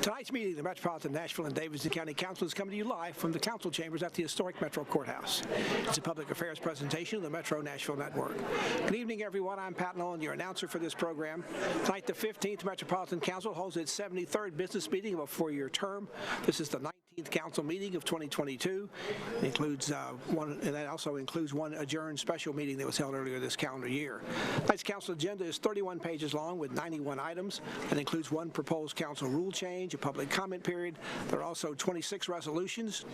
Tonight's meeting, the Metropolitan, Nashville, and Davidson County Council is coming to you live from the council chambers at the historic Metro Courthouse. It's a public affairs presentation of the Metro Nashville Network. Good evening, everyone. I'm Pat Nolan, your announcer for this program. Tonight, the 15th Metropolitan Council holds its 73rd business meeting of a four-year term. This is the 19th council meeting of 2022. It includes that also includes one adjourned special meeting that was held earlier this calendar year. Tonight's council agenda is 31 pages long with 91 items. That includes one proposed council rule change, a public comment period. There are also 26 resolutions,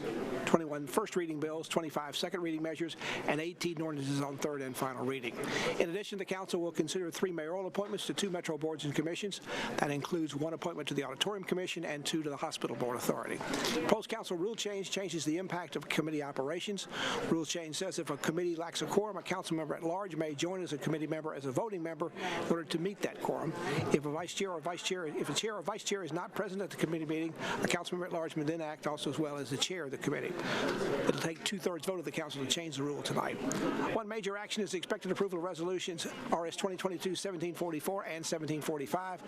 21 first reading bills, 25 second reading measures, and 18 ordinances on third and final reading. In addition, the council will consider 3 mayoral appointments to 2 Metro boards and commissions. That includes 1 appointment to the Auditorium Commission and 2 to the Hospital Board Authority. Proposed council rule change changes the impact of committee operations. Rule change says if a committee lacks a quorum, a council member at large may join as a committee member as a voting member in order to meet that quorum. If a chair or vice chair is not present at the committee meeting, a council member at large may then act also as well as the chair of the committee. It'll take 2/3 vote of the council to change the rule tonight. One major action is the expected approval of resolutions RS 2022-1744 and 1745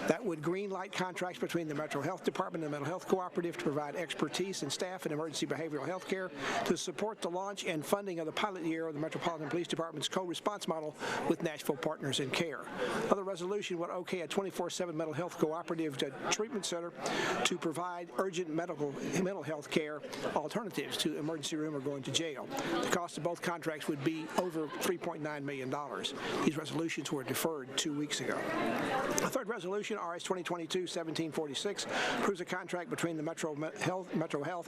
that would green light contracts between the Metro Health Department and the Mental Health Cooperative to provide expertise and staff in emergency behavioral health care to support the launch and funding of the pilot year of the Metropolitan Police Department's co-response model with Nashville Partners in Care. Another resolution would okay a 24/7 mental health cooperative treatment center to provide urgent mental health care alternatives to emergency room or going to jail. The cost of both contracts would be over $3.9 million. These resolutions were deferred 2 weeks ago. The third resolution, RS 2022-1746, approves a contract between the Metro Health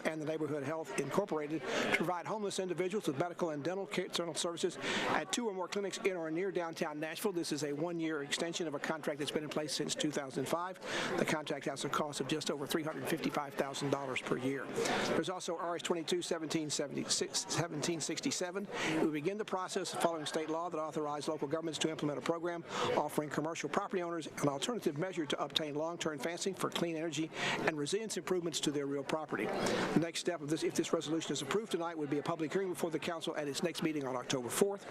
and the Neighborhood Health Incorporated to provide homeless individuals with medical and dental services at 2 or more clinics in or near downtown Nashville. This is a 1-year extension of a contract that's been in place since 2005. The contract has a cost of just over $355,000 per year. There's also RS 22-1767. It will begin the process following state law that authorized local governments to implement a program offering commercial property owners an alternative measure to obtain long-term financing for clean energy and resilience improvements to their real property. The next step of this, if this resolution is approved tonight, would be a public hearing before the council at its next meeting on October 4th.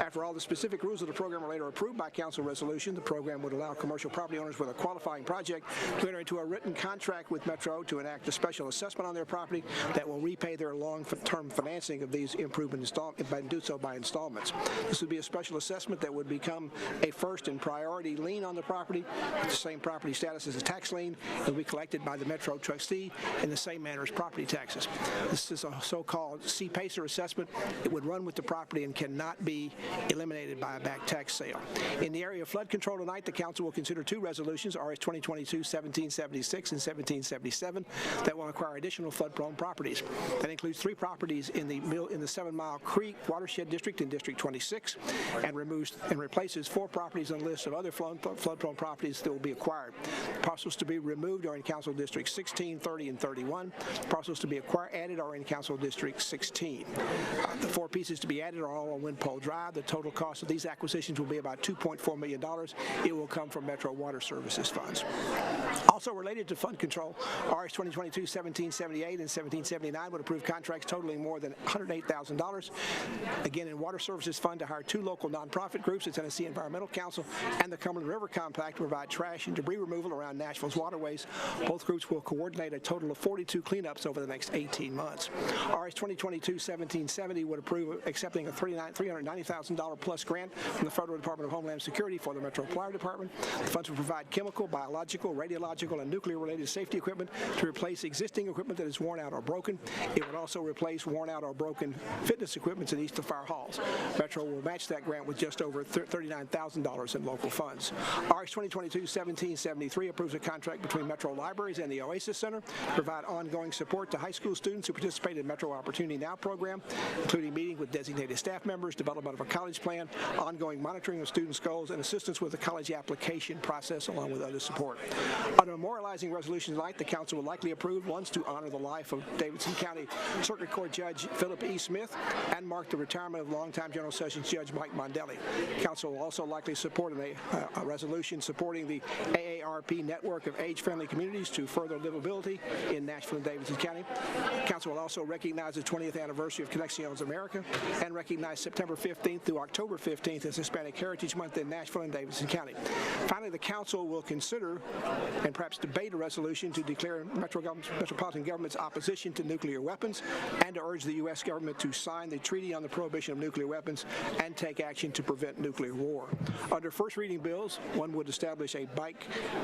After all the specific rules of the program are later approved by council resolution, the program would allow commercial property owners with a qualifying project to enter into a written contract with Metro to enact a special assessment on their property that will repay their long-term financing of these improvements and do so by installments. This would be a special assessment that would become a first and priority lien on the property with the same property status as a tax lien. It will be collected by the Metro trustee in the same manner as property taxes. This is a so-called C-PACER assessment. It would run with the property and cannot be eliminated by a back tax sale. In the area of flood control tonight, the council will consider 2 resolutions, RS 2022-1776 and 1777, that will acquire additional flood-prone properties. That includes 3 properties in the 7 Mile Creek watershed district in District 26 and replaces 4 properties on the list of other flood-prone properties that will be acquired. Parcels to be removed are in Council District 16, 30, and 31. Parcels to be added are in Council District 16. The 4 pieces to be added are all on Windpole Drive. The total cost of these acquisitions will be about $2.4 million. It will come from Metro Water Services funds. Also related to flood control, RS 2022-1778 and 1779 would approve contracts totaling more than $108,000. Again, in Water Services Fund to hire 2 local nonprofit groups, the Tennessee Environmental Council and the Cumberland River Compact, to provide trash and debris removal around Nashville's waterways. Both groups will coordinate a total of 42 cleanups over the next 18 months. RS 2022-1770 would approve accepting a $390,000 plus grant from the Federal Department of Homeland Security for the Metro Fire Department. The funds will provide chemical, biological, radiological, and nuclear-related safety equipment to replace existing equipment that is worn out or broken. It would also replace worn out or broken fitness equipment in each of the fire halls. Metro will match that grant with just over $39,000 in local funds. RS 2022-1773 approves a contract between Metro Libraries and the Oasis Center to provide ongoing support to high school students who participate in Metro Opportunity Now program, including meeting with designated staff members, development of a college plan, ongoing monitoring of students' goals, and assistance with the college application process, along with other support. On a memorializing resolution tonight, the council will likely approve ones to honor the life of Davidson County Circuit Court Judge Philip E. Smith and mark the retirement of longtime General Sessions Judge Mike Mondelli. Council will also likely support a resolution supporting the AARP network of age-friendly communities to further livability in Nashville. Nashville and Davidson County. Council will also recognize the 20th anniversary of Connections America and recognize September 15th through October 15th as Hispanic Heritage Month in Nashville and Davidson County. Finally, the Council will consider and perhaps debate a resolution to declare Metropolitan government's opposition to nuclear weapons and to urge the U.S. government to sign the Treaty on the Prohibition of Nuclear Weapons and take action to prevent nuclear war. Under first reading bills, one would establish a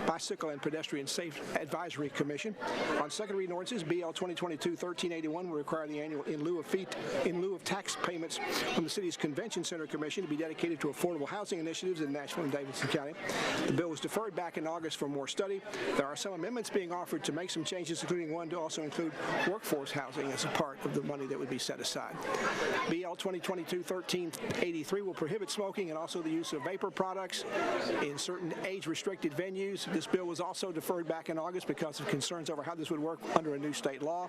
bicycle and pedestrian safe advisory commission. On second reading ordinances, BL 2022-1381 will require the annual in lieu of tax payments from the city's Convention Center Commission to be dedicated to affordable housing initiatives in Nashville and Davidson County. The bill was deferred back in August for more study. There are some amendments being offered to make some changes, including one to also include workforce housing as a part of the money that would be set aside. BL 2022-1383 will prohibit smoking and also the use of vapor products in certain age-restricted venues. This bill was also deferred back in August because of concerns over how this would work under a new state law.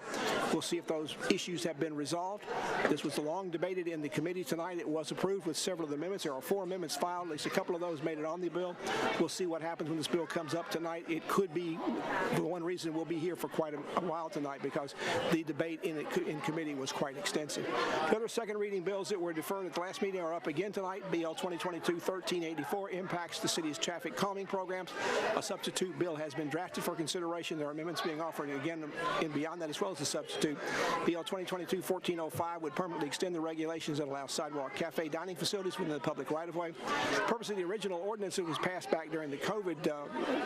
We'll see if those issues have been resolved. This was long debated in the committee tonight. It was approved with several of the amendments. There are 4 amendments filed. At least a couple of those made it on the bill. We'll see what happens when this bill comes up tonight. It could be the one reason we'll be here for quite a while tonight, because the debate in committee was quite extensive. The other second reading bills that were deferred at the last meeting are up again tonight. BL 2022-1384 impacts the city's traffic calming programs. A substitute bill has been drafted for consideration. There are amendments being offered again and beyond that, as well as the substitute. BL 2022-1405 would permanently extend the regulations that allow sidewalk cafe dining facilities within the public right-of-way. The purpose of the original ordinance that was passed back during the COVID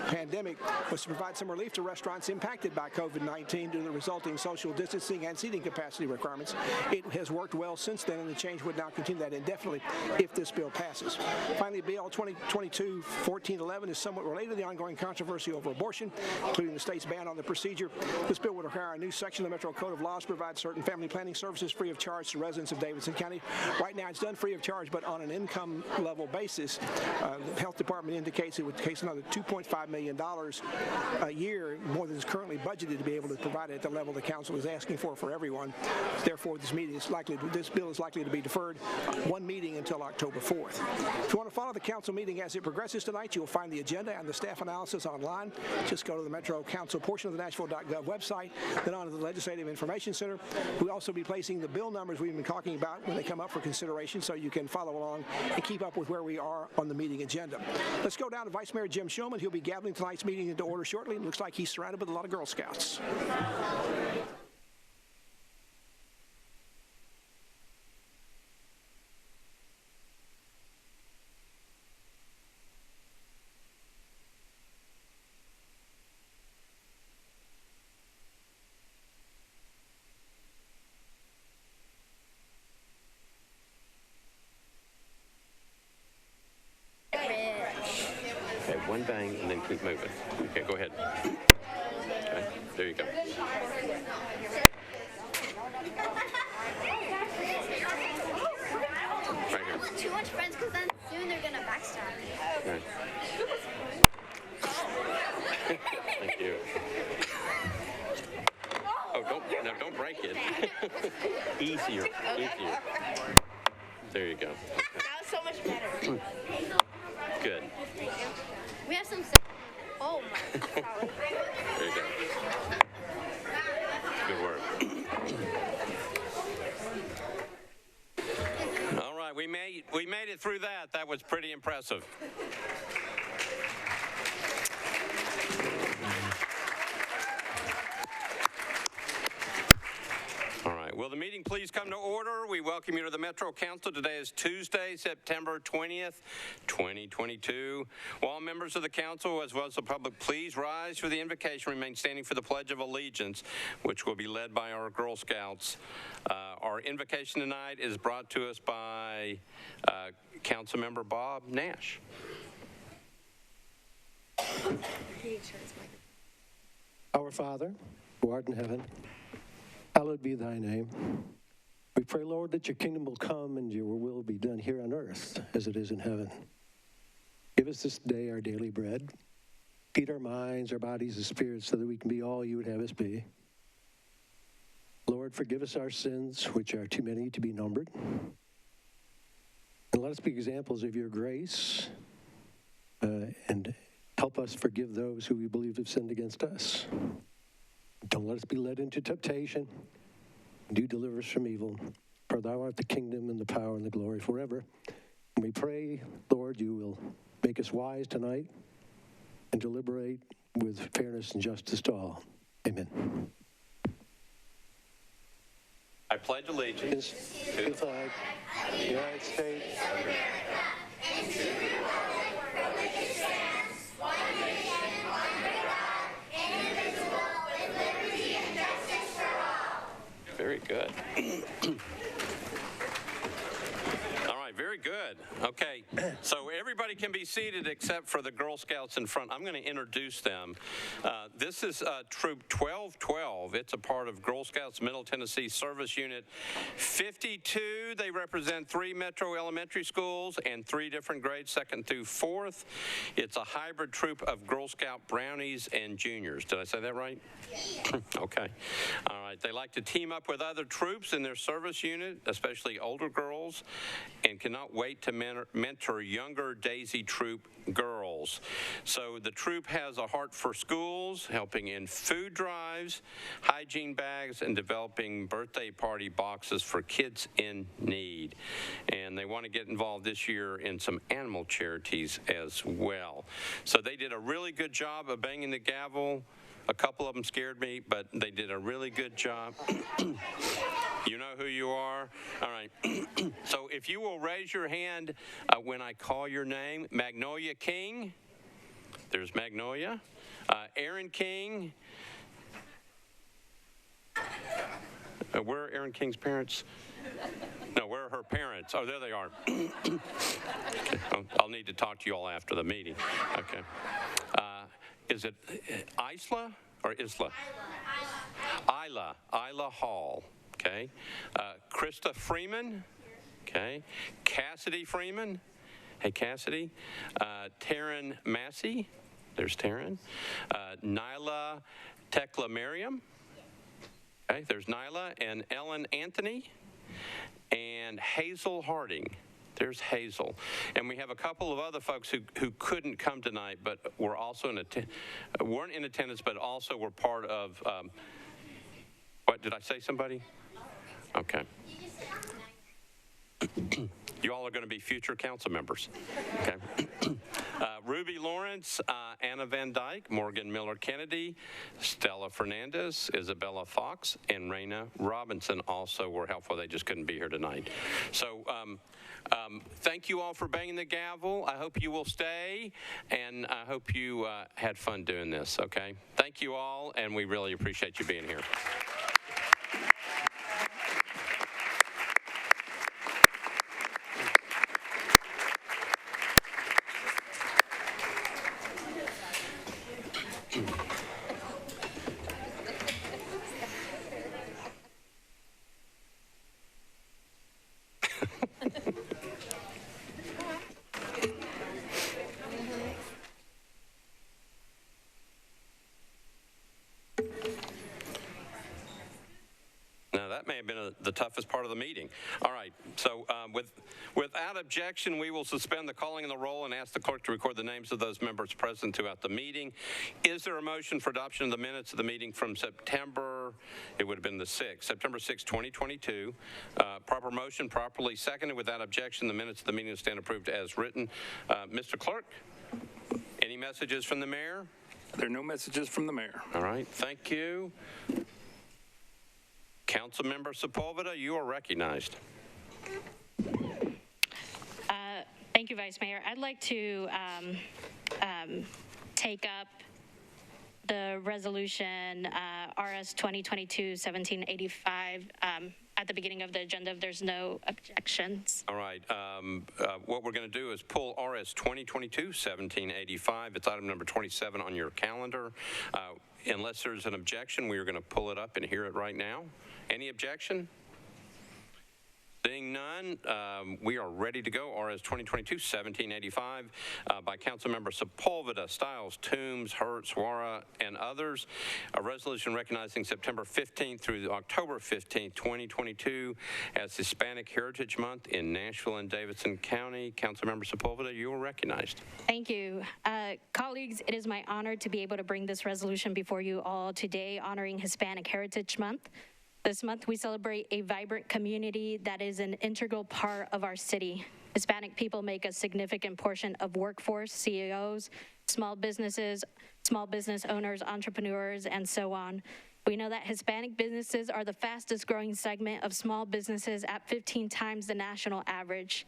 pandemic was to provide some relief to restaurants impacted by COVID-19 due to the resulting social distancing and seating capacity requirements. It has worked well since then, and the change would now continue that indefinitely if this bill passes. Finally, BL 2022-1411 is somewhat related to the ongoing controversy over abortion, including the state's ban on the procedure. This bill would require a new section of the Metro Code of Laws to provide certain family planning services free of charge to residents of Davidson County. Right now, it's done free of charge, but on an income level basis. The Health Department indicates it would take another $2.5 million a year, more than is currently budgeted, to be able to provide it at the level the council is asking for everyone. Therefore, this bill is likely to be deferred one meeting until October 4th. If you want to follow the council meeting as it progresses tonight, you'll find the agenda and the staff analysis online. Just go to the Metro Council portion of the Nashville.gov website, then on to the Legislative Information Center. We'll also be placing the bill numbers we've been talking about when they come up for consideration, so you can follow along and keep up with where we are on the meeting agenda. Let's go down to Vice Mayor Jim Shulman. He'll be gathering tonight's meeting into order shortly. It looks like he's surrounded with a lot of Girl Scouts. One bang and then keep moving. Okay, go ahead. Okay, there you go. Right here. Too much friends, because then soon they're gonna backstab me. Right. Thank you. Oh, don't break it. Easier. There you go. Okay. That was so much better. Good. We have some. Oh my God. There you go. Good work. All right, we made it through that. That was pretty impressive. All right, will the meeting please come to order? We welcome you to the Metro Council. Today is Tuesday, September 20th, 2022. Will all members of the council, as well as the public, please rise for the invocation, remain standing for the Pledge of Allegiance, which will be led by our Girl Scouts. Our invocation tonight is brought to us by Councilmember Bob Nash. Our Father, who art in heaven, hallowed be thy name. We pray, Lord, that your kingdom will come and your will be done here on earth as it is in heaven. Give us this day our daily bread. Feed our minds, our bodies, and spirits so that we can be all you would have us be. Lord, forgive us our sins, which are too many to be numbered. And let us be examples of your grace and help us forgive those who we believe have sinned against us. Don't let us be led into temptation. Do deliver us from evil. For thou art the kingdom and the power and the glory forever. And we pray, Lord, you will make us wise tonight and deliberate with fairness and justice to all. Amen. I pledge allegiance To the flag of the United States. Very good. All right, very good. Okay, so everybody can be seated except for the Girl Scouts in front. I'm going to introduce them. This is Troop 1212. It's a part of Girl Scouts Middle Tennessee Service Unit 52. They represent 3 metro elementary schools and 3 different grades, 2nd through 4th. It's a hybrid troop of Girl Scout brownies and juniors. Did I say that right? Okay. All right. They like to team up with other troops in their service unit, especially older girls, and cannot wait to mentor younger Daisy Troop girls. So the troop has a heart for schools, helping in food drives, hygiene bags, and developing birthday party boxes for kids in need. And they want to get involved this year in some animal charities as well. So they did a really good job of banging the gavel. A couple of them scared me, but they did a really good job. You know who you are? All right. So if you will raise your hand when I call your name. Magnolia King. There's Magnolia. Aaron King. Where are Aaron King's parents? No, where are her parents? Oh, there they are. Okay. I'll need to talk to you all after the meeting. Okay. Is it Isla or Isla? Isla Hall. Okay. Krista Freeman. Okay. Cassidy Freeman. Hey, Cassidy. Taryn Massey. There's Taryn. Nyla Tekla Miriam. Okay. There's Nyla. And Ellen Anthony. And Hazel Harding. There's Hazel. And we have a couple of other folks who couldn't come tonight, but were also weren't in attendance, but also were part of, what, did I say somebody? Okay. You all are going to be future council members. Okay. Ruby Lawrence, Anna Van Dyke, Morgan Miller Kennedy, Stella Fernandez, Isabella Fox, and Raina Robinson also were helpful. They just couldn't be here tonight. So thank you all for banging the gavel. I hope you will stay, and I hope you had fun doing this, okay? Thank you all, and we really appreciate you being here. The toughest part of the meeting. All right, so without objection, we will suspend the calling of the roll and ask the clerk to record the names of those members present throughout the meeting. Is there a motion for adoption of the minutes of the meeting from September, it would have been the 6th, September 6, 2022. Proper motion, properly seconded. Without objection, the minutes of the meeting stand approved as written. Mr. Clerk, any messages from the mayor? There are no messages from the mayor. All right, thank you. Councilmember Sepulveda, you are recognized. Thank you, Vice Mayor. I'd like to take up the resolution RS 2022-1785 at the beginning of the agenda if there's no objections. All right. What we're going to do is pull RS 2022-1785. It's item number 27 on your calendar. Unless there's an objection, we are going to pull it up and hear it right now. Any objection? Seeing none, we are ready to go. RS 2022-1785 by Councilmember Sepulveda, Stiles, Toombs, Hertz, Suara, and others. A resolution recognizing September 15th through October 15th, 2022 as Hispanic Heritage Month in Nashville and Davidson County. Councilmember Sepulveda, you are recognized. Thank you. Colleagues, it is my honor to be able to bring this resolution before you all today honoring Hispanic Heritage Month. This month, we celebrate a vibrant community that is an integral part of our city. Hispanic people make a significant portion of workforce, CEOs, small businesses, small business owners, entrepreneurs, and so on. We know that Hispanic businesses are the fastest growing segment of small businesses at 15 times the national average.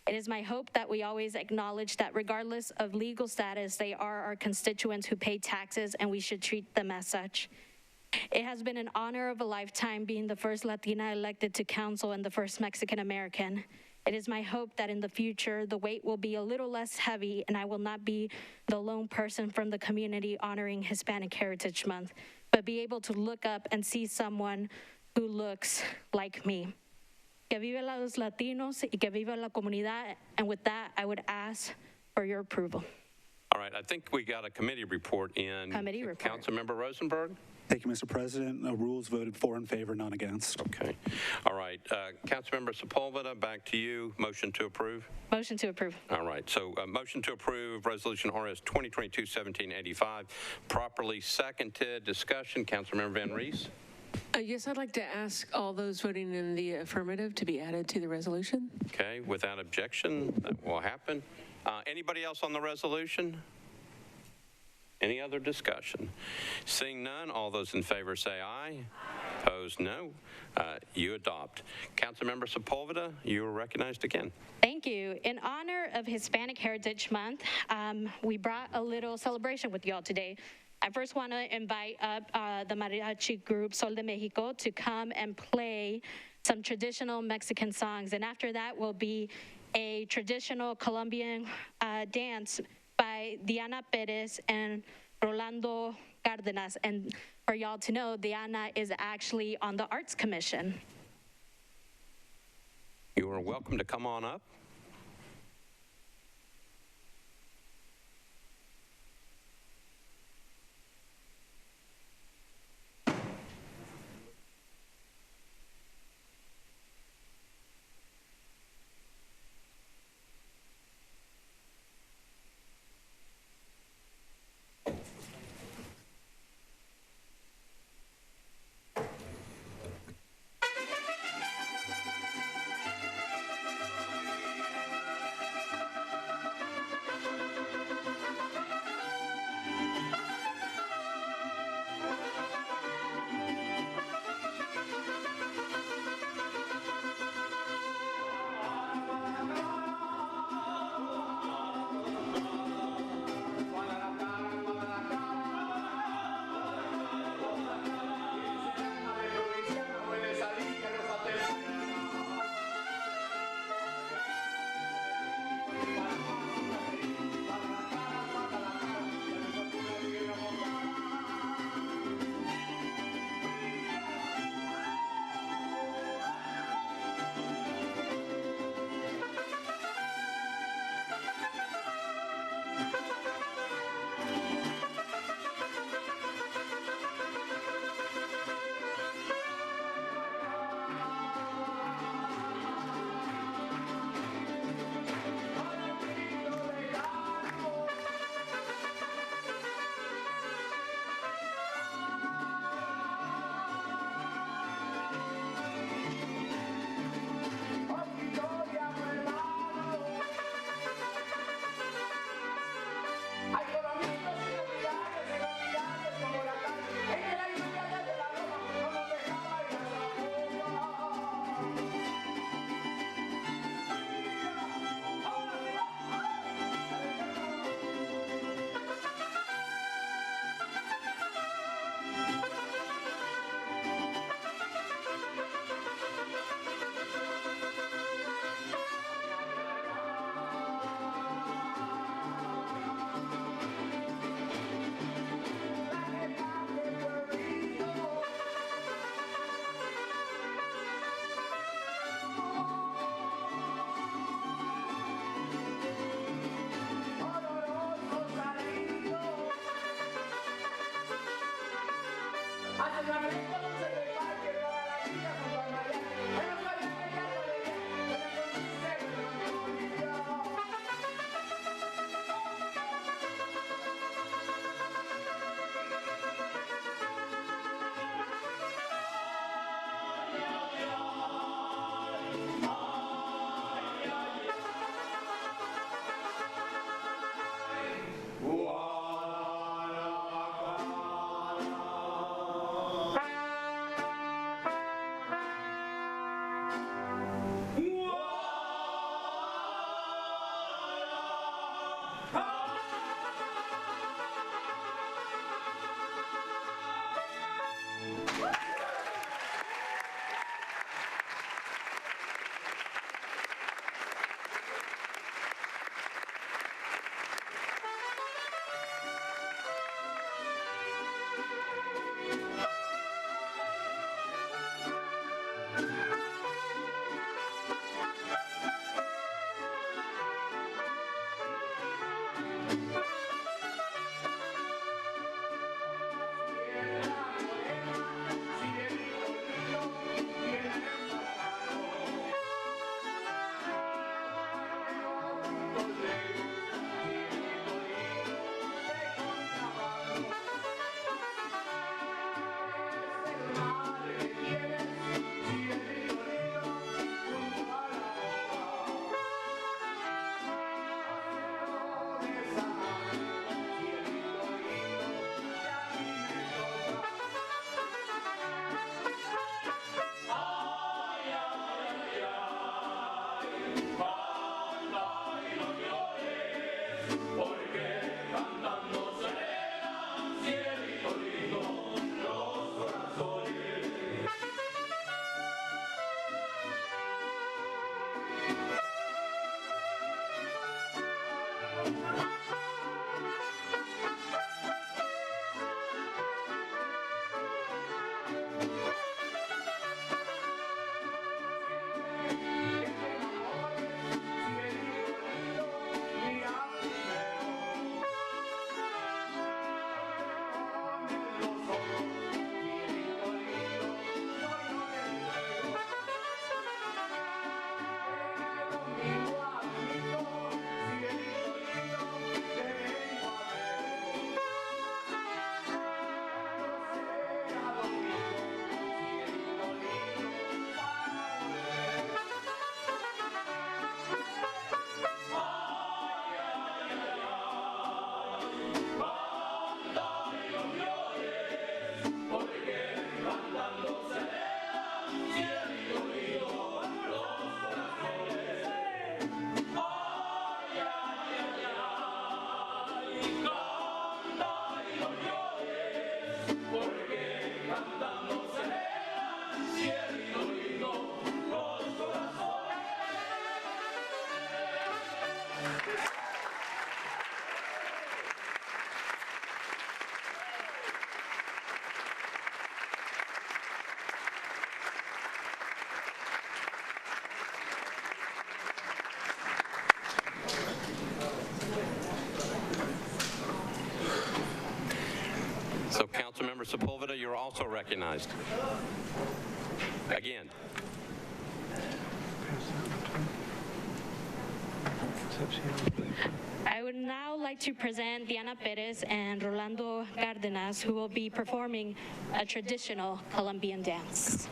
It is my hope that we always acknowledge that regardless of legal status, they are our constituents who pay taxes, and we should treat them as such. It has been an honor of a lifetime being the first Latina elected to council and the first Mexican American. It is my hope that in the future, the weight will be a little less heavy and I will not be the lone person from the community honoring Hispanic Heritage Month, but be able to look up and see someone who looks like me. Que viva los Latinos y que viva la comunidad. And with that, I would ask for your approval. All right, I think we got a committee report in. Committee report. Councilmember Rosenberg? Thank you, Mr. President. Rules voted 4 in favor, none against. Okay. All right. Councilmember Sepulveda, back to you. Motion to approve? Motion to approve. All right. So motion to approve Resolution RS 2022-1785, properly seconded. Discussion. Councilmember Van Rees? Yes, I'd like to ask all those voting in the affirmative to be added to the resolution. Okay. Without objection, that will happen. Anybody else on the resolution? Any other discussion? Seeing none, all those in favor say aye. Opposed, no. You adopt. Councilmember Sepulveda, you are recognized again. Thank you. In honor of Hispanic Heritage Month, we brought a little celebration with y'all today. I first want to invite up the mariachi group Sol de Mexico to come and play some traditional Mexican songs. And after that will be a traditional Colombian dance by Diana Perez and Rolando Cardenas. And for y'all to know, Diana is actually on the Arts Commission. You are welcome to come on up. So Councilmember Sepulveda, you're also recognized. Again. I would now like to present Diana Perez and Rolando Cardenas, who will be performing a traditional Colombian dance.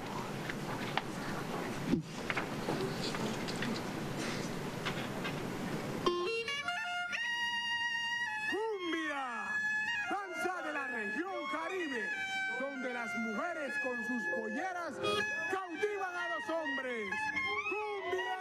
¡Cumbia! Danza de la región Caribe, donde las mujeres con sus polleras cautivan a los hombres. ¡Cumbia!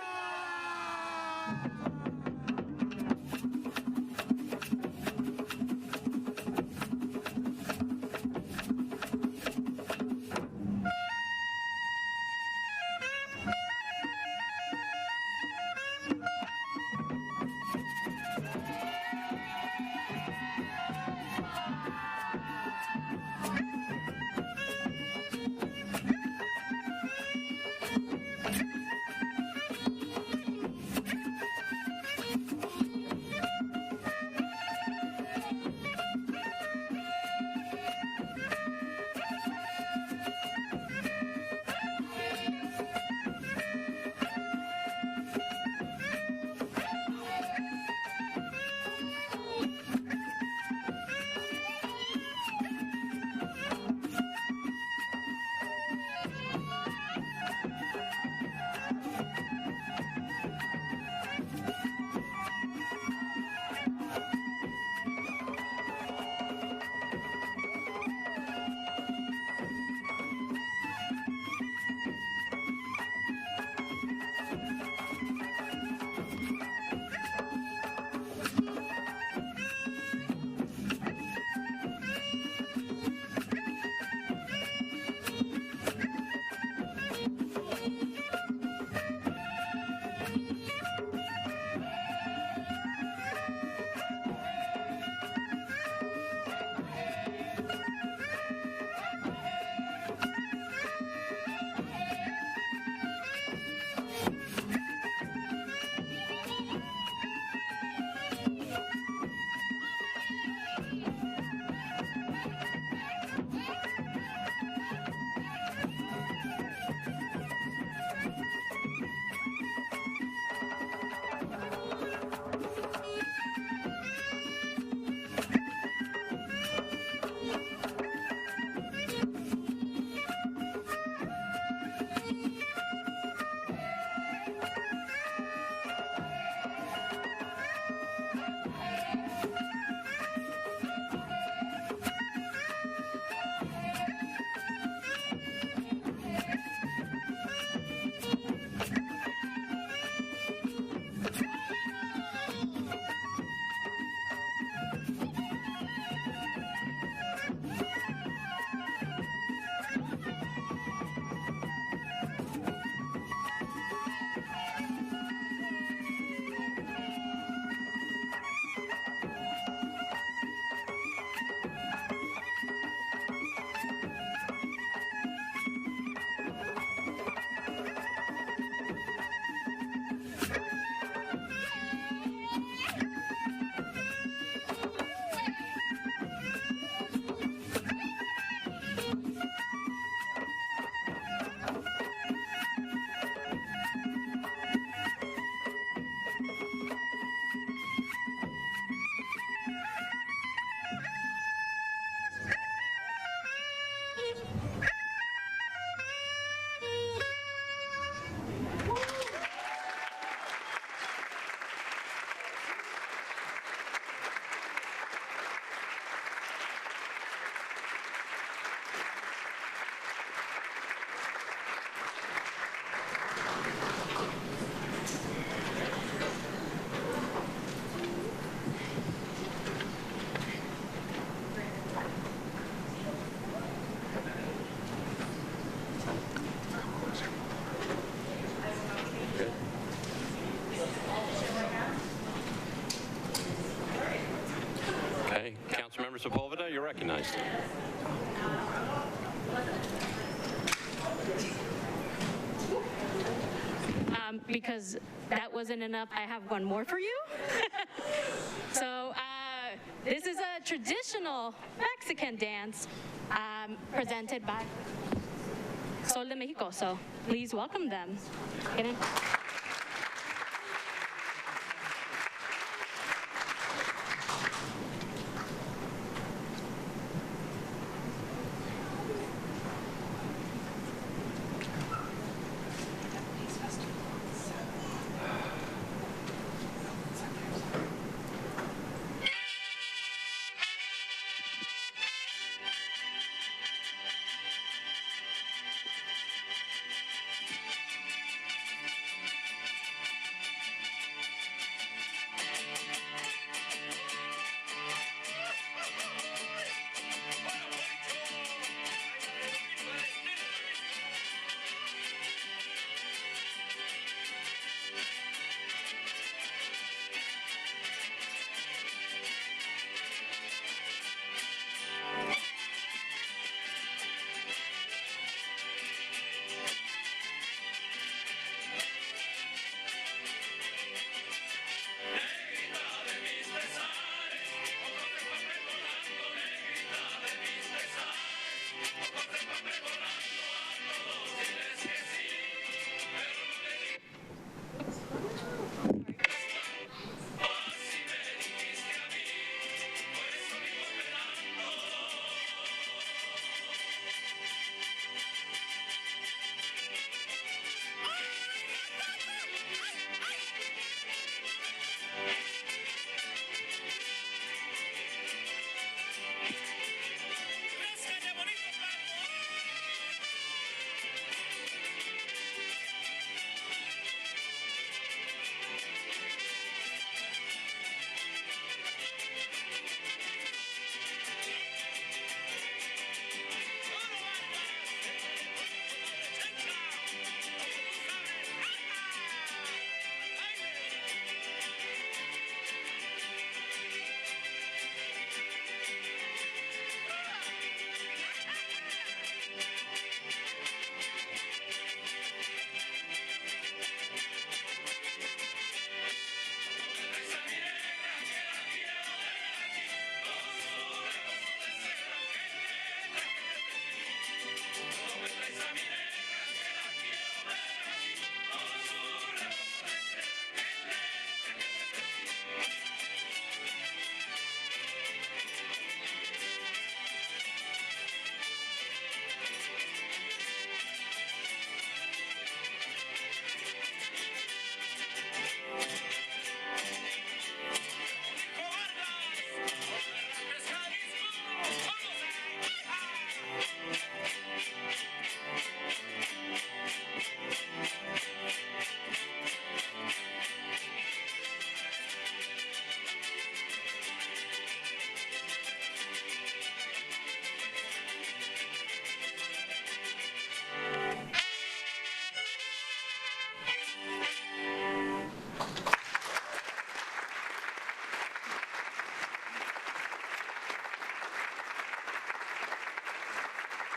Councilmember Sepulveda, you're recognized. Because that wasn't enough, I have one more for you. So this is a traditional Mexican dance presented by Sol de Mexico. So please welcome them. Get in.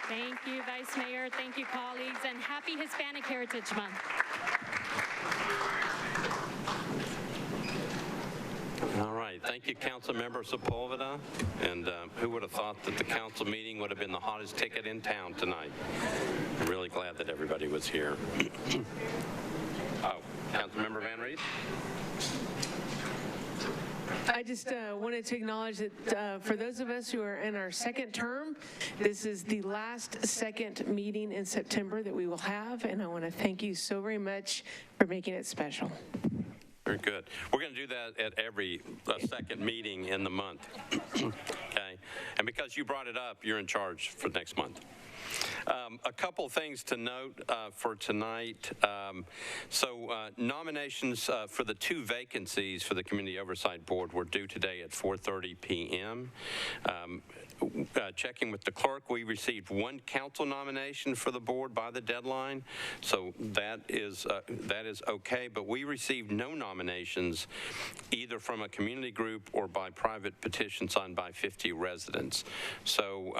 Thank you, Vice Mayor. Thank you, colleagues, and happy Hispanic Heritage Month. All right, thank you, Councilmember Sepulveda. And who would have thought that the council meeting would have been the hottest ticket in town tonight? I'm really glad that everybody was here. Oh, Councilmember Van Reed? I just wanted to acknowledge that for those of us who are in our second term, this is the last second meeting in September that we will have, and I want to thank you so very much for making it special. Very good. We're going to do that at every second meeting in the month. Okay? And because you brought it up, you're in charge for next month. A couple things to note for tonight. Nominations for the 2 vacancies for the Community Oversight Board were due today at 4:30 p.m. checking with the clerk, we received one council nomination for the board by the deadline, so that is okay, but we received no nominations either from a community group or by private petition signed by 50 residents. So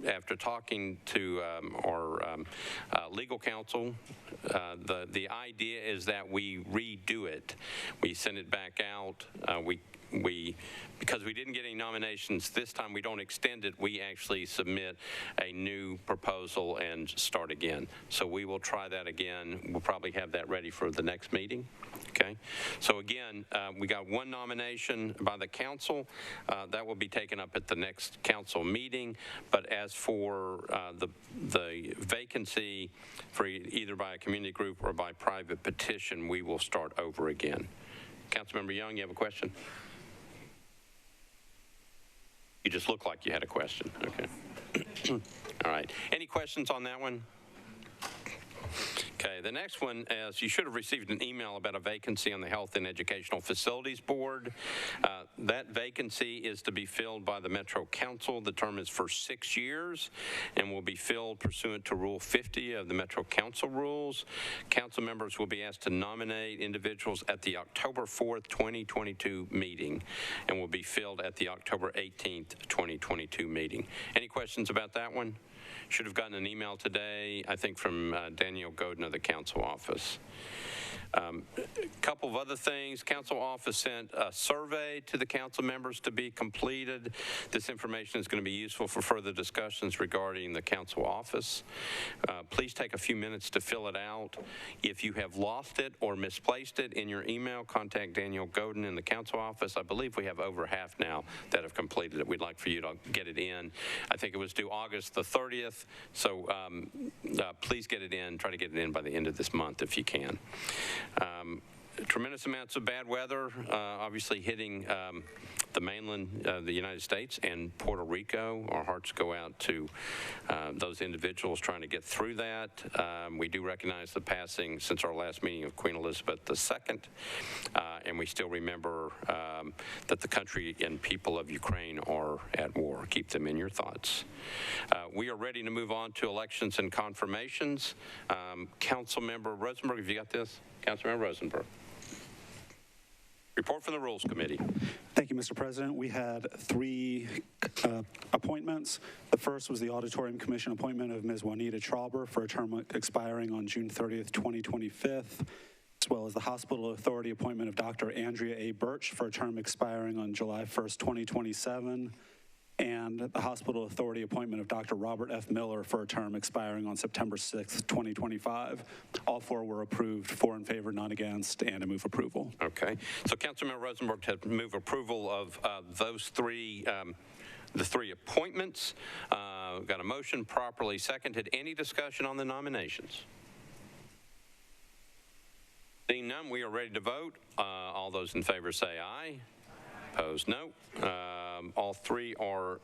after talking to our legal counsel, the idea is that we redo it. We send it back out. Because we didn't get any nominations this time, we don't extend it. We actually submit a new proposal and start again. So we will try that again. We'll probably have that ready for the next meeting. Okay. So again, we got one nomination by the council. That will be taken up at the next council meeting. But as for the vacancy for either by a community group or by private petition, we will start over again. Councilmember Young, you have a question? You just look like you had a question. Okay. All right. Any questions on that one? Okay, the next one is you should have received an email about a vacancy on the Health and Educational Facilities Board. That vacancy is to be filled by the Metro Council. The term is for 6 years and will be filled pursuant to Rule 50 of the Metro Council rules. Council members will be asked to nominate individuals at the October 4th, 2022 meeting and will be filled at the October 18th, 2022 meeting. Any questions about that one? Should have gotten an email today, I think, from Danielle Godin of the council office. A couple of other things. Council office sent a survey to the council members to be completed. This information is going to be useful for further discussions regarding the council office. Please take a few minutes to fill it out. If you have lost it or misplaced it in your email, contact Danielle Godin in the council office. I believe we have over half now that have completed it. We'd like for you to get it in. I think it was due August the 30th, so please get it in. Try to get it in by the end of this month if you can. Tremendous amounts of bad weather, obviously hitting the mainland, the United States and Puerto Rico. Our hearts go out to those individuals trying to get through that. We do recognize the passing since our last meeting of Queen Elizabeth II, and we still remember that the country and people of Ukraine are at war. Keep them in your thoughts. We are ready to move on to elections and confirmations. Councilmember Rosenberg, have you got this? Councilmember Rosenberg. Report from the Rules Committee. Thank you, Mr. President. We had 3 appointments. The first was the Auditorium Commission appointment of Ms. Juanita Trauber for a term expiring on June 30th, 2025, as well as the Hospital Authority appointment of Dr. Andrea A. Birch for a term expiring on July 1st, 2027, and the Hospital Authority appointment of Dr. Robert F. Miller for a term expiring on September 6th, 2025. All 4 were approved, 4 in favor, none against, and I move approval. Okay. So Councilmember Rosenberg has moved approval of those 3 the 3 appointments. Got a motion properly seconded. Any discussion on the nominations? Seeing none, we are ready to vote. All those in favor say aye. Opposed, no. All 3 are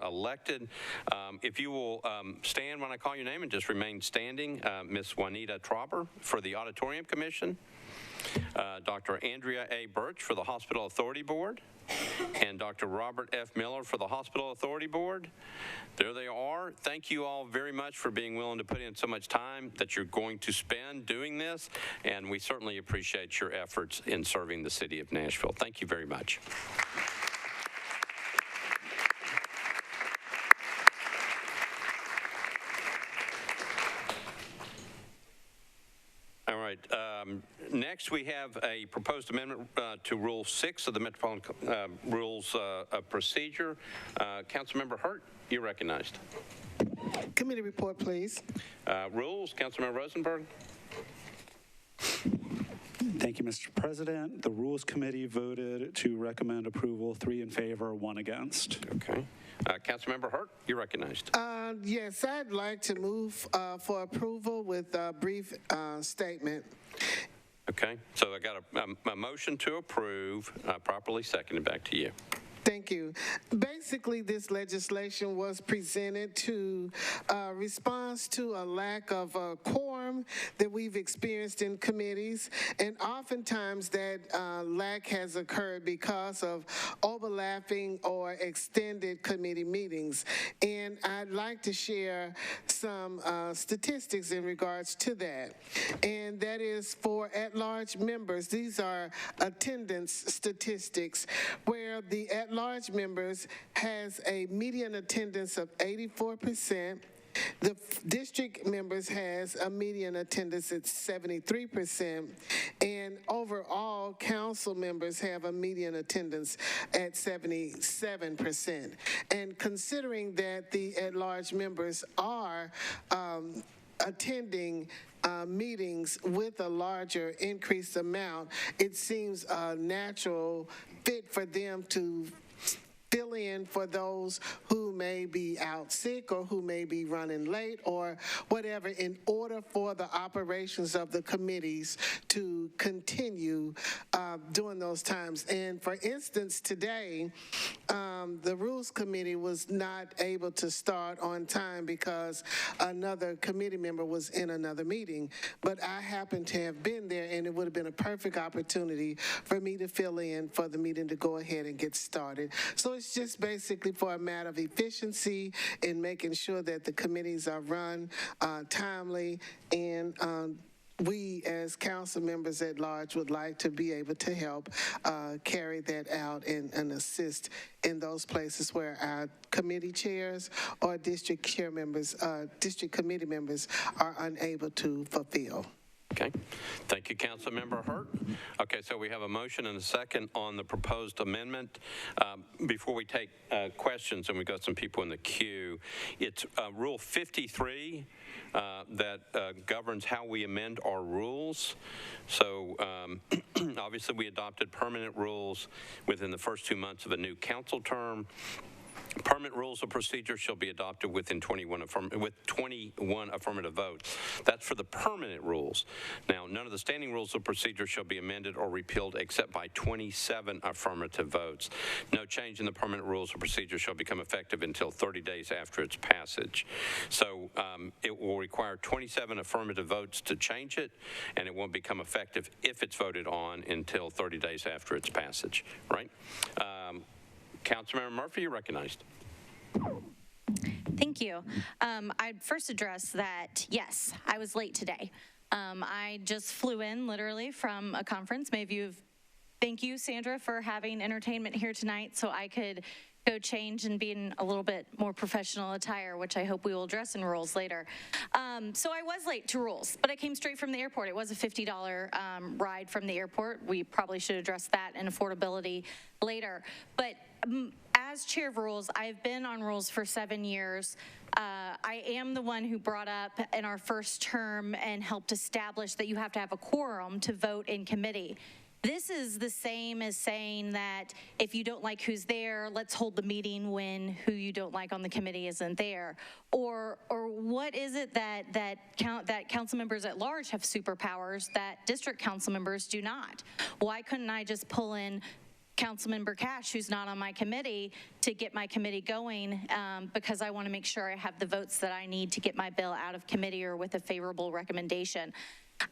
elected. If you will stand when I call your name and just remain standing, Ms. Juanita Trauber for the Auditorium Commission, Dr. Andrea A. Birch for the Hospital Authority Board, and Dr. Robert F. Miller for the Hospital Authority Board. There they are. Thank you all very much for being willing to put in so much time that you're going to spend doing this, and we certainly appreciate your efforts in serving the city of Nashville. Thank you very much. All right. Next, we have a proposed amendment to Rule 6 of the Metropolitan Rules of Procedure. Councilmember Hurt, you're recognized. Committee report, please. Rules, Councilmember Rosenberg. Thank you, Mr. President. The Rules Committee voted to recommend approval, 3 in favor, 1 against. Okay. Councilmember Hurt, you're recognized. Yes, I'd like to move for approval with a brief statement. Okay. So I got a motion to approve, properly seconded. Back to you. Thank you. Basically, this legislation was presented to response to a lack of quorum that we've experienced in committees, and oftentimes that lack has occurred because of overlapping or extended committee meetings. And I'd like to share some statistics in regards to that. And that is for at-large members. These are attendance statistics where the at-large members has a median attendance of 84%. The district members has a median attendance at 73%, and overall council members have a median attendance at 77%. And considering that the at-large members are attending meetings with a larger increased amount, it seems a natural fit for them to fill in for those who may be out sick or who may be running late or whatever, in order for the operations of the committees to continue during those times. And for instance, today, the Rules Committee was not able to start on time because another committee member was in another meeting. But I happened to have been there, and it would have been a perfect opportunity for me to fill in for the meeting to go ahead and get started. So it's just basically for a matter of efficiency in making sure that the committees are run timely, and we as council members at large would like to be able to help carry that out and assist in those places where our committee chairs or district chair members, district committee members are unable to fulfill. Okay. Thank you, Councilmember Hurt. Okay, so we have a motion and a second on the proposed amendment. Before we take questions, and we've got some people in the queue, it's Rule 53 that governs how we amend our rules. So obviously we adopted permanent rules within the first 2 months of a new council term. Permanent rules of procedure shall be adopted within 21 affirmative votes. That's for the permanent rules. Now, none of the standing rules of procedure shall be amended or repealed except by 27 affirmative votes. No change in the permanent rules of procedure shall become effective until 30 days after its passage. So it will require 27 affirmative votes to change it, and it won't become effective if it's voted on until 30 days after its passage, right? Councilmember Murphy, you're recognized. Thank you. I'd first address that, yes, I was late today. I just flew in literally from a conference. Thank you, Sandra, for having entertainment here tonight so I could go change and be in a little bit more professional attire, which I hope we will address in rules later. So I was late to rules, but I came straight from the airport. It was a $50 ride from the airport. We probably should address that and affordability later. But as chair of rules, I've been on rules for 7 years. I am the one who brought up in our first term and helped establish that you have to have a quorum to vote in committee. This is the same as saying that if you don't like who's there, let's hold the meeting when who you don't like on the committee isn't there. Or what is it that council members at large have superpowers that district council members do not? Why couldn't I just pull in Councilmember Cash, who's not on my committee, to get my committee going because I want to make sure I have the votes that I need to get my bill out of committee or with a favorable recommendation?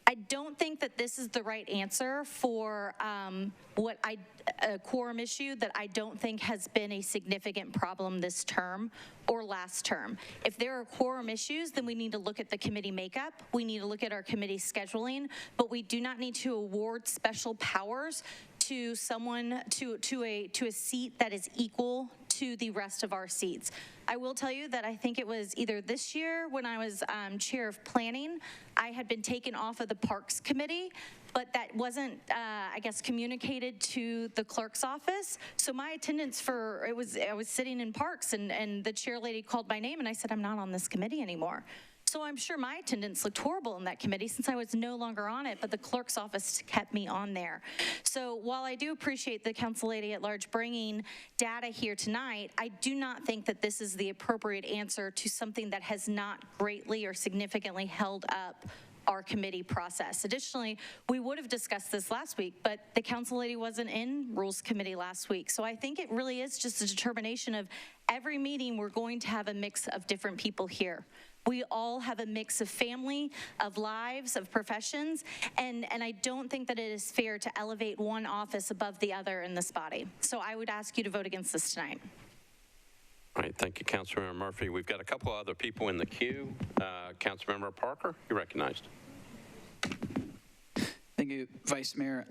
I don't think that this is the right answer for a quorum issue that I don't think has been a significant problem this term or last term. If there are quorum issues, then we need to look at the committee makeup. We need to look at our committee scheduling, but we do not need to award special powers to someone, to a seat that is equal to the rest of our seats. I will tell you that I think it was either this year when I was chair of planning, I had been taken off of the Parks Committee, but that wasn't, I guess, communicated to the clerk's office. So my attendance I was sitting in Parks and the chair lady called my name and I said, I'm not on this committee anymore. So I'm sure my attendance looked horrible in that committee since I was no longer on it, but the clerk's office kept me on there. So while I do appreciate the council lady at large bringing data here tonight, I do not think that this is the appropriate answer to something that has not greatly or significantly held up our committee process. Additionally, we would have discussed this last week, but the council lady wasn't in Rules Committee last week. So I think it really is just a determination of every meeting we're going to have a mix of different people here. We all have a mix of family, of lives, of professions, and I don't think that it is fair to elevate one office above the other in this body. So I would ask you to vote against this tonight. All right, thank you, Councilmember Murphy. We've got a couple of other people in the queue. Councilmember Parker, you're recognized. Thank you, Vice Mayor.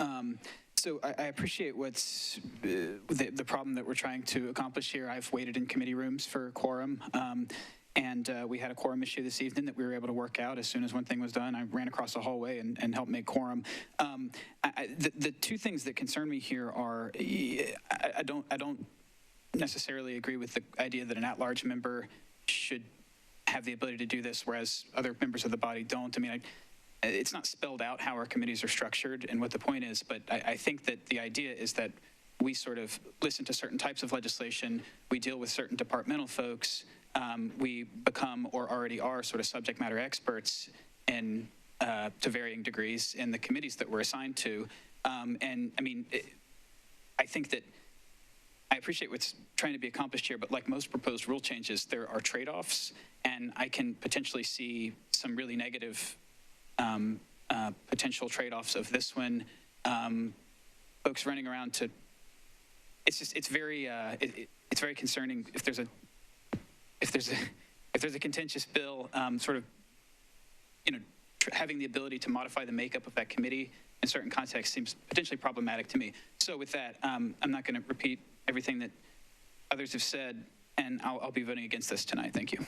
So I appreciate what's the problem that we're trying to accomplish here. I've waited in committee rooms for quorum, and we had a quorum issue this evening that we were able to work out as soon as one thing was done. I ran across the hallway and helped make quorum. The two things that concern me here are I don't necessarily agree with the idea that an at-large member should have the ability to do this, whereas other members of the body don't. I mean, it's not spelled out how our committees are structured and what the point is, but I think that the idea is that we sort of listen to certain types of legislation, we deal with certain departmental folks, we become or already are sort of subject matter experts in, to varying degrees in the committees that we're assigned to. And I mean, I think that I appreciate what's trying to be accomplished here, but like most proposed rule changes, there are trade-offs, and I can potentially see some really negative potential trade-offs of this one. Folks running around to, it's very concerning if there's a contentious bill, sort of, having the ability to modify the makeup of that committee in certain contexts seems potentially problematic to me. So with that, I'm not going to repeat everything that others have said, and I'll be voting against this tonight. Thank you.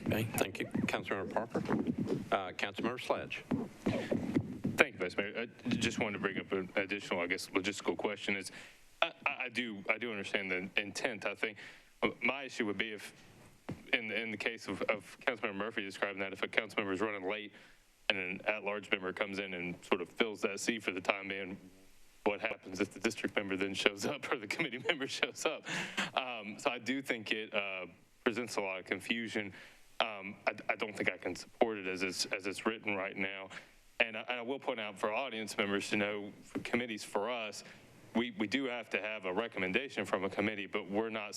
Okay, thank you. Councilmember Parker. Councilmember Sledge. Thank you, Vice Mayor. I just wanted to bring up an additional, I guess, logistical question. Is I do understand the intent. I think my issue would be if, in the case of Councilmember Murphy describing that, if a council member is running late and an at-large member comes in and sort of fills that seat for the time being, what happens if the district member then shows up or the committee member shows up? So I do think it presents a lot of confusion. I don't think I can support it as it's written right now. And I will point out for audience members to know, for committees for us, we do have to have a recommendation from a committee, but we're not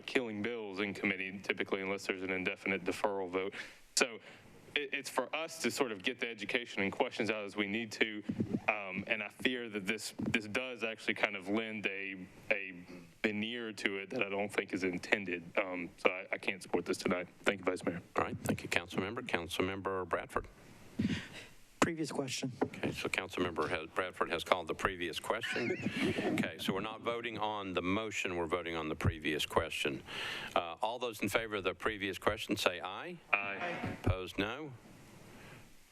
killing bills in committee typically unless there's an indefinite deferral vote. So it's for us to sort of get the education and questions out as we need to, and I fear that this does actually kind of lend a veneer to it that I don't think is intended. So I can't support this tonight. Thank you, Vice Mayor. All right, thank you, Councilmember Bradford. Previous question. Okay, so Councilmember Bradford has called the previous question. Okay, so we're not voting on the motion, we're voting on the previous question. All those in favor of the previous question say aye. Aye. Opposed, no.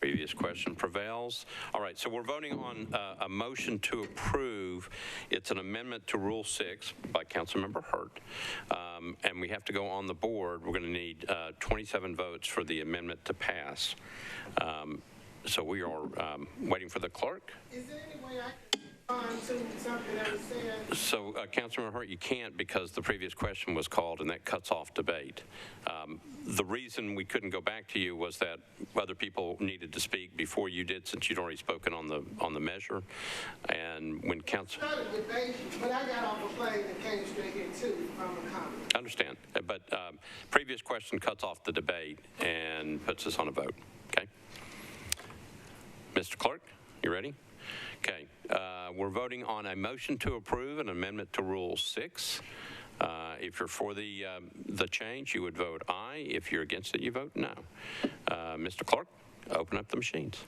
Previous question prevails. All right, so we're voting on a motion to approve. It's an amendment to Rule 6 by Councilmember Hurt, and we have to go on the board. We're going to need 27 votes for the amendment to pass. So we are waiting for the clerk. Is there any way I can respond to something that was said? So, Councilmember Hurt, you can't because the previous question was called, and that cuts off debate. The reason we couldn't go back to you was that other people needed to speak before you did, since you'd already spoken on the measure. And when council, I tried to debate, but I got off a plane and came straight here too from a comment. Understand, but previous question cuts off the debate and puts us on a vote. Okay. Mr. Clerk, you ready? Okay, we're voting on a motion to approve an amendment to Rule 6. If you're for the change, you would vote aye. If you're against it, you vote no. Mr. Clerk, open up the machines.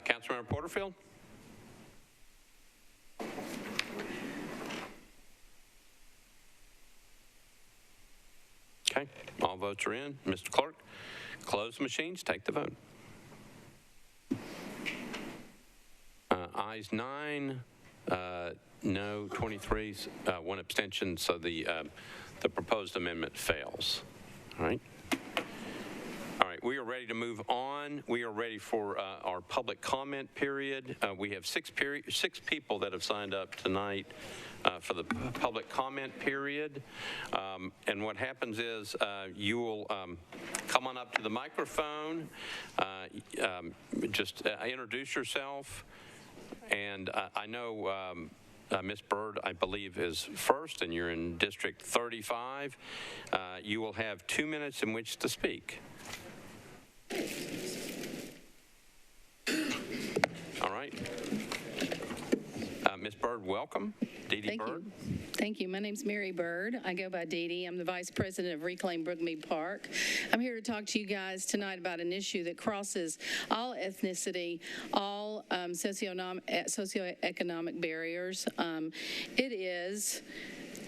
Councilmember Porterfield? votes are in. Mr. Clerk, close the machines, take the vote. Ayes 9, no 23, 1 abstention, so the proposed amendment fails. All right. All right, we are ready to move on. We are ready for our public comment period. We have six people that have signed up tonight for the public comment period. And what happens is you will come on up to the microphone, just introduce yourself. And I know Ms. Byrd, I believe, is first, and you're in District 35. You will have 2 minutes in which to speak. All right. Ms. Byrd, welcome. Dee Dee Byrd. Thank you. My name's Mary Byrd. I go by Dee Dee. I'm the Vice President of Reclaim Brookmead Park. I'm here to talk to you guys tonight about an issue that crosses all ethnicity, all socioeconomic barriers. It is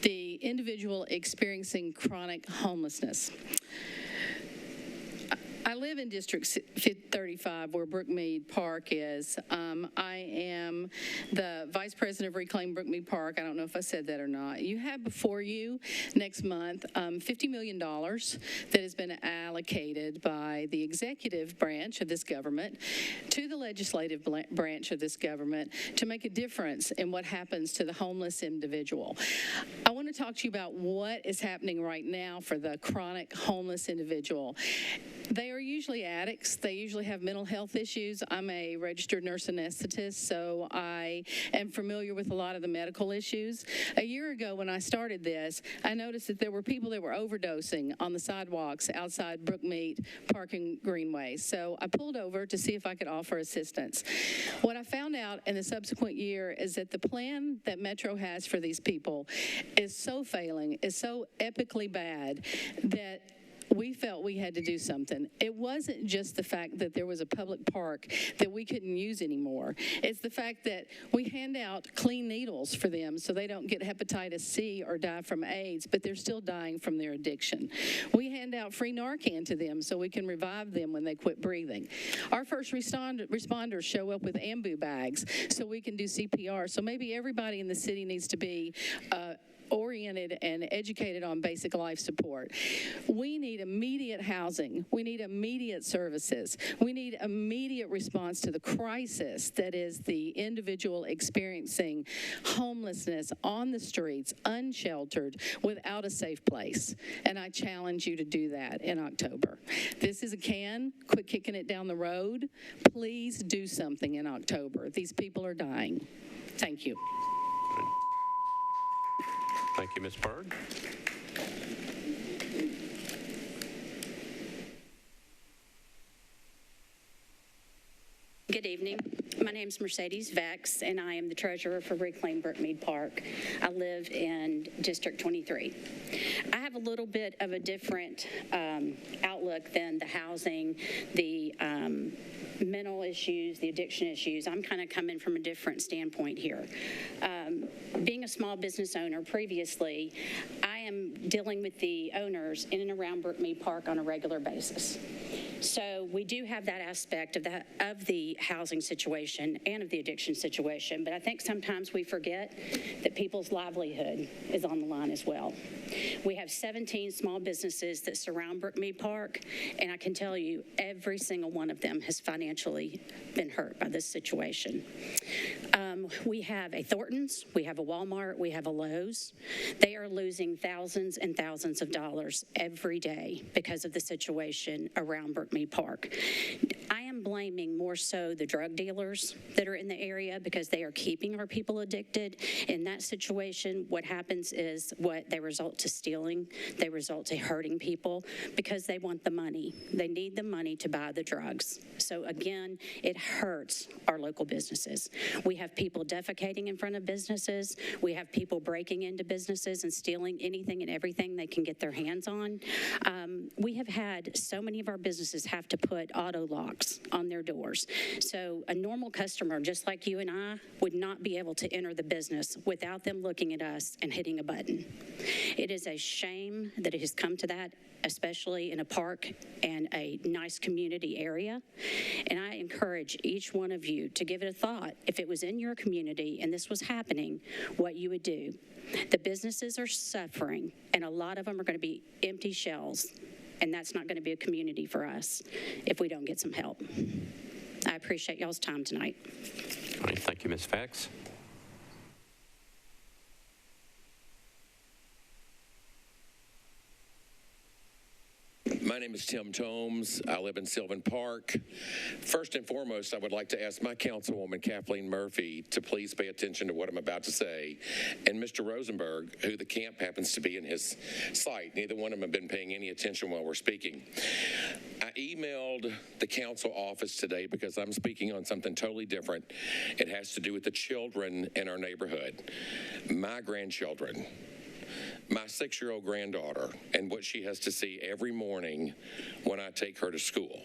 the individual experiencing chronic homelessness. I live in District 35, where Brookmead Park is. I am the Vice President of Reclaim Brookmead Park. I don't know if I said that or not. You have before you next month $50 million that has been allocated by the executive branch of this government to the legislative branch of this government to make a difference in what happens to the homeless individual. I want to talk to you about what is happening right now for the chronic homeless individual. They are usually addicts. They usually have mental health issues. I'm a registered nurse anesthetist, so I am familiar with a lot of the medical issues. A year ago when I started this, I noticed that there were people that were overdosing on the sidewalks outside Brookmead Parking Greenway. So I pulled over to see if I could offer assistance. What I found out in the subsequent year is that the plan that Metro has for these people is so failing, is so epically bad that we felt we had to do something. It wasn't just the fact that there was a public park that we couldn't use anymore. It's the fact that we hand out clean needles for them so they don't get hepatitis C or die from AIDS, but they're still dying from their addiction. We hand out free Narcan to them so we can revive them when they quit breathing. Our first responders show up with ambu bags so we can do CPR. So maybe everybody in the city needs to be oriented and educated on basic life support. We need immediate housing. We need immediate services. We need immediate response to the crisis that is the individual experiencing homelessness on the streets, unsheltered, without a safe place. And I challenge you to do that in October. This is a can. Quit kicking it down the road. Please do something in October. These people are dying. Thank you. Thank you, Ms. Byrd. Good evening. My name is Mercedes Vex, and I am the treasurer for Reclaim Brookmead Park. I live in District 23. I have a little bit of a different outlook than the housing, the mental issues, the addiction issues. I'm kind of coming from a different standpoint here. Being a small business owner previously, I am dealing with the owners in and around Brookmead Park on a regular basis. So we do have that aspect of the housing situation and of the addiction situation, but I think sometimes we forget that people's livelihood is on the line as well. We have 17 small businesses that surround Brookmead Park, and I can tell you every single one of them has financially been hurt by this situation. We have a Thornton's, we have a Walmart, we have a Lowe's. They are losing thousands and thousands of dollars every day because of the situation around Brookmead Park. I am blaming more so the drug dealers that are in the area because they are keeping our people addicted. In that situation, what happens is they result to stealing, they result to hurting people because they want the money. They need the money to buy the drugs. So again, it hurts our local businesses. We have people defecating in front of businesses. We have people breaking into businesses and stealing anything and everything they can get their hands on. We have had so many of our businesses have to put auto locks on their doors. So a normal customer, just like you and I, would not be able to enter the business without them looking at us and hitting a button. It is a shame that it has come to that, especially in a park and a nice community area. And I encourage each one of you to give it a thought. If it was in your community and this was happening, what you would do. The businesses are suffering, and a lot of them are going to be empty shells, and that's not going to be a community for us if we don't get some help. I appreciate y'all's time tonight. All right, thank you, Ms. Fax. My name is Tim Tomes. I live in Sylvan Park. First and foremost, I would like to ask my councilwoman, Kathleen Murphy, to please pay attention to what I'm about to say. And Mr. Rosenberg, who the camp happens to be in his sight. Neither one of them have been paying any attention while we're speaking. I emailed the council office today because I'm speaking on something totally different. It has to do with the children in our neighborhood, my grandchildren. My 6-year-old granddaughter and what she has to see every morning when I take her to school.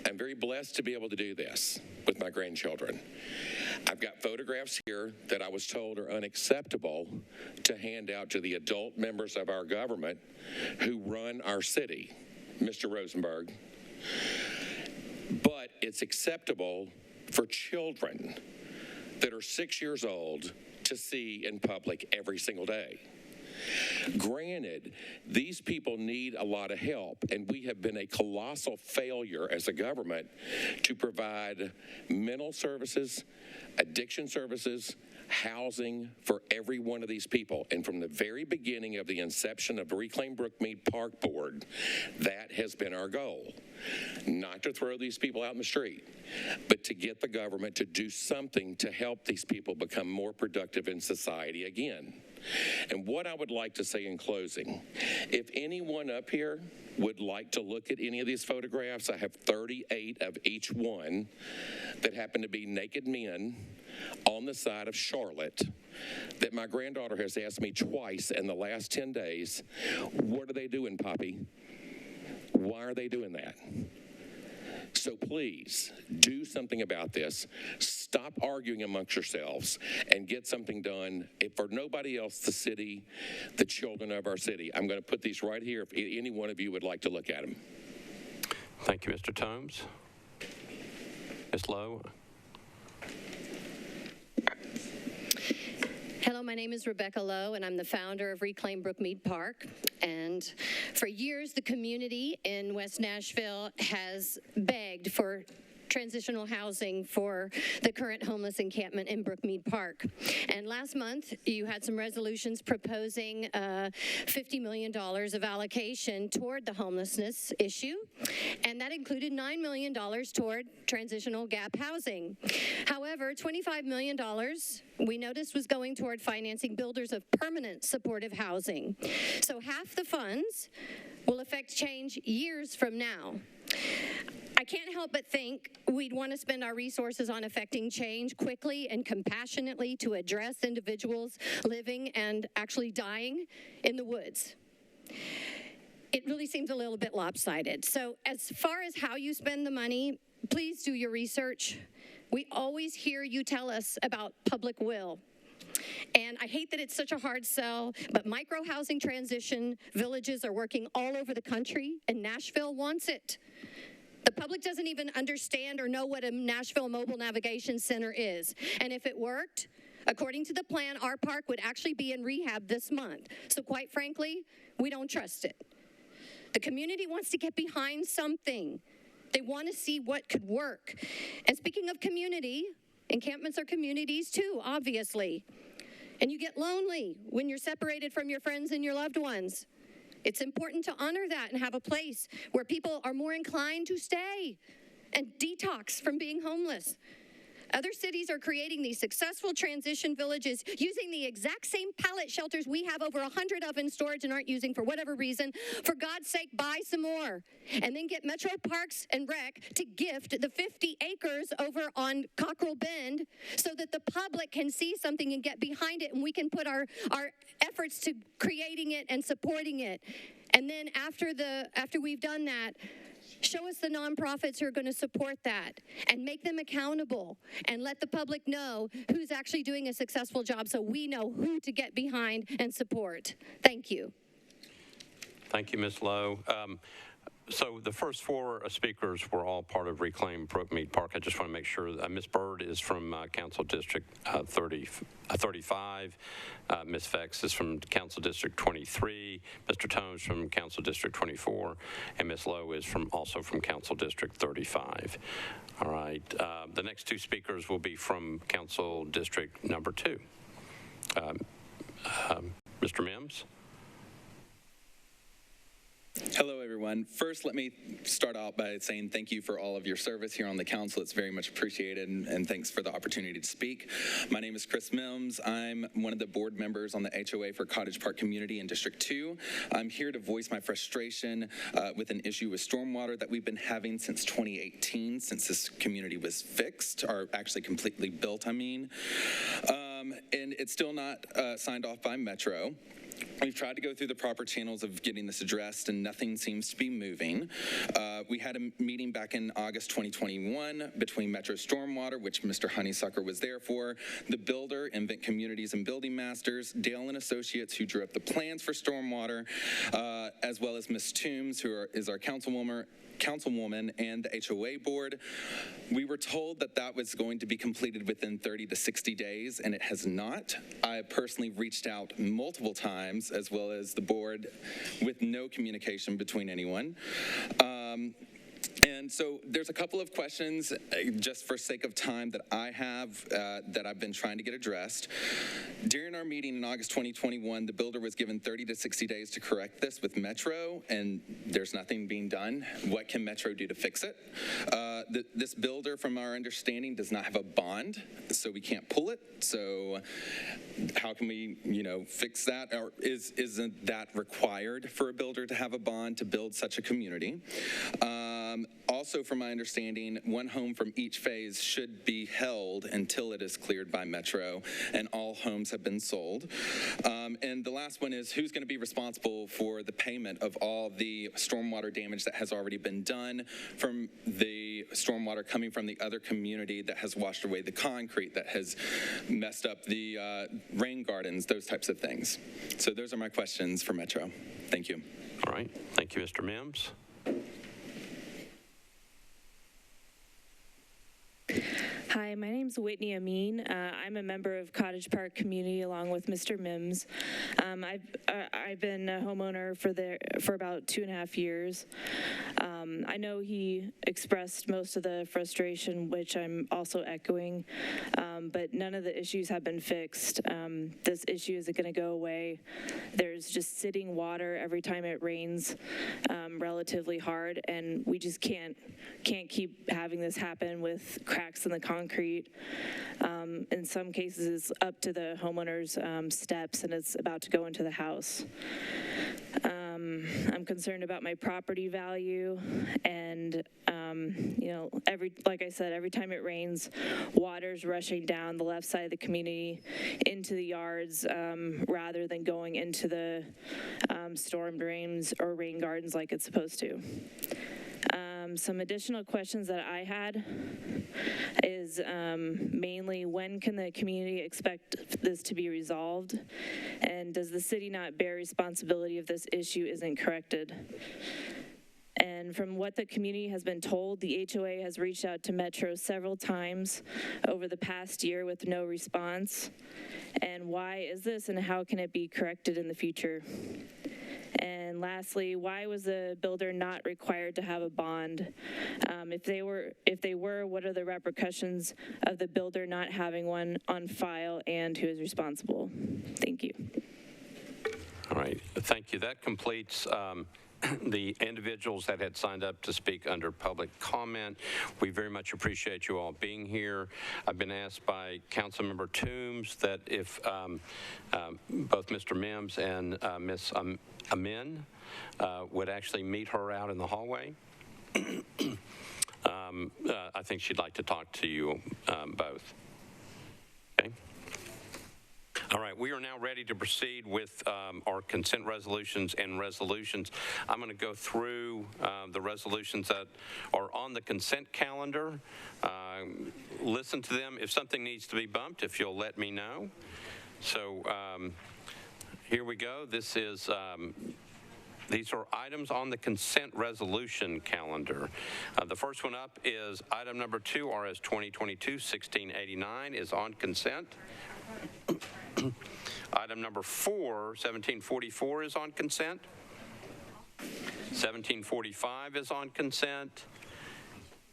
I'm very blessed to be able to do this with my grandchildren. I've got photographs here that I was told are unacceptable to hand out to the adult members of our government who run our city, Mr. Rosenberg. But it's acceptable for children that are 6 years old to see in public every single day. Granted, these people need a lot of help, and we have been a colossal failure as a government to provide mental services, addiction services, housing for every one of these people. And from the very beginning of the inception of the Reclaim Brookmead Park Board, that has been our goal. Not to throw these people out in the street, but to get the government to do something to help these people become more productive in society again. And what I would like to say in closing, if anyone up here would like to look at any of these photographs, I have 38 of each one that happen to be naked men on the side of Charlotte that my granddaughter has asked me twice in the last 10 days, what are they doing, Poppy? Why are they doing that? So please, do something about this. Stop arguing amongst yourselves and get something done. If for nobody else, the city, the children of our city. I'm going to put these right here if any one of you would like to look at them. Thank you, Mr. Tomes. Ms. Lowe. Hello, my name is Rebecca Lowe, and I'm the founder of Reclaim Brookmead Park. And for years, the community in West Nashville has begged for transitional housing for the current homeless encampment in Brookmead Park. And last month, you had some resolutions proposing $50 million of allocation toward the homelessness issue, and that included $9 million toward transitional gap housing. However, $25 million we noticed was going toward financing builders of permanent supportive housing. So half the funds will affect change years from now. I can't help but think we'd want to spend our resources on affecting change quickly and compassionately to address individuals living and actually dying in the woods. It really seems a little bit lopsided. So as far as how you spend the money, please do your research. We always hear you tell us about public will. And I hate that it's such a hard sell, but micro-housing transition villages are working all over the country, and Nashville wants it. The public doesn't even understand or know what a Nashville Mobile Navigation Center is. And if it worked, according to the plan, our park would actually be in rehab this month. So quite frankly, we don't trust it. The community wants to get behind something. They want to see what could work. And speaking of community, encampments are communities too, obviously. And you get lonely when you're separated from your friends and your loved ones. It's important to honor that and have a place where people are more inclined to stay and detox from being homeless. Other cities are creating these successful transition villages using the exact same pallet shelters we have over 100 of in storage and aren't using for whatever reason. For God's sake, buy some more. And then get Metro Parks and Rec to gift the 50 acres over on Cockrell Bend so that the public can see something and get behind it, and we can put our efforts to creating it and supporting it. And then after we've done that, Show us the nonprofits who are going to support that and make them accountable and let the public know who's actually doing a successful job so we know who to get behind and support. Thank you. Thank you, Ms. Lowe. So the first four speakers were all part of Reclaim Brookmead Park. I just want to make sure that Ms. Byrd is from Council District 35. Ms. Vex is from Council District 23. Mr. Tones from Council District 24. And Ms. Lowe is also from Council District 35. All right. The next two speakers will be from Council District number 2. Mr. Mims. Hello, everyone. First, let me start out by saying thank you for all of your service here on the council. It's very much appreciated, and thanks for the opportunity to speak. My name is Chris Mims. I'm one of the board members on the HOA for Cottage Park Community in District 2. I'm here to voice my frustration with an issue with stormwater that we've been having since 2018, since this community was fixed, or actually completely built, I mean. And it's still not signed off by Metro. We've tried to go through the proper channels of getting this addressed, and nothing seems to be moving. We had a meeting back in August 2021 between Metro Stormwater, which Mr. Honeysucker was there for, the builder, Invent Communities and Building Masters, Dale and Associates, who drew up the plans for stormwater, as well as Ms. Toombs, who is our councilwoman, and the HOA board. We were told that that was going to be completed within 30 to 60 days, and it has not. I personally reached out multiple times, as well as the board, with no communication between anyone. And so there's a couple of questions, just for sake of time, that I have that I've been trying to get addressed. During our meeting in August 2021, the builder was given 30 to 60 days to correct this with Metro, and there's nothing being done. What can Metro do to fix it? This builder, from our understanding, does not have a bond, so we can't pull it. So how can we, fix that? Or isn't that required for a builder to have a bond to build such a community? Also, from my understanding, one home from each phase should be held until it is cleared by Metro, and all homes have been sold. And the last one is, who's going to be responsible for the payment of all the stormwater damage that has already been done from the stormwater coming from the other community that has washed away the concrete, that has messed up the rain gardens, those types of things. So those are my questions for Metro. Thank you. All right. Thank you, Mr. Mims. Hi, my name's Whitney Amin. I'm a member of Cottage Park Community along with Mr. Mims. I've been a homeowner for about 2.5 years. I know he expressed most of the frustration, which I'm also echoing, but none of the issues have been fixed. This issue isn't going to go away. There's just sitting water every time it rains relatively hard, and we just can't keep having this happen with cracks in the concrete. In some cases, it's up to the homeowner's steps, and it's about to go into the house. I'm concerned about my property value, and like I said, every time it rains, water's rushing down the left side of the community into the yards rather than going into the storm drains or rain gardens like it's supposed to. Some additional questions that I had is mainly, when can the community expect this to be resolved? And does the city not bear responsibility if this issue isn't corrected? And from what the community has been told, the HOA has reached out to Metro several times over the past year with no response. And why is this, and how can it be corrected in the future? And lastly, why was the builder not required to have a bond? If they were, what are the repercussions of the builder not having one on file, and who is responsible? Thank you. All right, thank you. That completes the individuals that had signed up to speak under public comment. We very much appreciate you all being here. I've been asked by Councilmember Toombs that if both Mr. Mims and Ms. Amin would actually meet her out in the hallway. I think she'd like to talk to you both. Okay. All right, we are now now ready to proceed with our consent resolutions and resolutions. I'm going to go through the resolutions that are on the consent calendar. Listen to them. If something needs to be bumped, if you'll let me know. So here we go. This is these are items on the consent resolution calendar. The first one up is item number 2, RS 2022-1689 is on consent. Item number 4, 1744 is on consent. 1745 is on consent.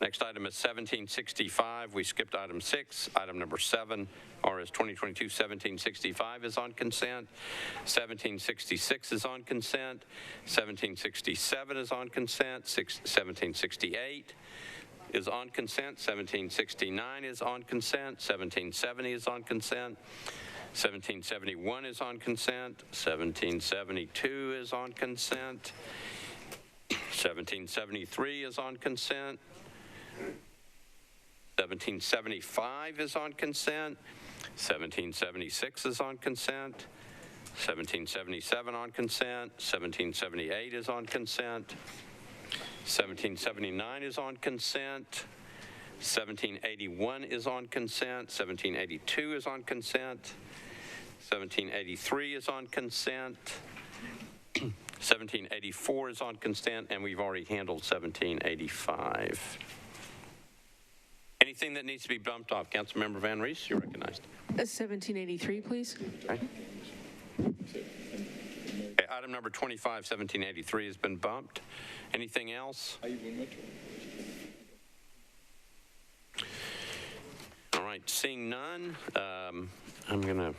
Next item is 1765. We skipped item 6. Item number 7, RS 2022-1765 is on consent. 1766 is on consent. 1767 is on consent. 1768 is on consent. 1769 is on consent. 1770 is on consent. 1771 is on consent. 1772 is on consent. 1773 is on consent. 1775 is on consent. 1776 is on consent. 1777 on consent. 1778 is on consent. 1779 is on consent. 1781 is on consent. 1782 is on consent. 1783 is on consent. 1784 is on consent, and we've already handled 1785. Anything that needs to be bumped off? Councilmember Van Rees, you're recognized. 1783, please. Okay. Item number 25, 1783 has been bumped. Anything else? All right, seeing none, I'm going to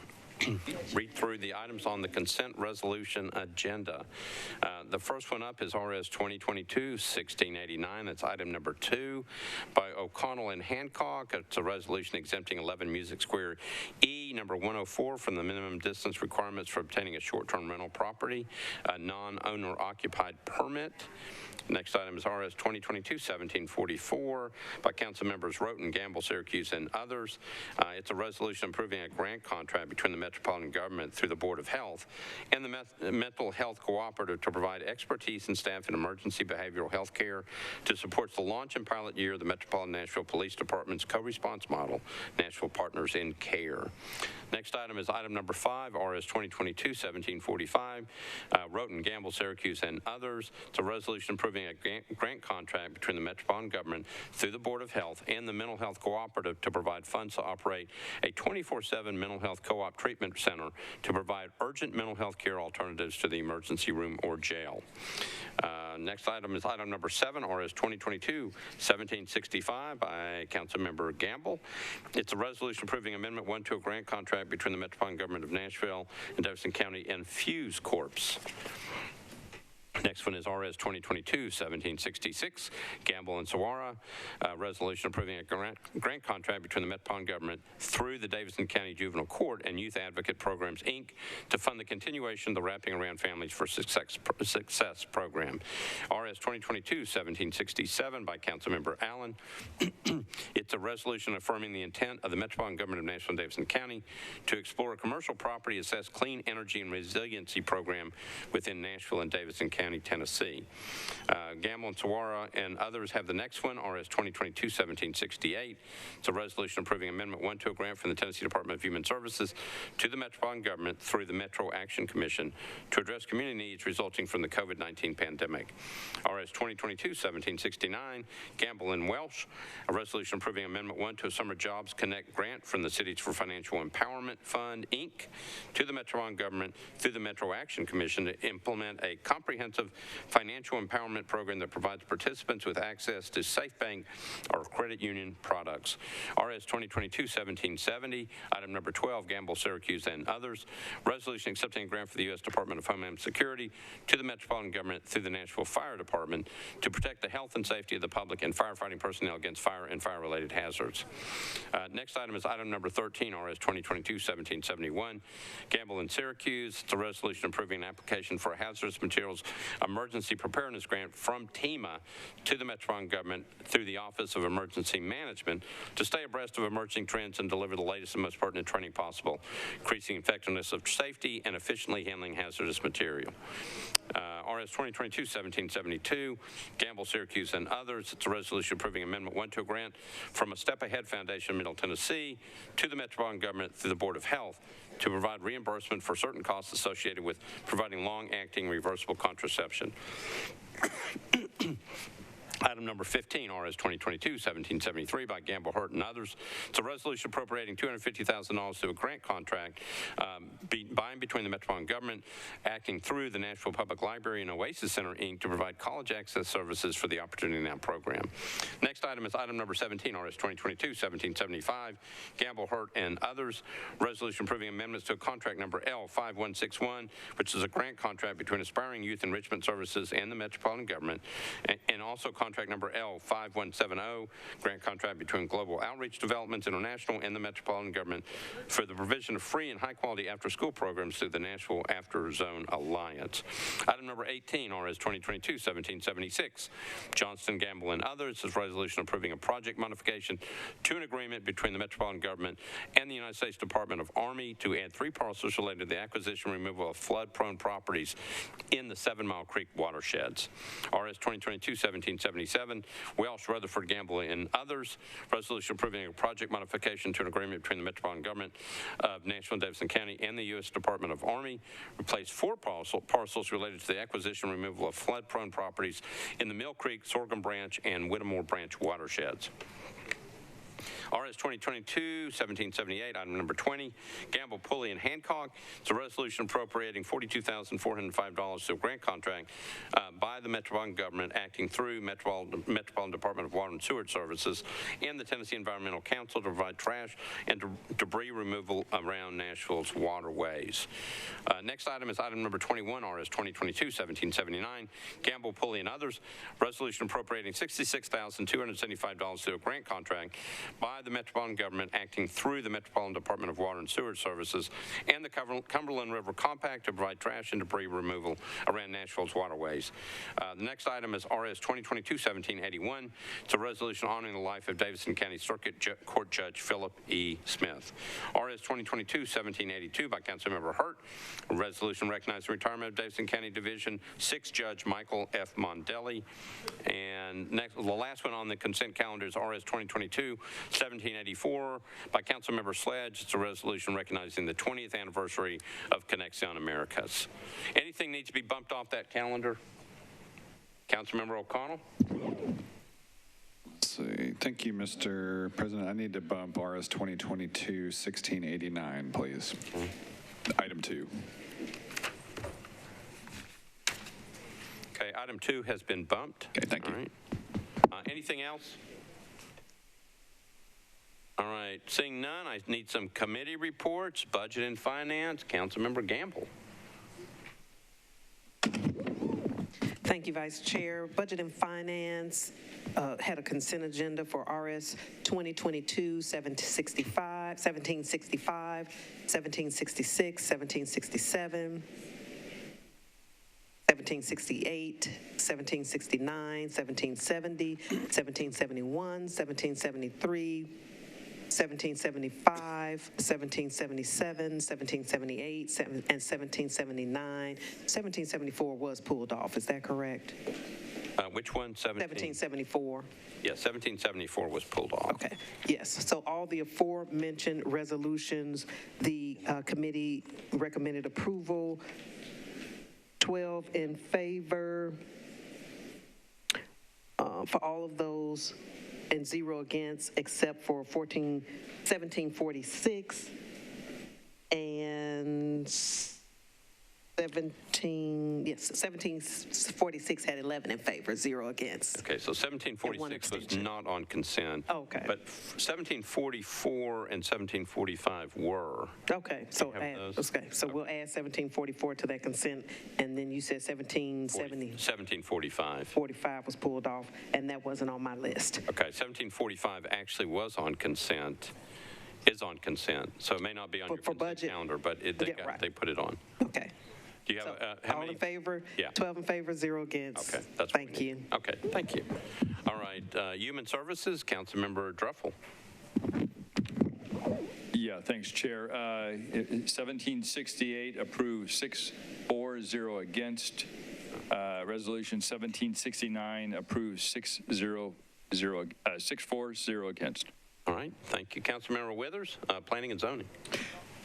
read through the items on the consent resolution agenda. The first one up is RS 2022-1689. That's item number 2 by O'Connell and Hancock. It's a resolution exempting 11 Music Square E, number 104, from the minimum distance requirements for obtaining a short-term rental property, a non-owner occupied permit. Next item is RS 2022-1744 by Council Members Roten, Gamble, Syracuse, and others. It's a resolution approving a grant contract between the Metropolitan Government through the Board of Health and the Mental Health Cooperative to provide expertise and staff in emergency behavioral health care to support the launch and pilot year of the Metropolitan Nashville Police Department's co-response model, Nashville Partners in Care. Next item is item number 5, RS 2022-1745, Roten, Gamble, Syracuse, and others. It's a resolution approving a grant contract between the Metropolitan Government through the Board of Health and the Mental Health Cooperative to provide funds to operate a 24/7 mental health co-op treatment center to provide urgent mental health care alternatives to the emergency room or jail. Next item is item number 7, RS 2022-1765 by Councilmember Gamble. It's a resolution approving Amendment 1 to a grant contract between the Metropolitan Government of Nashville and Davidson County and Fuse Corps. Next one is RS 2022-1766, Gamble and Saguaro, resolution approving a grant contract between the Metropolitan Government through the Davidson County Juvenile Court and Youth Advocate Programs, Inc. to fund the continuation of the Wrapping Around Families for Success program. RS 2022-1767 by Councilmember Allen. It's a resolution affirming the intent of the Metropolitan Government of Nashville and Davidson County to explore a commercial property assessed clean energy and resiliency program within Nashville and Davidson County, Tennessee. Gamble and Saguaro and others have the next one, RS 2022-1768. It's a resolution approving Amendment 1 to a grant from the Tennessee Department of Human Services to the Metropolitan Government through the Metro Action Commission to address community needs resulting from the COVID-19 pandemic. RS 2022-1769, Gamble and Welsh, a resolution approving Amendment 1 to a Summer Jobs Connect grant from the Cities for Financial Empowerment Fund, Inc. to the Metropolitan Government through the Metro Action Commission to implement a comprehensive financial empowerment program that provides participants with access to Safe Bank or credit union products. RS 2022-1770, item number 12, Gamble, Syracuse, and others. Resolution accepting a grant for the U.S. Department of Homeland Security to the Metropolitan Government through the Nashville Fire Department to protect the health and safety of the public and firefighting personnel against fire and fire-related hazards. Next item is item number 13, RS 2022-1771, Gamble and Syracuse. It's a resolution approving an application for a hazardous materials emergency preparedness grant from TEMA to the Metropolitan government through the Office of Emergency Management to stay abreast of emerging trends and deliver the latest and most pertinent training possible, increasing effectiveness of safety and efficiently handling hazardous material. RS 2022-1772, Gamble, Syracuse, and others. It's a resolution approving Amendment 1 to a grant from a Step Ahead Foundation, Middle Tennessee, to the Metropolitan government through the Board of Health to provide reimbursement for certain costs associated with providing long-acting reversible contraception. Item number 15, RS 2022-1773 by Gamble, Hurt, and others. It's a resolution appropriating $250,000 to a grant contract by and between the Metropolitan government acting through the Nashville Public Library and Oasis Center, Inc. to provide college access services for the Opportunity Now program. Next item is item number 17, RS 2022-1775, Gamble, Hurt, and others. Resolution approving amendments to a contract number L5161, which is a grant contract between Aspiring Youth Enrichment Services and the Metropolitan government, and also contract number L5170, grant contract between Global Outreach Developments International and the Metropolitan government for the provision of free and high-quality after-school programs through the Nashville After Zone Alliance. Item number 18, RS 2022-1776, Johnston, Gamble, and others, is resolution approving a project modification to an agreement between the Metropolitan government and the United States Department of Army to add 3 parcels related to the acquisition and removal of flood-prone properties in the 7 Mile Creek watersheds. RS 2022-1777, Welsh, Rutherford, Gamble, and others. Resolution approving a project modification to an agreement between the Metropolitan government of Nashville and Davidson County and the U.S. Department of Army. Replace 4 parcels related to the acquisition and removal of flood-prone properties in the Mill Creek, Sorghum Branch, and Whittemore Branch watersheds. RS 2022-1778, item number 20, Gamble, Pulley, and Hancock. It's a resolution appropriating $42,405 to a grant contract by the Metropolitan government acting through Metropolitan Department of Water and Sewerage Services and the Tennessee Environmental Council to provide trash and debris removal around Nashville's waterways. Next item is item number 21, RS 2022-1779, Gamble, Pulley, and others. Resolution appropriating $66,275 to a grant contract by the Metropolitan government acting through the Metropolitan Department of Water and Sewerage Services and the Cumberland River Compact to provide trash and debris removal around Nashville's waterways. The next item is RS 2022-1781. It's a resolution honoring the life of Davidson County Circuit Court Judge Philip E. Smith. RS 2022-1782 by Councilmember Hurt. A resolution recognizing the retirement of Davidson County Division 6 Judge Michael F. Mondelli. And next, the last one on the consent calendar is RS 2022-1784 by Councilmember Sledge. It's a resolution recognizing the 20th anniversary of Conexion Americas. Anything needs to be bumped off that calendar? Councilmember O'Connell? Let's see. Thank you, Mr. President. I need to bump RS 2022-1689, please. Item 2. Okay, item 2 has been bumped. Okay, thank you. All right. Anything else? All right, seeing none, I need some committee reports. Budget and Finance, Councilmember Gamble. Thank you, Vice Chair. Budget and Finance had a consent agenda for RS 2022-1765, 1765, 1766, 1767, 1768, 1769, 1770, 1771, 1773, 1775, 1777, 1778, and 1779. 1774 was pulled off. Is that correct? Which one? 1774. Yeah, 1774 was pulled off. Okay. Yes. So all the aforementioned resolutions, the committee recommended approval. 12 in favor for all of those, and 0 against, except for 1746 and 1746 had 11 in favor, 0 against. Okay, so 1746 was not on consent. Okay. But 1744 and 1745 were. Okay, so we'll add 1744 to that consent, and then you said 1770. 1745. 45 was pulled off, and that wasn't on my list. Okay, 1745 actually was on consent, is on consent, so it may not be on your consent calendar, but they put it on. Okay. Do Do you have, how All many? in favor? Yeah. 12 in favor, 0 against. Okay, that's Thank you. Okay, thank you. All right, Human Services, Councilmember Druffel. Yeah, thanks, Chair. 1768 approved, 640 against. Resolution 1769 approved, 640 against. All right, thank you. Councilmember Withers, Planning and Zoning.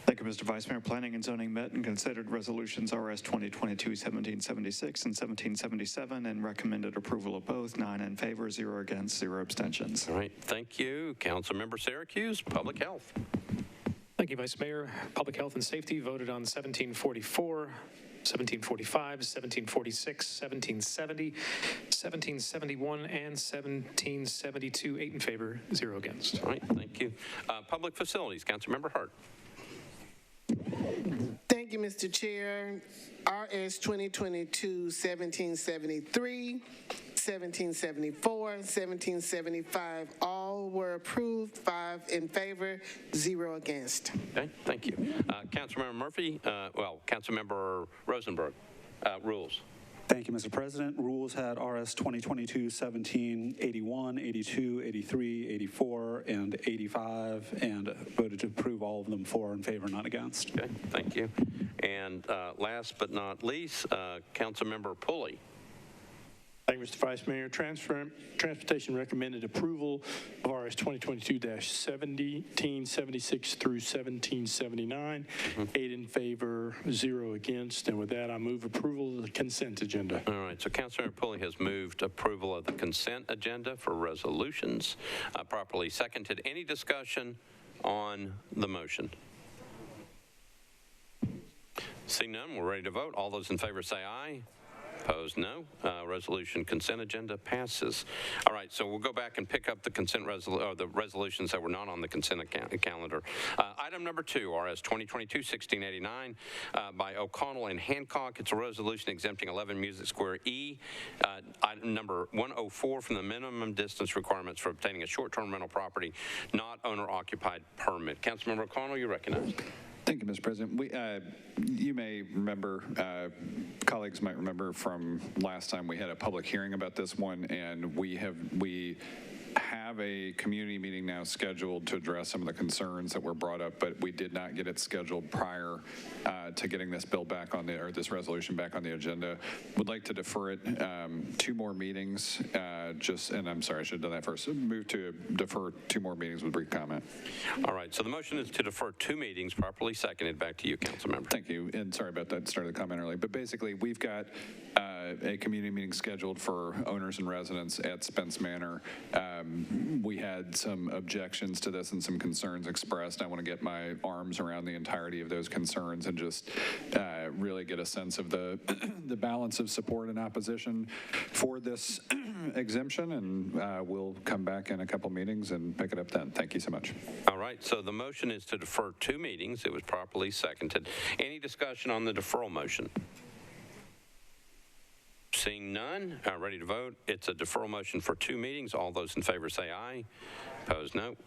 Thank you, Mr. Vice Mayor. Planning and Zoning met and considered resolutions RS 2022-1776 and 1777 and recommended approval of both, 9 in favor, 0 against, 0 abstentions. All right, thank you. Councilmember Syracuse, Public Health. Thank you, Vice Mayor. Public Health and Safety voted on 1744, 1745, 1746, 1770, 1771, and 1772. 8 in favor, 0 against. All right, thank you. Public Facilities, Councilmember Hart. Thank you, Mr. Chair. RS 2022-1773, 1774, 1775, all were approved, 5 in favor, 0 against. Okay, thank you. Councilmember Murphy, Councilmember Rosenberg, rules. Thank you, Mr. President. Rules had RS 2022-1781, 82, 83, 84, and 85, and voted to approve all of them, 4 in favor, none against. Okay, thank you. And last but not least, Councilmember Pulley. Thank you, Mr. Vice Mayor. Transportation recommended approval of RS 2022-1776 through 1779. 8 in favor, 0 against. And with that, I move approval of the consent agenda. All right, so Councilmember Pulley has moved approval of the consent agenda for resolutions. Properly seconded. Any discussion on the motion? Seeing none, we're ready to vote. All those in favor say aye. Opposed, no. Resolution consent agenda passes. All right, so we'll go back and pick up the the resolutions that were not on the consent calendar. Item number 2, RS 2022-1689 by O'Connell and Hancock. It's a resolution exempting 11 Music Square E. Item number 104 from the minimum distance requirements for obtaining a short-term rental property, not owner-occupied permit. Councilmember O'Connell, you're recognized. Thank you, Mr. President. You may remember, colleagues might remember from last time we had a public hearing about this one, and we have a community meeting now scheduled to address some of the concerns that were brought up, but we did not get it scheduled prior to getting this bill back on this resolution back on the agenda. Would like to defer it 2 more meetings, and I'm sorry, I should have done that first. Move to defer 2 more meetings with brief comment. All right, so the motion is to defer 2 meetings, properly seconded. Back to you, Councilmember. Thank you, and sorry about that, started the comment early, but basically we've got a community meeting scheduled for owners and residents at Spence Manor. We had some objections to this and some concerns expressed. I want to get my arms around the entirety of those concerns and just really get a sense of the balance of support and opposition for this exemption, and we'll come back in a couple meetings and pick it up then. Thank you so much. All right, so the motion is to defer 2 meetings. It was properly seconded. Any discussion on the deferral motion? Seeing none, ready to vote. It's a deferral motion for 2 meetings. All those in favor say aye. Opposed, no.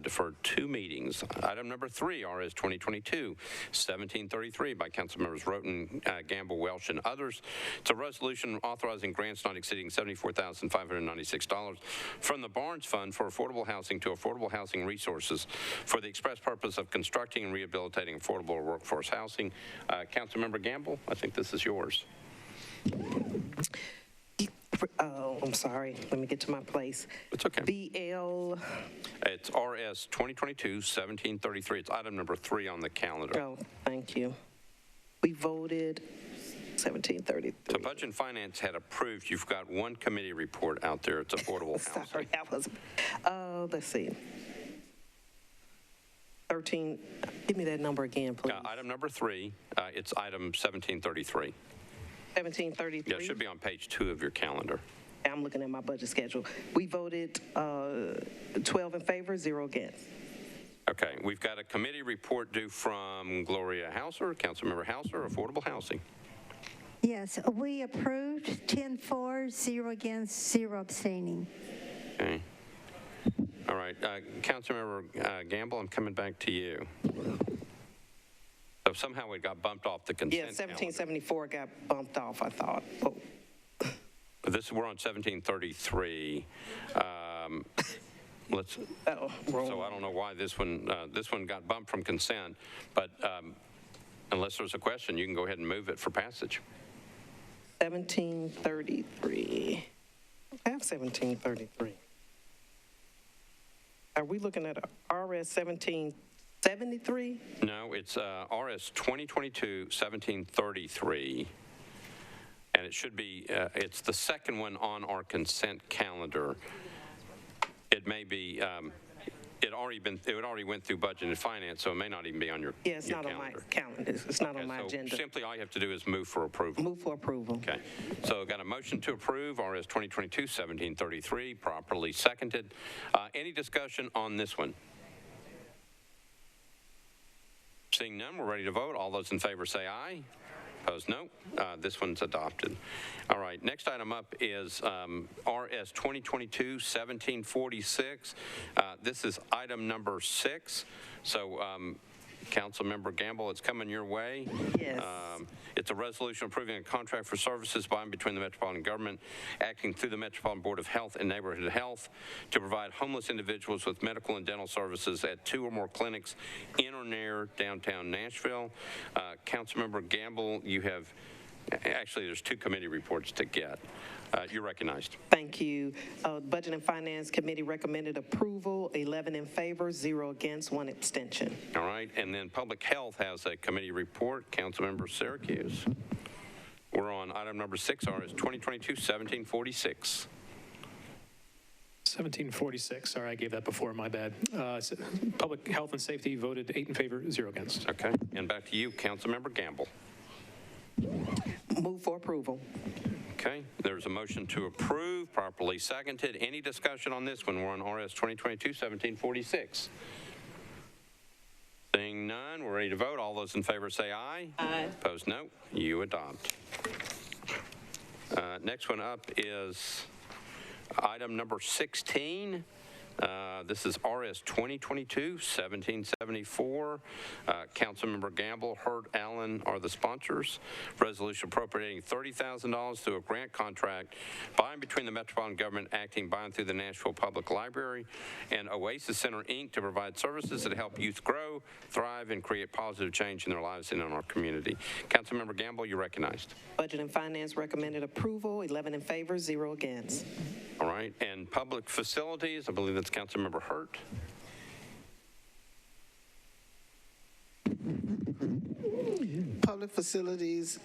Deferred 2 meetings. Item number 3, RS 2022-1733 by Councilmembers Roten, Gamble, Welsh, and others. It's a resolution authorizing grants not exceeding $74,596 from the Barnes Fund for Affordable Housing to Affordable Housing Resources for the express purpose of constructing and rehabilitating affordable workforce housing. Councilmember Gamble, I think this is yours. Oh, I'm sorry. Let me get to my place. It's okay. BL. It's RS 2022-1733. It's item number 3 on the calendar. Oh, thank you. We voted 1733. So Budget and Finance had approved. You've got 1 committee report out there. It's affordable housing. Sorry, I was. Let's see. 13. Give me that number again, please. Item number 3. It's item 1733. 1733. Yeah, it should be on page 2 of your calendar. I'm looking at my budget schedule. We voted 12 in favor, 0 against. Okay, we've got a committee report due from Gloria Hauser, Councilmember Hauser, Affordable Housing. Yes, we approved 10 for, 0 against, 0 abstaining. Okay. All right, Councilmember Gamble, I'm coming back to you. So somehow it got bumped off the Yeah, consent calendar. 1774 got bumped off, I thought. Oh, We're on 1733. Let's. oh, wrong. So I don't know why this one got bumped from consent, but unless there's a question, you can go ahead and move it for passage. 1733. I have 1733. Are we looking at RS 1773? No, it's RS 2022-1733, and it should be, it's the second one on our consent calendar. It may be, it already went through budget and finance, so it may not even be on your Yeah, it's not on my calendar. It's not on my so agenda. Simply all you have to do is move for approval. Move for approval. Okay, so got a motion to approve RS 2022-1733, properly seconded. Any discussion on this one? Seeing none, we're ready to vote. All those in favor say aye. Opposed, no. This one's adopted. All right, next item up is RS 2022-1746. This is item number 6. So, Councilmember Gamble, it's coming your way. Yes. It's a resolution approving a contract for services by and between the Metropolitan Government acting through the Metropolitan Board of Health and Neighborhood Health to provide homeless individuals with medical and dental services at 2 or more clinics in or near downtown Nashville. Councilmember Gamble, you have, actually there's 2 committee reports to get. You're recognized. Thank you. Budget and Finance Committee recommended approval, 11 in favor, 0 against, 1 abstention. All right, and then Public Health has a committee report. Councilmember Syracuse. We're on item number 6, RS 2022-1746. 1746, sorry, I gave that before, my bad. Public Health and Safety voted 8 in favor, 0 against. Okay, and back to you, Councilmember Gamble. Move for approval. Okay, there's a motion to approve, properly seconded. Any discussion on this one? We're on RS 2022-1746. Seeing none, we're ready to vote. All those in favor say aye. Aye. Opposed, no. You adopt. Next one up is item number 16. This is RS 2022-1774. Councilmember Gamble, Hurt, Allen are the sponsors. Resolution appropriating $30,000 through a grant contract by and between the Metropolitan Government acting by and through the Nashville Public Library and Oasis Center, Inc. to provide services that help youth grow, thrive, and create positive change in their lives and in our community. Councilmember Gamble, you're recognized. Budget and Finance recommended approval, 11 in favor, 0 against. All right, and Public Facilities, I believe that's Councilmember Hurt. Public Facilities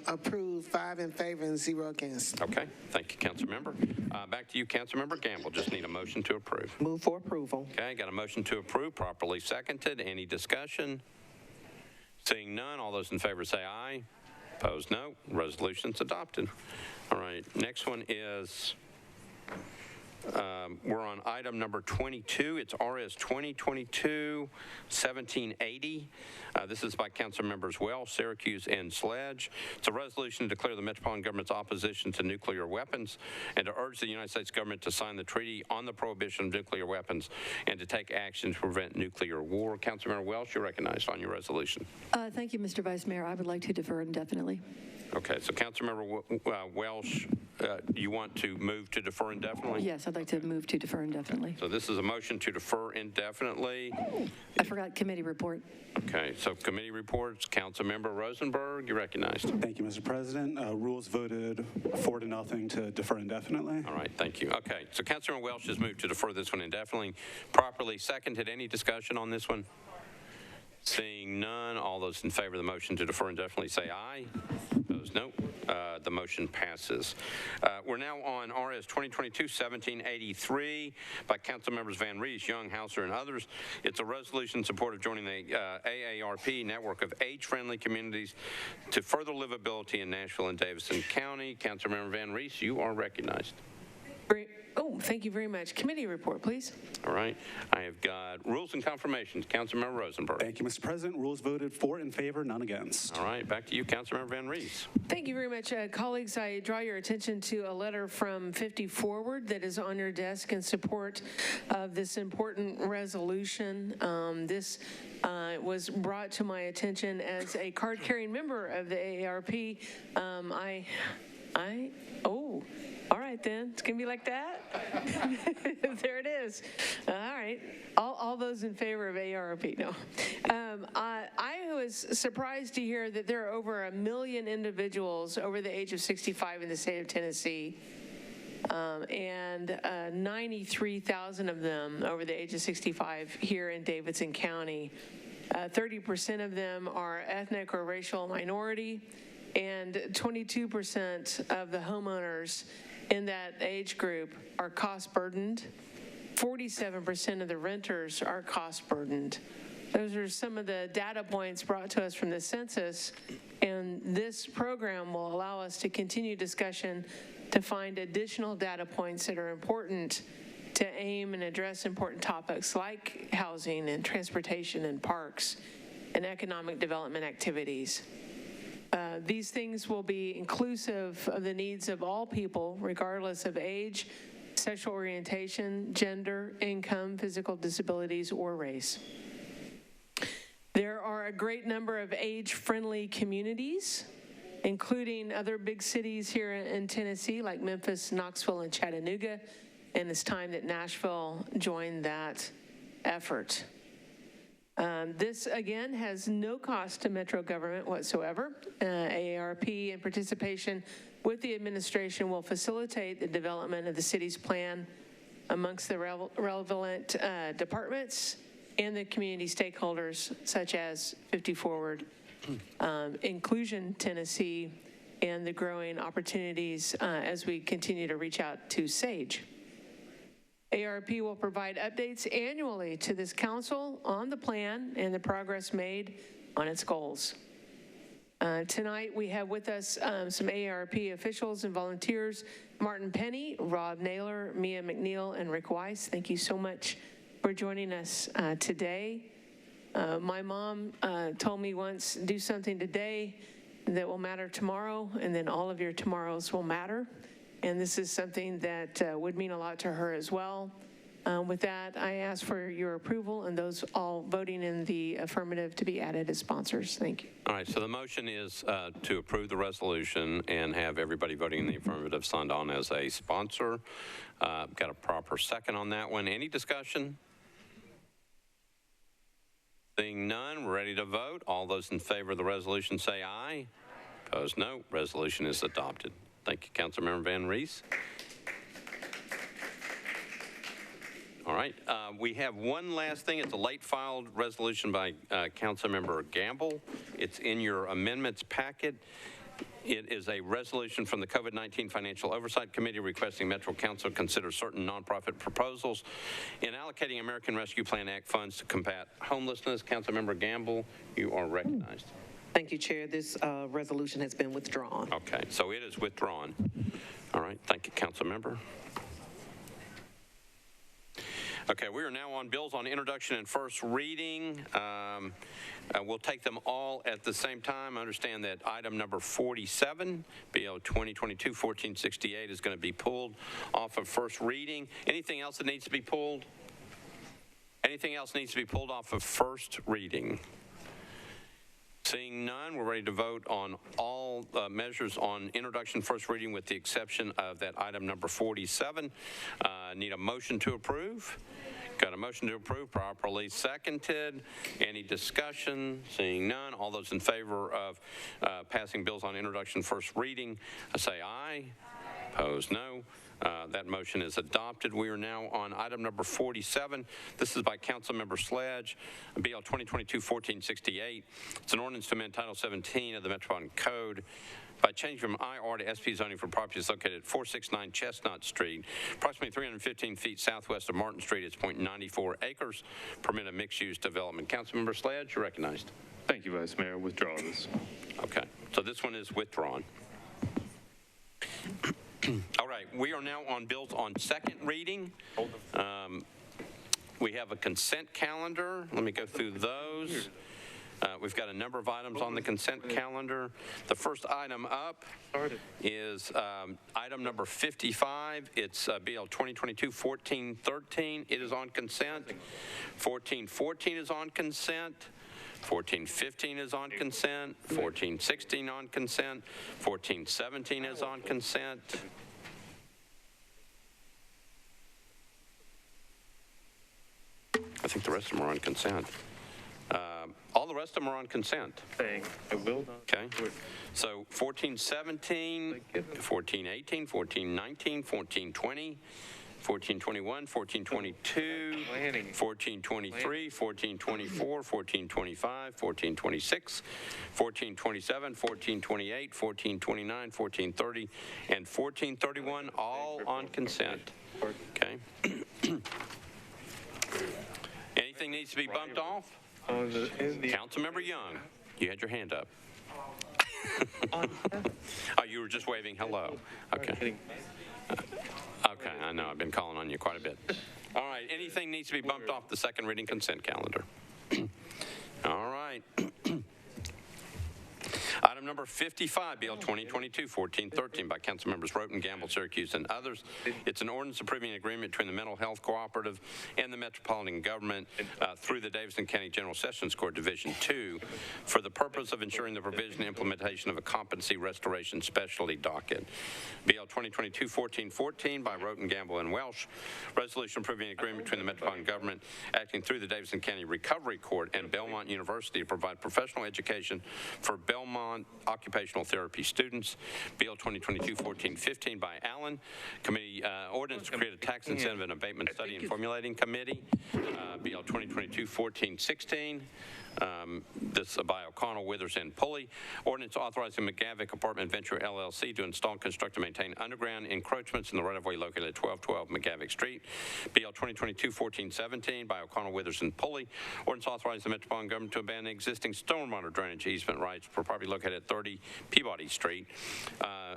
approved, 5 in favor and 0 against. Okay, thank you, Councilmember. Back to you, Councilmember Gamble. Just need a motion to approve. Move for approval. Okay, got a motion to approve, properly seconded. Any discussion? Seeing none, all those in favor say aye. Opposed, no. Resolution's adopted. All right, next one is, we're on item number 22. It's RS 2022-1780. This is by Council Members Welsh, Syracuse, and Sledge. It's a resolution to declare the Metropolitan Government's opposition to nuclear weapons and to urge the United States government to sign the treaty on the prohibition of nuclear weapons and to take action to prevent nuclear war. Councilmember Welsh, you're recognized on your resolution. Thank you, Mr. Vice Mayor. I would like to defer indefinitely. Okay, so Councilmember Welsh, you want to move to defer indefinitely? Yes, I'd like to move to defer indefinitely. So this is a motion to defer indefinitely. I forgot committee report. Okay, so committee reports. Councilmember Rosenberg, you're recognized. Thank you, Mr. President. Rules voted 4-0 to defer indefinitely. All right, thank you. Okay, so Councilmember Welsh has moved to defer this one indefinitely. Properly seconded. Any discussion on this one? Seeing none, all those in favor of the motion to defer indefinitely say aye. Those no. The motion passes. We're now on RS 2022-1783 by Council Members Van Rees, Young, Hauser, and others. It's a resolution in support of joining the AARP network of age-friendly communities to further livability in Nashville and Davidson County. Councilmember Van Rees, you are recognized. Great. Oh, thank you very much. Committee report, please. All right. I have got rules and confirmations. Councilmember Rosenberg. Thank you, Mr. President. Rules voted 4 in favor, none against. All right. Back to you, Councilmember Van Rees. Thank you very much. Colleagues, I draw your attention to a letter from 50 Forward that is on your desk in support of this important resolution. This was brought to my attention as a card-carrying member of the AARP. Oh, all right then. It's going to be like that? There it is. All right. All those in favor of AARP, no. I was surprised to hear that there are over 1 million individuals over the age of 65 in the state of Tennessee, and 93,000 of them over the age of 65 here in Davidson County. 30% of them are ethnic or racial minority, and 22% of the homeowners in that age group are cost burdened. 47% of the renters are cost burdened. Those are some of the data points brought to us from the census, and this program will allow us to continue discussion to find additional data points that are important to aim and address important topics like housing and transportation and parks and economic development activities. These things will be inclusive of the needs of all people, regardless of age, sexual orientation, gender, income, physical disabilities, or race. There are a great number of age-friendly communities, including other big cities here in Tennessee, like Memphis, Knoxville, and Chattanooga, and it's time that Nashville joined that effort. This, again, has no cost to Metro government whatsoever. AARP and participation with the administration will facilitate the development of the city's plan amongst the relevant departments and the community stakeholders, such as 50 Forward, Inclusion Tennessee, and the growing opportunities as we continue to reach out to SAGE. AARP will provide updates annually to this council on the plan and the progress made on its goals. Tonight, we have with us some AARP officials and volunteers: Martin Penny, Rob Naylor, Mia McNeil, and Rick Weiss. Thank you so much for joining us today. My mom told me once, do something today that will matter tomorrow, and then all of your tomorrows will matter. And this is something that would mean a lot to her as well. With that, I ask for your approval and those all voting in the affirmative to be added as sponsors. Thank you. All right, so the motion is to approve the resolution and have everybody voting in the affirmative signed on as a sponsor. Got a proper second on that one. Any discussion? Seeing none, we're ready to vote. All those in favor of the resolution say aye. Opposed, no. Resolution is adopted. Thank you, Councilmember Van Rees. All right, we have one last thing. It's a late filed resolution by Councilmember Gamble. It's in your amendments packet. It is a resolution from the COVID-19 Financial Oversight Committee requesting Metro Council consider certain nonprofit proposals in allocating American Rescue Plan Act funds to combat homelessness. Councilmember Gamble, you are recognized. Thank you, Chair. This resolution has been withdrawn. Okay, so it is withdrawn. All right, thank you, Councilmember. Okay, we are now on bills on introduction and first reading. We'll take them all at the same time. I understand that item number 47, Bill 2022-1468, is going to be pulled off of first reading. Anything else that needs to be pulled? Anything else needs to be pulled off of first reading? Seeing none, we're ready to vote on all measures on introduction, first reading, with the exception of that item number 47. Need a motion to approve? Got a motion to approve, properly seconded. Any discussion? Seeing none, all those in favor of passing bills on introduction, first reading, say aye. Opposed, no. That motion is adopted. We are now on item number 47. This is by Councilmember Sledge, BL 2022-1468. It's an ordinance to amend Title 17 of the Metropolitan Code by changing from IR to SP zoning for properties located at 469 Chestnut Street, approximately 315 feet southwest of Martin Street. It's 0.94 acres, permit a mixed-use development. Councilmember Sledge, you're recognized. Thank you, Vice Mayor. Withdraw this. Okay, so this one is withdrawn. All right. right, we are now on bills on second reading. We have a consent calendar. Let me go through those. We've got a number of items on the consent calendar. The first item up is item number 55. It's BL 2022-1413. It is on consent. 1414 is on consent. 1415 is on consent. 1416 on consent. 1417 is on consent. I think the rest of them are on consent. All the rest of them are on consent. Okay. So 1417, 1418, 1419, 1420, 1421, 1422, 1423, 1424, 1425, 1426, 1427, 1428, 1429, 1430, and 1431, all on consent. Okay. Anything needs to be bumped off? Councilmember Young, you had your hand up. Oh, you were just waving hello. Okay. Okay, I know. I've been calling on you quite a bit. All right. Anything needs to be bumped off the second reading consent calendar? All right. Item number 55, BL 2022-1413 by Councilmembers Roten, Gamble, Syracuse, and others. It's an ordinance approving an agreement between the Mental Health Cooperative and the Metropolitan Government through the Davidson County General Sessions Court Division 2 for the purpose of ensuring the provision and implementation of a competency restoration specialty docket. BL 2022-1414 by Roten, Gamble, and Welsh. Resolution approving an agreement between the Metropolitan Government acting through the Davidson County Recovery Court and Belmont University to provide professional education for Belmont occupational therapy students. BL 2022-1415 by Allen. Committee ordinance to create a tax incentive and abatement study and formulating committee. BL 2022-1416. This is by O'Connell, Withers, and Pulley. Ordinance authorizing McGavick Apartment Venture LLC to install, construct, and maintain underground encroachments in the right-of-way located at 1212 McGavick Street. BL 2022-1417 by O'Connell, Withers, and Pulley. Ordinance authorizing the Metropolitan Government to abandon existing stormwater drainage easement rights for property located at 30 Peabody Street.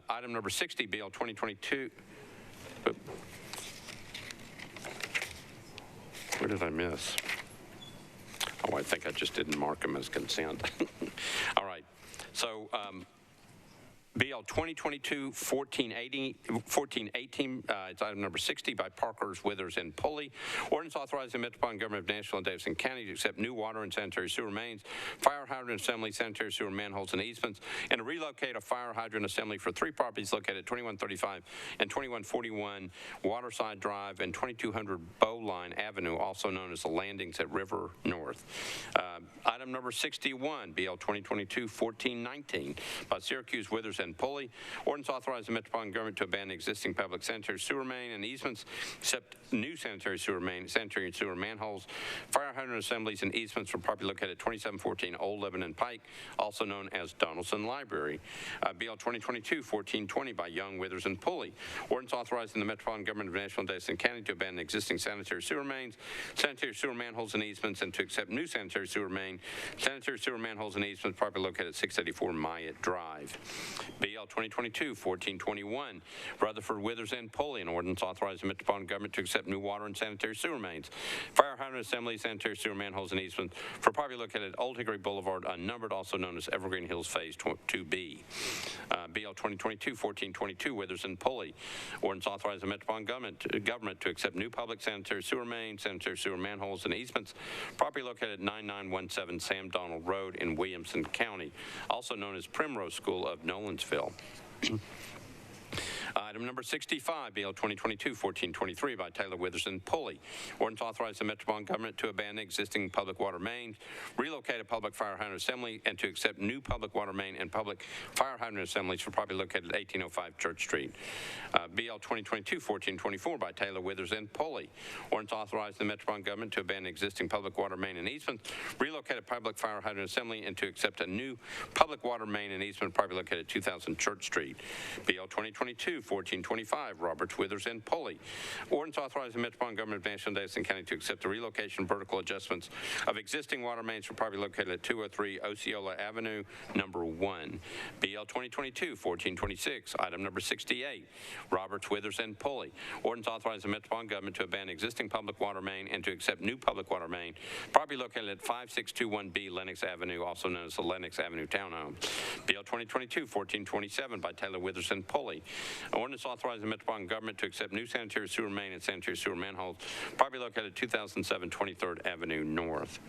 Item number 60, BL 2022. Where did I miss? Oh, I think I just didn't mark them as consent. All right. So BL 2022-1418, it's item number 60 by Parkers, Withers, and Pulley. Ordinance authorizing the Metropolitan Government of Nashville and Davidson County to accept new water and sanitary sewer mains, fire hydrant assembly, sanitary sewer manholes and easements, and to relocate a fire hydrant assembly for 3 properties located at 2135 and 2141 Waterside Drive and 2200 Bowline Avenue, also known as the Landings at River North. Item number 61, BL 2022-1419 by Syracuse, Withers, and Pulley. Ordinance authorizing the Metropolitan Government to abandon existing public sanitary sewer main and easements, except new sanitary sewer main, sanitary and sewer manholes, fire hydrant assemblies, and easements for property located at 2714 Old Lebanon Pike, also known as Donaldson Library. BL 2022-1420 by Young, Withers, and Pulley. Ordinance authorizing the Metropolitan Government of Nashville and Davidson County to abandon existing sanitary sewer mains, sanitary sewer manholes, and easements, and to accept new sanitary sewer main, sanitary sewer manholes, and easements, property located at 684 Myatt Drive. BL 2022-1421, Rutherford, Withers, and Pulley, an ordinance authorizing the Metropolitan Government to accept new water and sanitary sewer mains, fire hydrant assemblies, sanitary sewer manholes, and easements for property located at Old Hickory Boulevard, unnumbered, also known as Evergreen Hills Phase 2B. BL 2022-1422, Withers and Pulley, ordinance authorizing the Metropolitan Government to accept new public sanitary sewer mains, sanitary sewer manholes, and easements, property located at 9917 Sam Donald Road in Williamson County, also known as Primrose School of Nolensville. Item number 65, BL 2022-1423 by Taylor, Withers, and Pulley. Ordinance authorizing the Metropolitan Government to abandon existing public water mains, relocate a public fire hydrant assembly, and to accept new public water main and public fire hydrant assemblies for property located at 1805 Church Street. BL 2022-1424 by Taylor, Withers, and Pulley. Ordinance authorizing the Metropolitan Government to abandon existing public water main and easements, relocate a public fire hydrant assembly, and to accept a new public water main and easement property located at 2000 Church Street. BL 2022 1425, Roberts, Withers, and Pulley. Ordinance authorizing the Metropolitan Government of Nashville and Davidson County to accept the relocation vertical adjustments of existing water mains for property located at 203 Osceola Avenue, number 1. BL 2022-1426, item number 68, Roberts, Withers, and Pulley. Ordinance authorizing the Metropolitan Government to abandon existing public water main and to accept new public water main, property located at 5621B Lenox Avenue, also known as the Lenox Avenue Townhome. BL 2022-1427 by Taylor, Withers, and Pulley. Ordinance authorizing the Metropolitan Government to accept new sanitary sewer main and sanitary sewer manholes, property located at 2007 23rd Avenue North.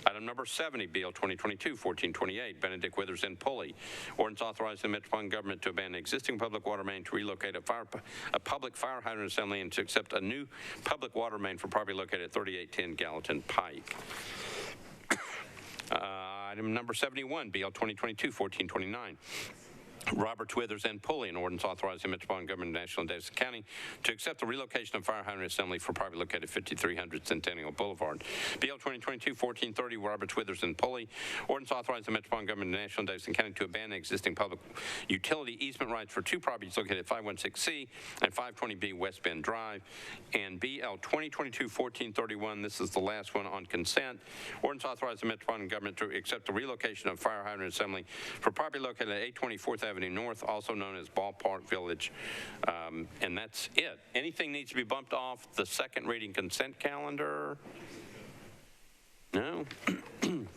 Item number 70, BL 2022-1428, Benedict, Withers, and Pulley. Ordinance authorizing the Metropolitan Government to abandon existing public water main to relocate a public fire hydrant assembly and to accept a new public water main for property located at 3810 Gallatin Pike. Item number 71, BL 2022-1429. Roberts, Withers, and Pulley, an ordinance authorizing the Metropolitan Government of Nashville and Davidson County to accept the relocation of fire hydrant assembly for property located at 5300 Centennial Boulevard. BL 2022-1430, Roberts, Withers, and Pulley, ordinance authorizing the Metropolitan Government of Nashville and Davidson County to abandon existing public utility easement rights for two properties located at 516C and 520B West Bend Drive. And BL 2022-1431, this is the last one on consent. Ordinance authorizing the Metropolitan Government to accept the relocation of fire hydrant assembly for property located at 824th Avenue North, also known as Ballpark Village. And that's it. Anything needs to be bumped off the second reading consent calendar? No? Okay,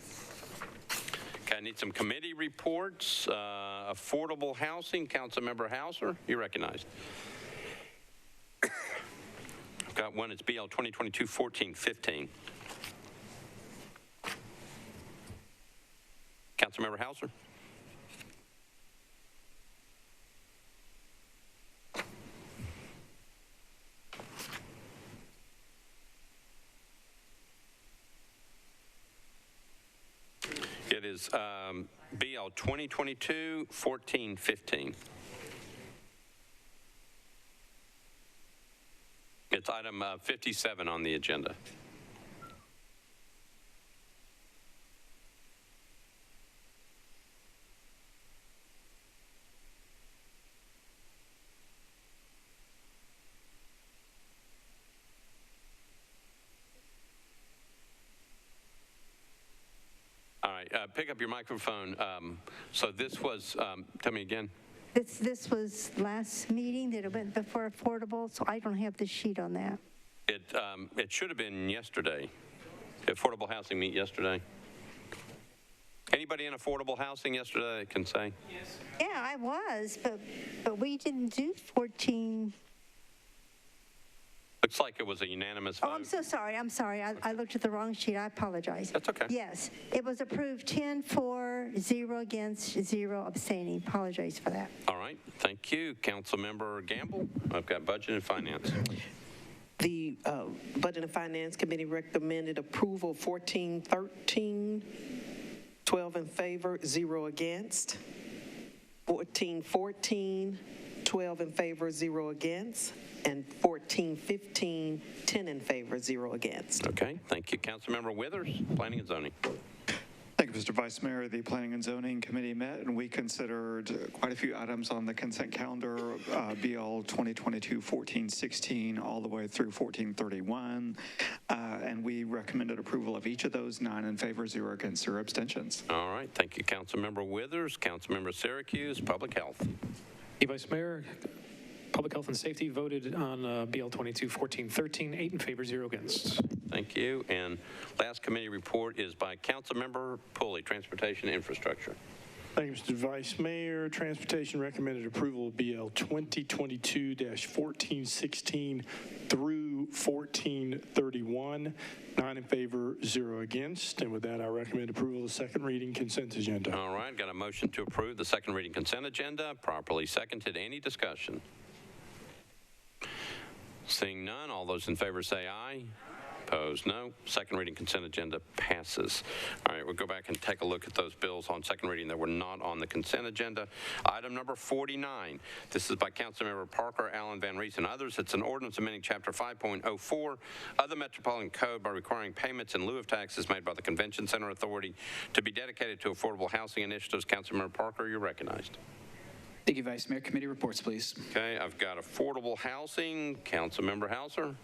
I need some committee reports. Affordable housing, Councilmember Hauser, you're recognized. I've got one, it's BL 2022-1415. Councilmember Hauser. It is BL 2022-1415. It's item 57 on the agenda. Pick up your microphone. So this was, tell me again. This was last meeting that it went before affordable, so I don't have the sheet on that. It should have been yesterday. Affordable housing meet yesterday. Anybody in affordable housing yesterday can say? Yes. Yeah, I was, but we didn't do 14. Looks like it was a unanimous vote. Oh, I'm so sorry. I'm sorry. I looked at the wrong sheet. I apologize. That's okay. Yes, it was approved 10-4, 0 against, 0 abstaining. Apologize for that. All right. Thank you. Councilmember Gamble. I've got budget and finance. The Budget and Finance Committee recommended approval 1413, 12 in favor, 0 against. 1414, 12 in favor, 0 against. And 1415, 10 in favor, 0 against. Okay. Thank you. Councilmember Withers, Planning and Zoning. Thank you, Mr. Vice Mayor. The Planning and Zoning Committee met, and we considered quite a few items on the consent calendar, BL 2022-1416 all the way through 1431, and we recommended approval of each of those, 9 in favor, 0 against, 0 abstentions. All right. Thank you, Councilmember Withers. Councilmember Syracuse, Public Health. Vice Mayor, Public Health and Safety voted on BL 22-1413, 8 in favor, 0 against. Thank you. And last committee report is by Councilmember Pulley, Transportation Infrastructure. Thank you, Mr. Vice Mayor. Transportation recommended approval of BL 2022-1416 through 1431. 9 in favor, 0 against. And with that, I recommend approval of the second reading consent agenda. All right. Got a motion to approve the second reading consent agenda. Properly seconded. Any discussion? Seeing none, all those in favor say aye. Opposed, no. Second reading consent agenda passes. All right, we'll go back and take a look at those bills on second reading that were not on the consent agenda. Item number 49. This is by Councilmember Parker, Allen, Van Rees, and others. It's an ordinance amending Chapter 5.04 of the Metropolitan Code by requiring payments in lieu of taxes made by the Convention Center Authority to be dedicated to affordable housing initiatives. Councilmember Parker, you're recognized. Thank you, Vice Mayor. Committee reports, please. Okay, I've got affordable housing. Councilmember Hauser.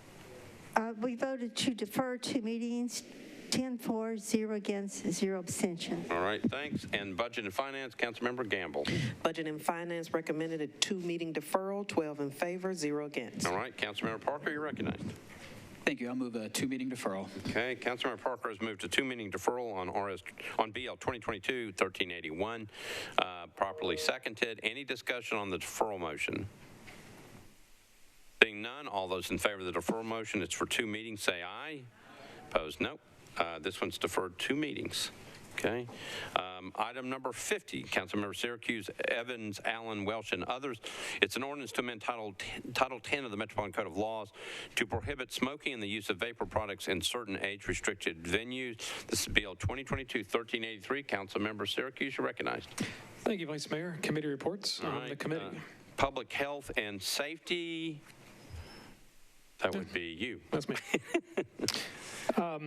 We voted to defer 2 meetings, 10 for, 0 against, 0 abstention. All right, thanks. And Budget and Finance, Councilmember Gamble. Budget and Finance recommended a 2-meeting deferral, 12 in favor, 0 against. All right, Councilmember Parker, you're recognized. Thank you. I'll move a 2-meeting deferral. Okay, Councilmember Parker has moved to 2-meeting deferral on BL 2022-1381, properly seconded. Any discussion on the deferral motion? Seeing none, all those in favor of the deferral motion, it's for 2 meetings, say aye. Opposed, no. This one's deferred 2 meetings. Okay. Item number 50, Councilmember Syracuse, Evans, Allen, Welsh, and others. It's an ordinance to amend Title 10 of the Metropolitan Code of Laws to prohibit smoking and the use of vapor products in certain age-restricted venues. This is Bill 2022-1383. Councilmember Syracuse, you're recognized. Thank you, Vice Mayor. Committee reports on the committee. Public Health and Safety. That would be you. That's me. All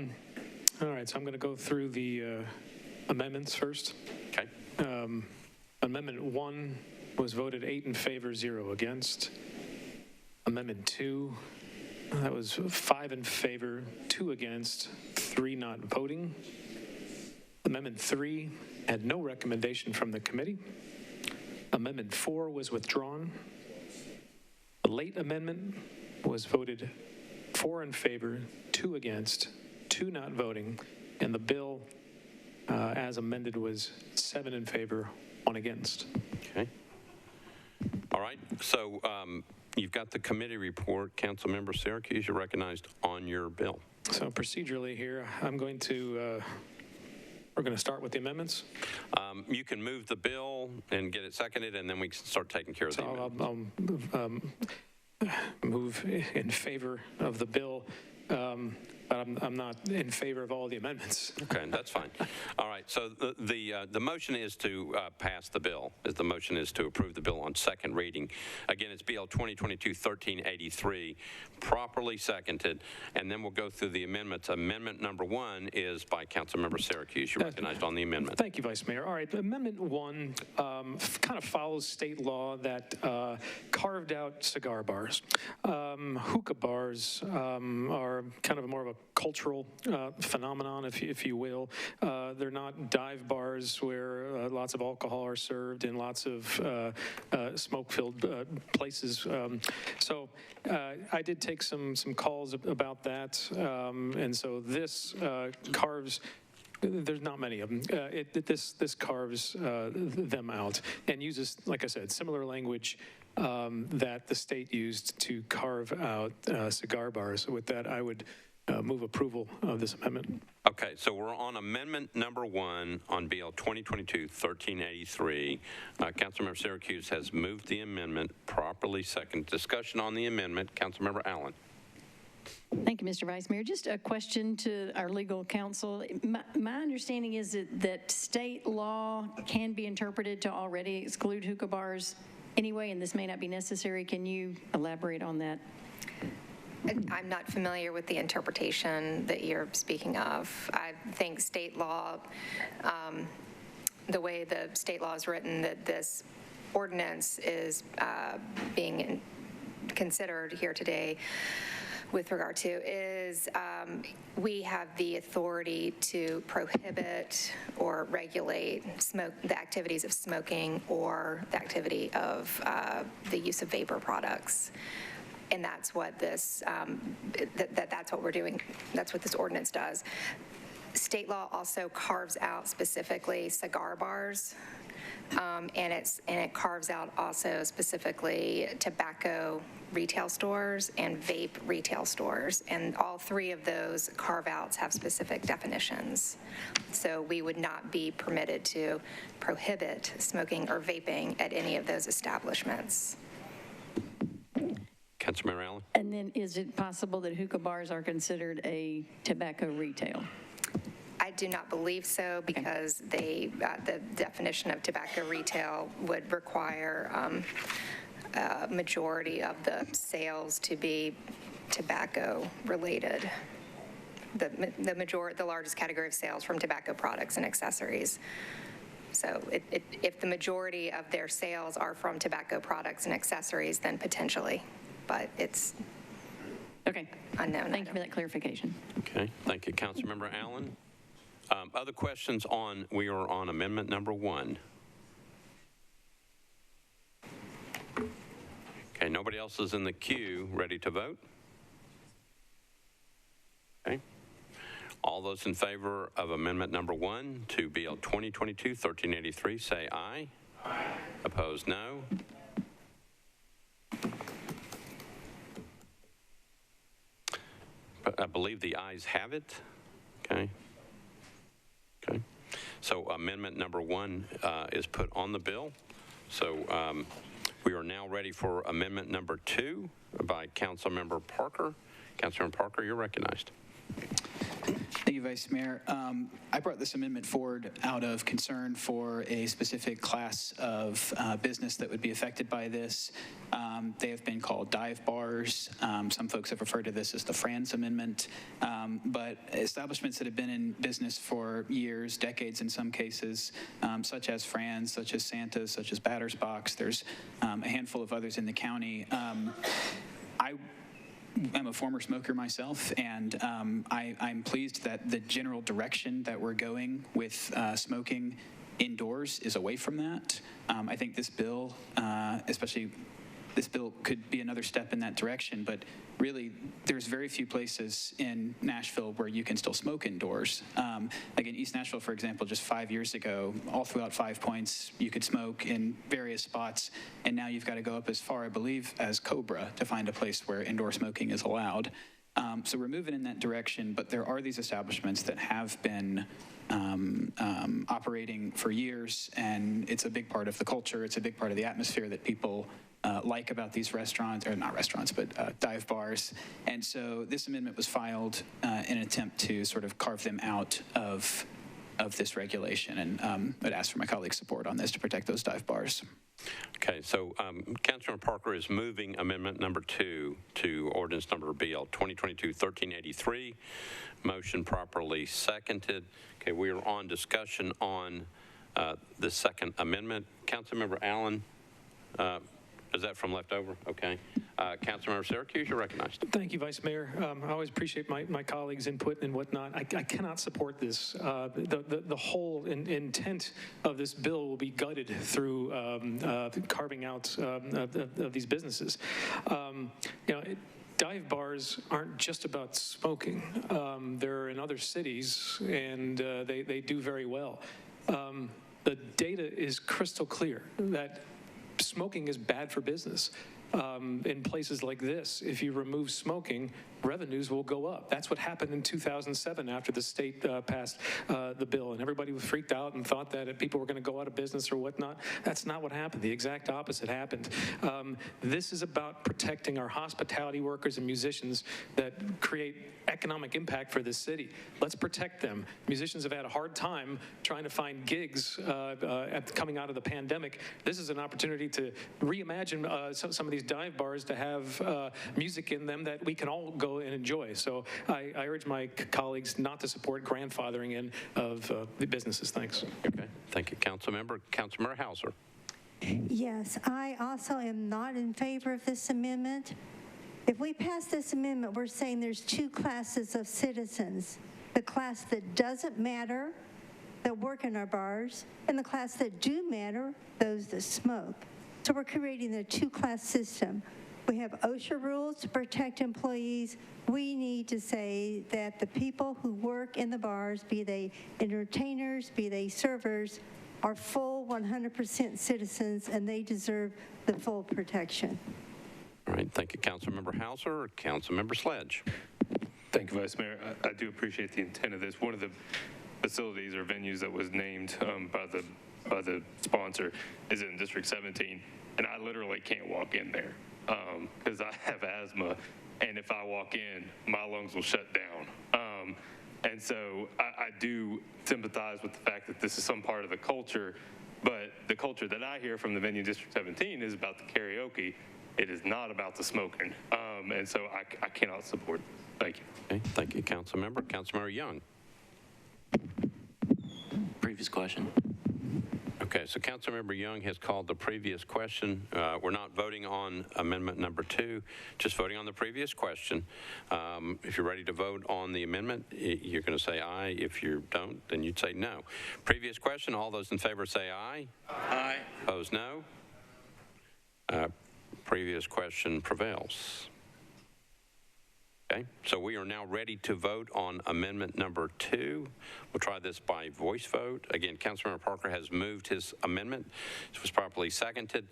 right, so I'm going to go through the amendments first. Okay. Amendment 1 was voted 8 in favor, 0 against. Amendment 2, that was 5 in favor, 2 against, 3 not voting. Amendment 3 had no recommendation from the committee. Amendment 4 was withdrawn. The late amendment was voted 4 in favor, 2 against, 2 not voting, and the bill as amended was 7 in favor, 1 against. Okay. All right. So you've got the committee report. Councilmember Syracuse, you're recognized on your bill. So procedurally here, I'm going to, we're going to start with the amendments. You can move the bill and get it seconded, and then we can start taking care of the amendments. I'll move in favor of the bill, but I'm not in favor of all the amendments. Okay, that's fine. All right, so the motion is to pass the bill. The motion is to approve the bill on second reading. Again, it's BL 2022-1383, properly seconded, and then we'll go through the amendments. Amendment number 1 is by Councilmember Syracuse. You're recognized on the amendment. Thank you, Vice Mayor. All right, Amendment 1 kind of follows state law that carved out cigar bars. Hookah bars are kind of more of a cultural phenomenon, if you will. They're not dive bars where lots of alcohol are served in lots of smoke-filled places. So I did take some calls about that, and so this carves. There's not many of them. This carves them out and uses, like I said, similar language that the state used to carve out cigar bars. With that, I would move approval of this amendment. Okay, so we're on amendment number 1 on BL 2022-1383. Councilmember Syracuse has moved the amendment, properly second. Discussion on the amendment. Councilmember Allen. Thank you, Mr. Vice Mayor. Just a question to our legal counsel. My understanding is that state law can be interpreted to already exclude hookah bars anyway, and this may not be necessary. Can you elaborate on that? I'm not familiar with the interpretation that you're speaking of. I think state law, the way the state law is written, that this ordinance is being considered here today with regard to is we have the authority to prohibit or regulate the activities of smoking or the activity of the use of vapor products. And that's what this, that's what we're doing. That's what this ordinance does. State law also carves out specifically cigar bars, and it carves out also specifically tobacco retail stores and vape retail stores. And all 3 of those carve-outs have specific definitions. So we would not be permitted to prohibit smoking or vaping at any of those establishments. Councilmember Allen. And then is it possible that hookah bars are considered a tobacco retail? I do not believe so, because the definition of tobacco retail would require a majority of the sales to be tobacco related. The largest category of sales from tobacco products and accessories. So if the majority of their sales are from tobacco products and accessories, then potentially, but it's Okay. unknown. Thank you for that clarification. Okay, thank you, Councilmember Allen. Other questions on, we are on amendment number 1. Okay, nobody else is in the queue ready to vote? Okay. All those in favor of amendment number 1 to BL 2022-1383, say aye. Aye. Opposed, no. I believe the ayes have it. Okay. Okay. So amendment number 1 is put on the bill. So we are now ready for amendment number 2 by Councilmember Parker. Councilmember Parker, you're recognized. Thank you, Vice Mayor. I brought this amendment forward out of concern for a specific class of business that would be affected by this. They have been called dive bars. Some folks have referred to this as the Franz Amendment. But establishments that have been in business for years, decades in some cases, such as Franz, such as Santa's, such as Batter's Box. There's a handful of others in the county. I'm a former smoker myself, and I'm pleased that the general direction that we're going with smoking indoors is away from that. I think this bill, especially this bill, could be another step in that direction, but really there's very few places in Nashville where you can still smoke indoors. Like in East Nashville, for example, just 5 years ago, all throughout 5 Points, you could smoke in various spots, and now you've got to go up as far, I believe, as Cobra to find a place where indoor smoking is allowed. So we're moving in that direction, but there are these establishments that have been operating for years, and it's a big part of the culture. It's a big part of the atmosphere that people like about these restaurants, or not restaurants, but dive bars. And so this amendment was filed in an attempt to sort of carve them out of this regulation, and I'd ask for my colleagues' support on this to protect those dive bars. Okay, so Councilmember Parker is moving amendment number 2 to ordinance number BL 2022-1383. Motion properly seconded. Okay, we are on discussion on the second amendment. Councilmember Allen, is that from leftover? Okay. Councilmember Syracuse, you're recognized. Thank you, Vice Mayor. I always appreciate my colleagues' input and whatnot. I cannot support this. The whole intent of this bill will be gutted through carving out of these businesses. Dive bars aren't just about smoking. They're in other cities, and they do very well. The data is crystal clear that smoking is bad for business. In places like this, if you remove smoking, revenues will go up. That's what happened in 2007 after the state passed the bill, and everybody was freaked out and thought that people were going to go out of business or whatnot. That's not what happened. The exact opposite happened. This is about protecting our hospitality workers and musicians that create economic impact for this city. Let's protect them. Musicians have had a hard time trying to find gigs coming out of the pandemic. This is an opportunity to reimagine some of these dive bars to have music in them that we can all go and enjoy. So I urge my colleagues not to support grandfathering in of the businesses. Thanks. Okay, thank you, Councilmember. Councilmember Hauser. Yes, I also am not in favor of this amendment. If we pass this amendment, we're saying there's 2 classes of citizens. The class that doesn't matter, that work in our bars, and the class that do matter, those that smoke. So we're creating a 2-class system. We have OSHA rules to protect employees. We need to say that the people who work in the bars, be they entertainers, be they servers, are full 100% citizens, and they deserve the full protection. All right, thank you, Councilmember Hauser. Councilmember Sledge. Thank you, Vice Mayor. I do appreciate the intent of this. One of the facilities or venues that was named by the sponsor is in District 17, and I literally can't walk in there because I have asthma, and if I walk in, my lungs will shut down. And so I do sympathize with the fact that this is some part of the culture, but the culture that I hear from the venue District 17 is about the karaoke. It is not about the smoking. And so I cannot support this. Thank you. Okay, thank you, Councilmember. Councilmember Young. Previous question. Okay, so Councilmember Young has called the previous question. We're not voting on amendment number 2, just voting on the previous question. If you're ready to vote on the amendment, you're going to say aye. If you don't, then you'd say no. Previous question, all those in favor say aye. Aye. Opposed, no. Previous question prevails. Okay, so we are now ready to vote on amendment number 2. We'll try this by voice vote. Again, Councilmember Parker has moved his amendment. It was properly seconded.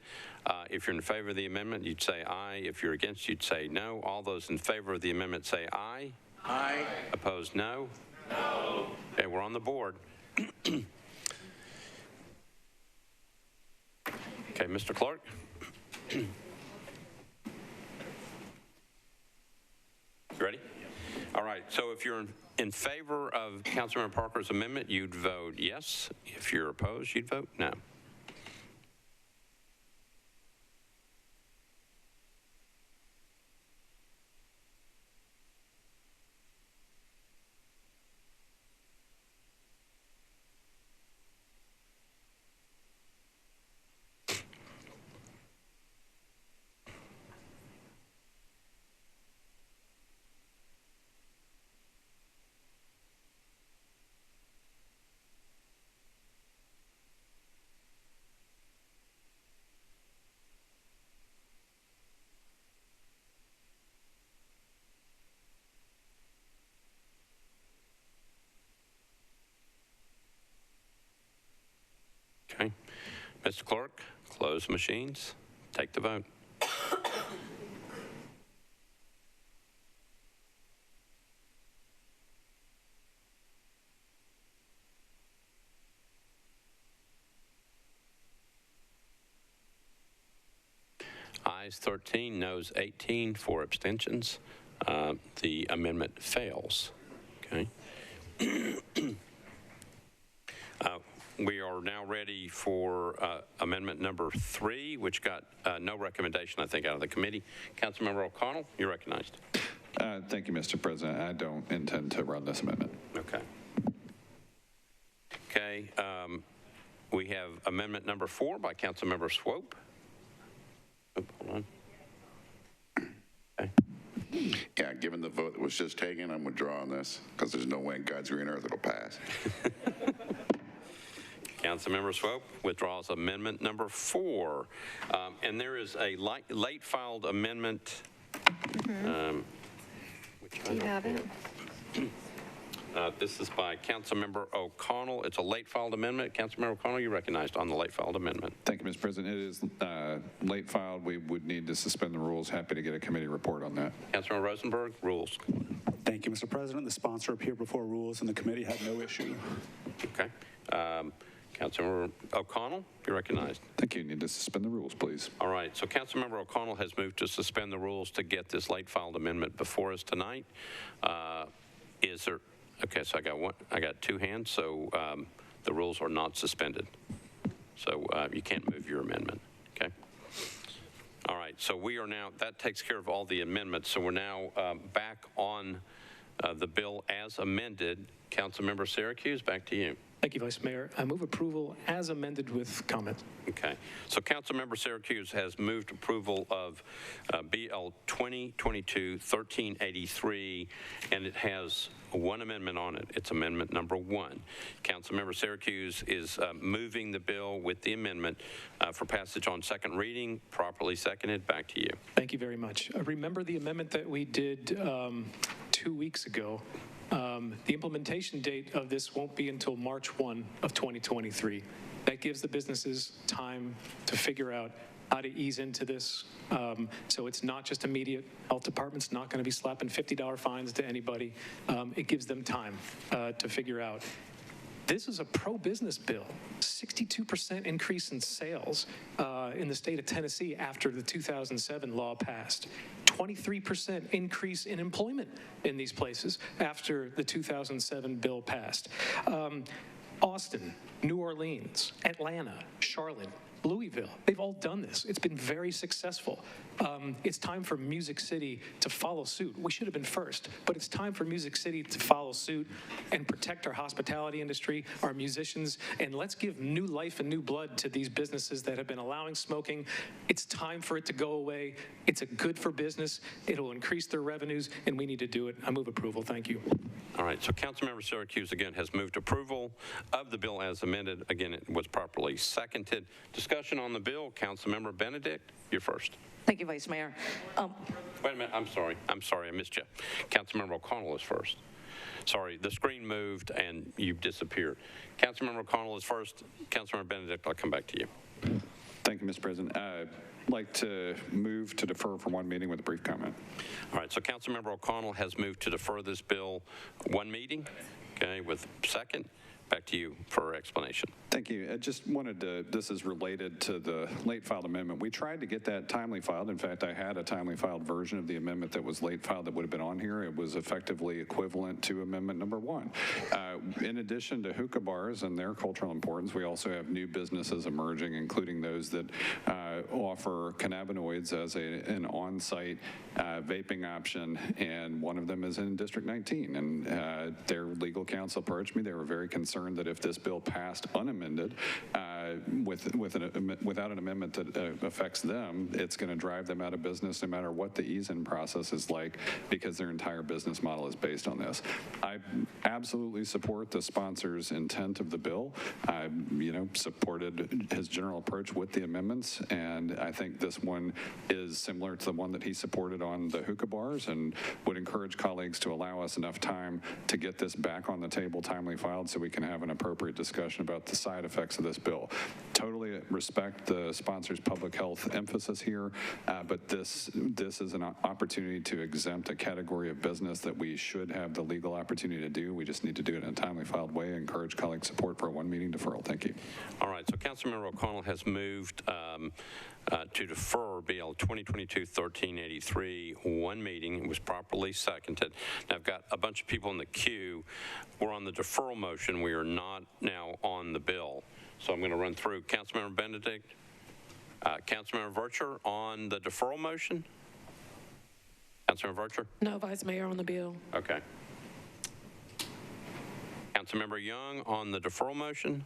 If you're in favor of the amendment, you'd say aye. If you're against, you'd say no. All those in favor of the amendment say aye. Aye. Opposed, no. No. Okay, we're on the board. Okay, Mr. Clerk. Ready? All right, so if you're in favor of Councilmember Parker's amendment, you'd vote yes. If you're opposed, you'd vote no. Okay. Mr. Clerk, close machines. Take the vote. Ayes 13, noes 18, 4 abstentions. The amendment fails. Okay. We are now ready for amendment number 3, which got no recommendation, I think, out of the committee. Councilmember O'Connell, you're recognized. Thank you, Mr. President. I don't intend to run this amendment. Okay. Okay. We have amendment number 4 by Councilmember Swope. Oh, hold on. Okay. Yeah, given the vote that was just taken, I'm withdrawing this because there's no way in God's green earth it'll pass. Councilmember Swope withdraws amendment number 4. And there is a late filed amendment. Do you have it? This is by Councilmember O'Connell. It's a late filed amendment. Councilmember O'Connell, you're recognized on the late filed amendment. Thank you, Mr. President. It is late filed. We would need to suspend the rules. Happy to get a committee report on that. Councilmember Rosenberg, rules. Thank you, Mr. President. The sponsor appeared before rules, and the committee had no issue. Okay. Councilmember O'Connell, you're recognized. Thank you. You need to suspend the rules, please. All right. So Councilmember O'Connell has moved to suspend the rules to get this late filed amendment before us tonight. Is there? Okay. So I got 2 hands. So the rules are not suspended. So you can't move your amendment. Okay. All right. So we are now. That takes care of all the amendments. So we're now back on the bill as amended. Councilmember Syracuse, back to you. Thank you, Vice Mayor. I move approval as amended with comment. Okay. So Councilmember Syracuse has moved approval of BL 2022-1383, and it has one amendment on it. It's amendment number 1. Councilmember Syracuse is moving the bill with the amendment for passage on second reading, properly seconded. Back to you. Thank you very much. Remember the amendment that we did 2 weeks ago? The implementation date of this won't be until March 1 of 2023. That gives the businesses time to figure out how to ease into this. So it's not just immediate. Health department's not going to be slapping $50 fines to anybody. It gives them time to figure out. This is a pro-business bill. 62% increase in sales in the state of Tennessee after the 2007 law passed. 23% increase in employment in these places after the 2007 bill passed. Austin, New Orleans, Atlanta, Charlotte, Louisville. They've all done this. It's been very successful. It's time for Music City to follow suit. We should have been first, but it's time for Music City to follow suit and protect our hospitality industry, our musicians, and let's give new life and new blood to these businesses that have been allowing smoking. It's time for it to go away. It's a good for business. It'll increase their revenues, and we need to do it. I move approval. Thank you. All right, so Councilmember Syracuse, again, has moved approval of the bill as amended. Again, it was properly seconded. Discussion on the bill. Councilmember Benedict, you're first. Thank you, Vice Mayor. Wait a minute, I'm sorry, I missed you. Councilmember O'Connell is first. Sorry, the screen moved and you disappeared. Councilmember O'Connell is first. Councilmember Benedict, I'll come back to you. Thank you, Mr. President. I'd like to move to defer for one meeting with a brief comment. All right, so Councilmember O'Connell has moved to defer this bill one meeting, okay, with second. Back to you for explanation. Thank you. I just wanted to, this is related to the late filed amendment. We tried to get that timely filed. In fact, I had a timely filed version of the amendment that was late filed that would have been on here. It was effectively equivalent to amendment number 1. In addition to hookah bars and their cultural importance, we also have new businesses emerging, including those that offer cannabinoids as an on-site vaping option, and one of them is in District 19. And their legal counsel approached me. They were very concerned that if this bill passed unamended, without an amendment that affects them, it's going to drive them out of business no matter what the ease-in process is like, because their entire business model is based on this. I absolutely support the sponsor's intent of the bill. I, supported his general approach with the amendments, and I think this one is similar to the one that he supported on the hookah bars, and would encourage colleagues to allow us enough time to get this back on the table, timely filed, so we can have an appropriate discussion about the side effects of this bill. Totally respect the sponsor's public health emphasis here, but this is an opportunity to exempt a category of business that we should have the legal opportunity to do. We just need to do it in a timely filed way. Encourage colleague support for a one-meeting deferral. Thank you. All right, so Councilmember O'Connell has moved to defer Bill 2022-1383 one meeting. It was properly seconded. Now, I've got a bunch of people in the queue. We're on the deferral motion. We are not now on the bill. So I'm going to run through. Councilmember Benedict, Councilmember Vercher on the deferral motion. Councilmember Vercher? No, Vice Mayor, on the bill. Okay. Councilmember Young on the deferral motion.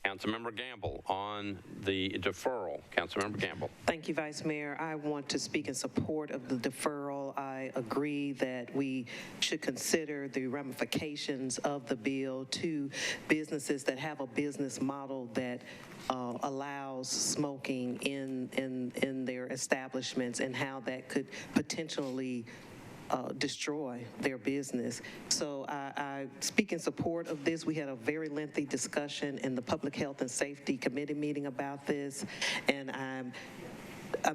Councilmember Gamble on the deferral. Councilmember Gamble. Thank you, Vice Mayor. I want to speak in support of the deferral. I agree that we should consider the ramifications of the bill to businesses that have a business model that allows smoking in their establishments, and how that could potentially destroy their business. So I speak in support of this. We had a very lengthy discussion in the Public Health and Safety Committee meeting about this, and I'm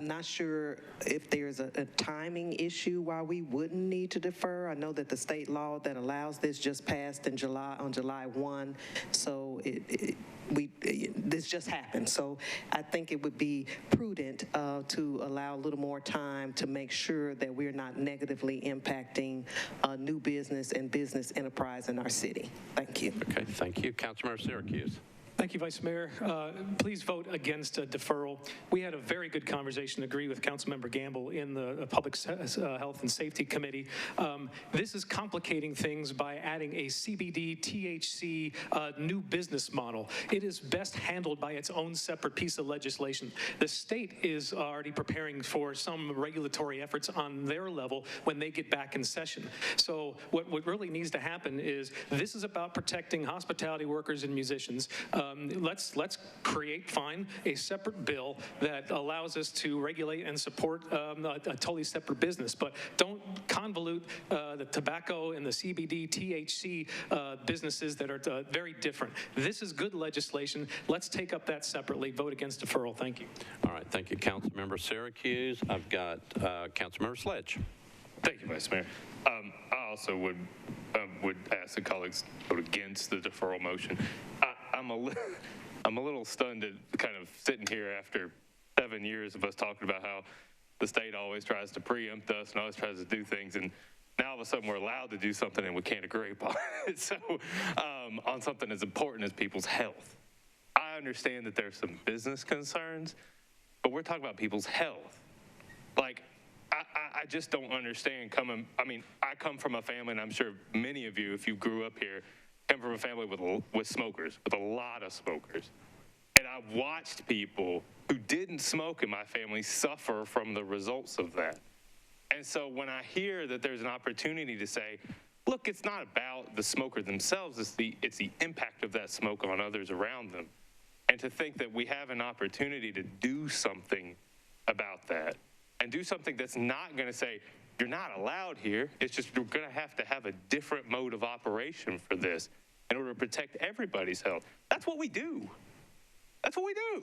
not sure if there's a timing issue why we wouldn't need to defer. I know that the state law that allows this just passed in on July 1, so this just happened. So I think it would be prudent to allow a little more time to make sure that we're not negatively impacting new business and business enterprise in our city. Thank you. Okay, thank you. Councilmember Syracuse. Thank you, Vice Mayor. Please vote against a deferral. We had a very good conversation, agree with Councilmember Gamble in the Public Health and Safety Committee. This is complicating things by adding a CBD, THC new business model. It is best handled by its own separate piece of legislation. The state is already preparing for some regulatory efforts on their level when they get back in session. So what really needs to happen is, this is about protecting hospitality workers and musicians. Let's find a separate bill that allows us to regulate and support a totally separate business, but don't convolute the tobacco and the CBD, THC businesses that are very different. This is good legislation. Let's take up that separately. Vote against deferral. Thank you. All right, thank you, Councilmember Syracuse. I've got Councilmember Sledge. Thank you, Vice Mayor. I also would ask the colleagues to vote against the deferral motion. I'm a little stunned at kind of sitting here after 7 years of us talking about how the state always tries to preempt us and always tries to do things, and now all of a sudden we're allowed to do something and we can't agree upon it. So on something as important as people's health. I understand that there's some business concerns, but we're talking about people's health. Like, I just don't understand I come from a family, and I'm sure many of you, if you grew up here, come from a family with smokers, with a lot of smokers. And I've watched people who didn't smoke in my family suffer from the results of that. And so when I hear that there's an opportunity to say, look, it's not about the smoker themselves, it's the impact of that smoke on others around them. And to think that we have an opportunity to do something about that, and do something that's not going to say, you're not allowed here. It's just we're going to have a different mode of operation for this in order to protect everybody's health. That's what we do. That's what we do.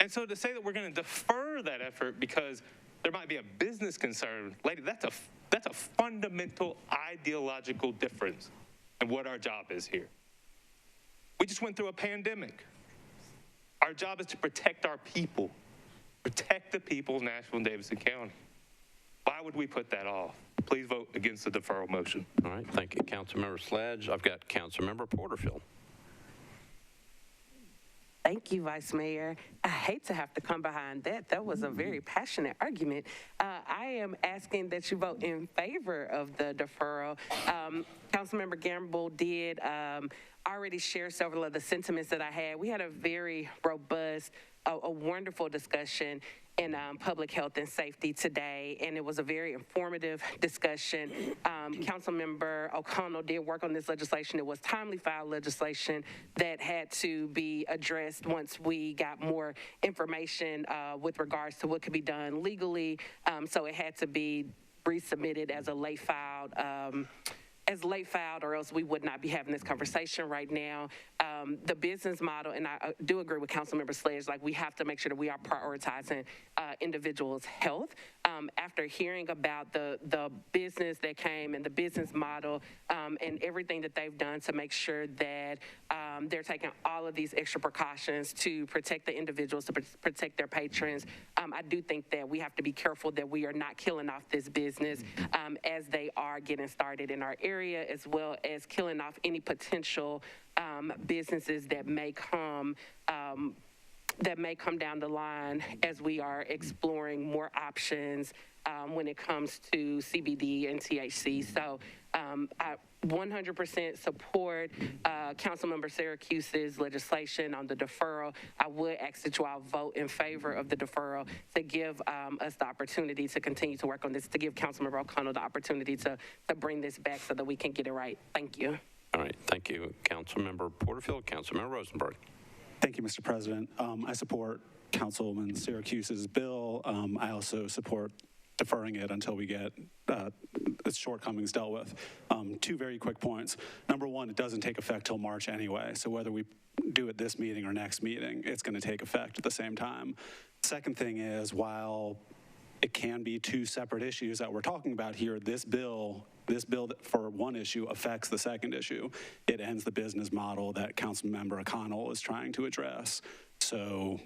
And so to say that we're going to defer that effort because there might be a business concern, lady, that's a fundamental ideological difference in what our job is here. We just went through a pandemic. Our job is to protect our people. Protect the people of Nashville and Davidson County. Why would we put that off? Please vote against the deferral motion. All right, thank you, Councilmember Sledge. I've got Councilmember Porterfield. Thank you, Vice Mayor. I hate to have to come behind that. That was a very passionate argument. I am asking that you vote in favor of the deferral. Councilmember Gamble did already share several of the sentiments that I had. We had a very robust, a wonderful discussion in public health and safety today, and it was a very informative discussion. Councilmember O'Connell did work on this legislation. It was timely filed legislation that had to be addressed once we got more information with regards to what could be done legally. So it had to be resubmitted as a late filed or else we would not be having this conversation right now. The business model, and I do agree with Councilmember Sledge, like we have to make sure that we are prioritizing individuals' health. After hearing about the business that came and the business model and everything that they've done to make sure that they're taking all of these extra precautions to protect the individuals, to protect their patrons, I do think that we have to be careful that we are not killing off this business as they are getting started in our area, as well as killing off any potential businesses that may come down the line as we are exploring more options when it comes to CBD and THC. So I 100% support Councilmember Syracuse's legislation on the deferral. I would ask that you all vote in favor of the deferral to give us the opportunity to continue to work on this, to give Councilmember O'Connell the opportunity to bring this back so that we can get it right. Thank you. All right, thank you, Councilmember Porterfield. Councilmember Rosenberg. Thank you, Mr. President. I support Councilman Syracuse's bill. I also support deferring it until we get its shortcomings dealt with. Two very quick points. Number one, it doesn't take effect till March anyway, so whether we do it this meeting or next meeting, it's going to take effect at the same time. Second thing is, while it can be two separate issues that we're talking about here, this bill for one issue affects the second issue. It ends the business model that Councilmember O'Connell is trying to address. So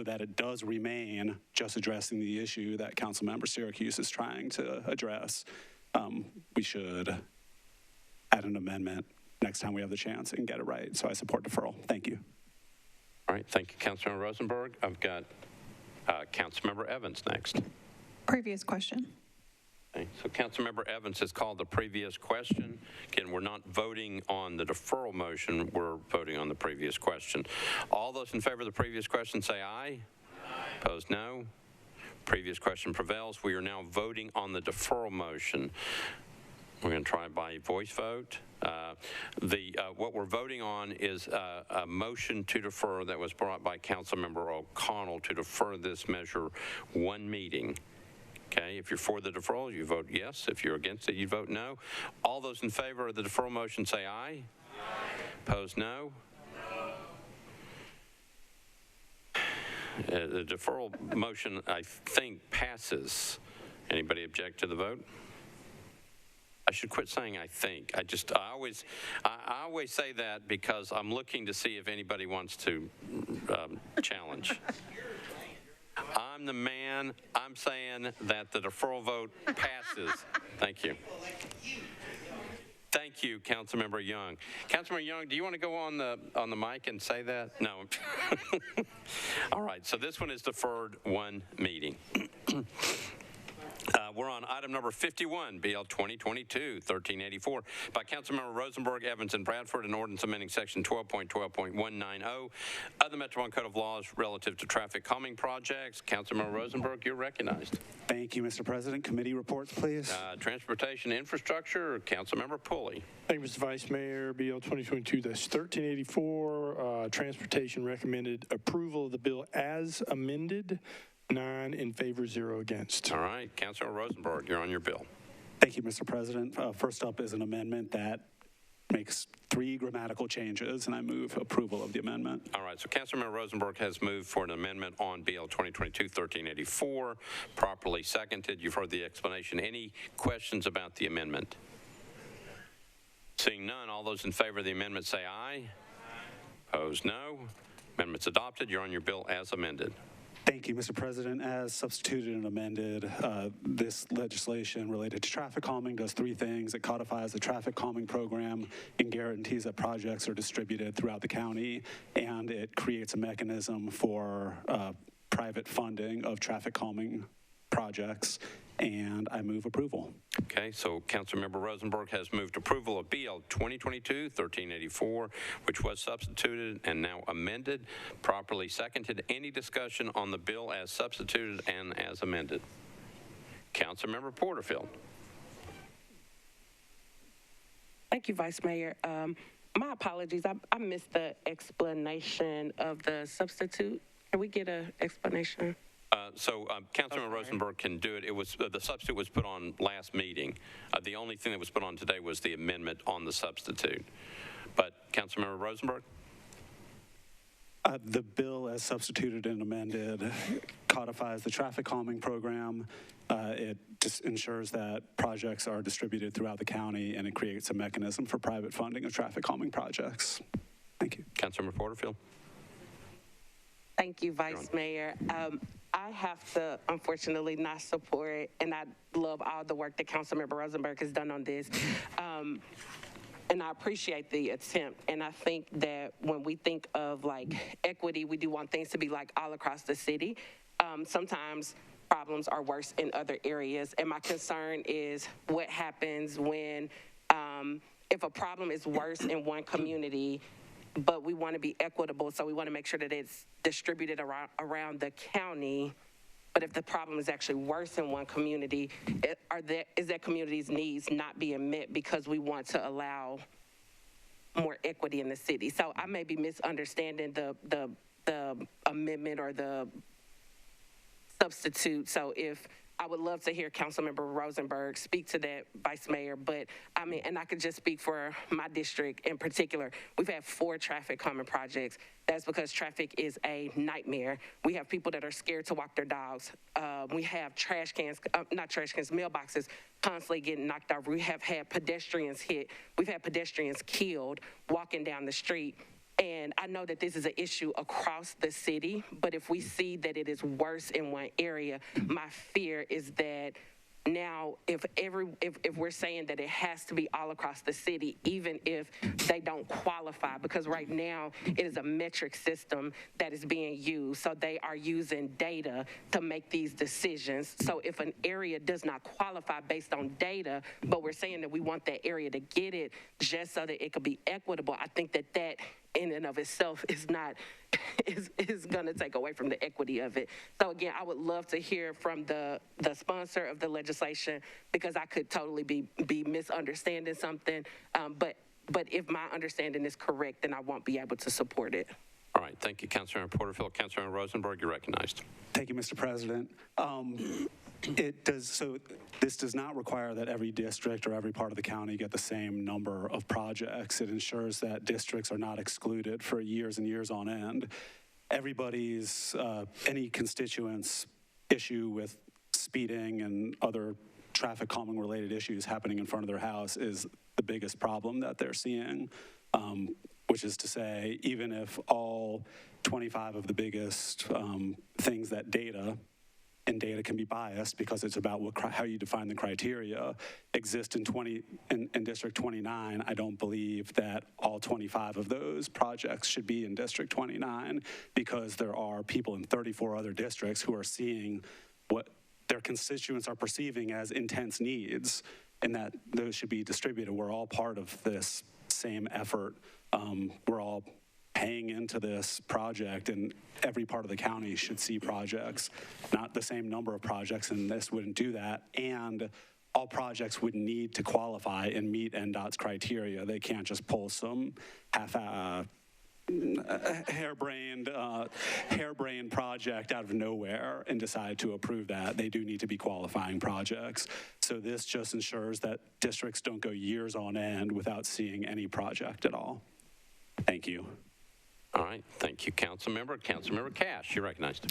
that it does remain just addressing the issue that Councilmember Syracuse is trying to address, we should add an amendment next time we have the chance and get it right. So I support deferral. Thank you. All right, thank you, Councilmember Rosenberg. I've got Councilmember Evans next. Previous question. Okay, so Councilmember Evans has called the previous question. Again, we're not voting on the deferral motion, we're voting on the previous question. All those in favor of the previous question say aye. Aye. Opposed, no. Previous question prevails. We are now voting on the deferral motion. We're going to try by voice vote. What we're voting on is a motion to defer that was brought by Councilmember O'Connell to defer this measure one meeting. Okay, if you're for the deferral, you vote yes. If you're against it, you vote no. All those in favor of the deferral motion say aye. Aye. Opposed, no. The deferral motion, I think, passes. Anybody object to the vote? I should quit saying I think. I always say that because I'm looking to see if anybody wants to challenge. I'm the man. I'm saying that the deferral vote passes. Thank you. Thank you, Councilmember Young. Councilmember Young, do you want to go on the mic and say that? No. All right, so this one is deferred one meeting. We're on item number 51, BL 2022-1384, by Councilmember Rosenberg, Evans, and Bradford, an ordinance amending section 12.12.190 of the Metropolitan Code of Laws relative to traffic calming projects. Councilmember Rosenberg, you're recognized. Thank you, Mr. President. Committee reports, please. Transportation Infrastructure, Councilmember Pulley. Thank you, Mr. Vice Mayor. BL 2022-1384, Transportation recommended approval of the bill as amended. 9 in favor, 0 against. All right, Councilor Rosenberg, you're on your bill. Thank you, Mr. President. First up is an amendment that makes 3 grammatical changes, and I move approval of the amendment. All right, so Councilmember Rosenberg has moved for an amendment on BL 2022-1384, properly seconded. You've heard the explanation. Any questions about the amendment? Seeing none, all those in favor of the amendment say aye. Opposed, no. Amendment's adopted. You're on your bill as amended. Thank you, Mr. President. As substituted and amended, this legislation related to traffic calming does 3 things. It codifies the traffic calming program and guarantees that projects are distributed throughout the county, and it creates a mechanism for private funding of traffic calming projects, and I move approval. Okay, so Councilmember Rosenberg has moved approval of BL 2022-1384, which was substituted and now amended, properly seconded. Any discussion on the bill as substituted and as amended? Councilmember Porterfield. Thank you, Vice Mayor. My apologies. I missed the explanation of the substitute. Can we get an explanation? Councilman Rosenberg can do it. It was the substitute was put on last meeting. The only thing that was put on today was the amendment on the substitute. But Councilmember Rosenberg? The bill as substituted and amended codifies the traffic calming program. It just ensures that projects are distributed throughout the county, and it creates a mechanism for private funding of traffic calming projects. Thank you. Councilmember Porterfield. Thank you, Vice Mayor. I have to, unfortunately, not support, and I love all the work that Councilmember Rosenberg has done on this. And I appreciate the attempt. And I think that when we think of like equity, we do want things to be like all across the city. Sometimes problems are worse in other areas. And my concern is what happens when, if a problem is worse in one community, but we want to be equitable, so we want to make sure that it's distributed around the county. But if the problem is actually worse in one community, is that community's needs not being met because we want to allow more equity in the city? So I may be misunderstanding the amendment or the substitute. So if I would love to hear Councilmember Rosenberg speak to that, Vice Mayor, but I mean, and I could just speak for my district in particular. We've had 4 traffic calming projects. That's because traffic is a nightmare. We have people that are scared to walk their dogs. We have trash cans, not trash cans, mailboxes constantly getting knocked over. We have had pedestrians hit. We've had pedestrians killed walking down the street. And I know that this is an issue across the city, but if we see that it is worse in one area, my fear is that now if we're saying that it has to be all across the city, even if they don't qualify, because right now it is a metric system that is being used. So they are using data to make these decisions. So if an area does not qualify based on data, but we're saying that we want that area to get it just so that it could be equitable, I think that that in and of itself is not is going to take away from the equity of it. So again, I would love to hear from the sponsor of the legislation, because I could totally be misunderstanding something. But if my understanding is correct, then I won't be able to support it. All right, thank you, Councilmember Porterfield. Councilmember Rosenberg, you're recognized. Thank you, Mr. President. This does not require that every district or every part of the county get the same number of projects. It ensures that districts are not excluded for years and years on end. Everybody's, any constituent's issue with speeding and other traffic calming related issues happening in front of their house is the biggest problem that they're seeing. which is to say, even if all 25 of the biggest things that data can be biased because it's about how you define the criteria, exist in District 29, I don't believe that all 25 of those projects should be in District 29, because there are people in 34 other districts who are seeing what their constituents are perceiving as intense needs, and that those should be distributed. We're all part of this same effort. We're all paying into this project, and every part of the county should see projects, not the same number of projects, and this wouldn't do that. And all projects would need to qualify and meet NDOT's criteria. They can't just pull some harebrained project out of nowhere and decide to approve that. They do need to be qualifying projects. So this just ensures that districts don't go years on end without seeing any project at all. Thank you. All right, thank you, Councilmember. Councilmember Cash, you're recognized.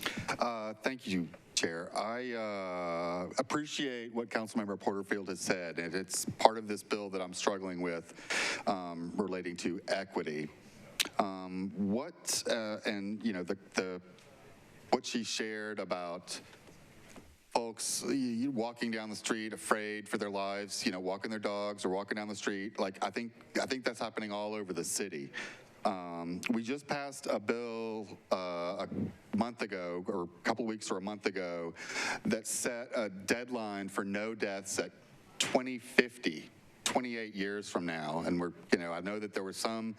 Thank you, Chair. I appreciate what Councilmember Porterfield has said, and it's part of this bill that I'm struggling with relating to equity. What she shared about folks walking down the street afraid for their lives, walking their dogs or walking down the street, I think that's happening all over the city. We just passed a bill a month ago, or a couple weeks or a month ago, that set a deadline for no deaths at 2050, 28 years from now. And I know that there was some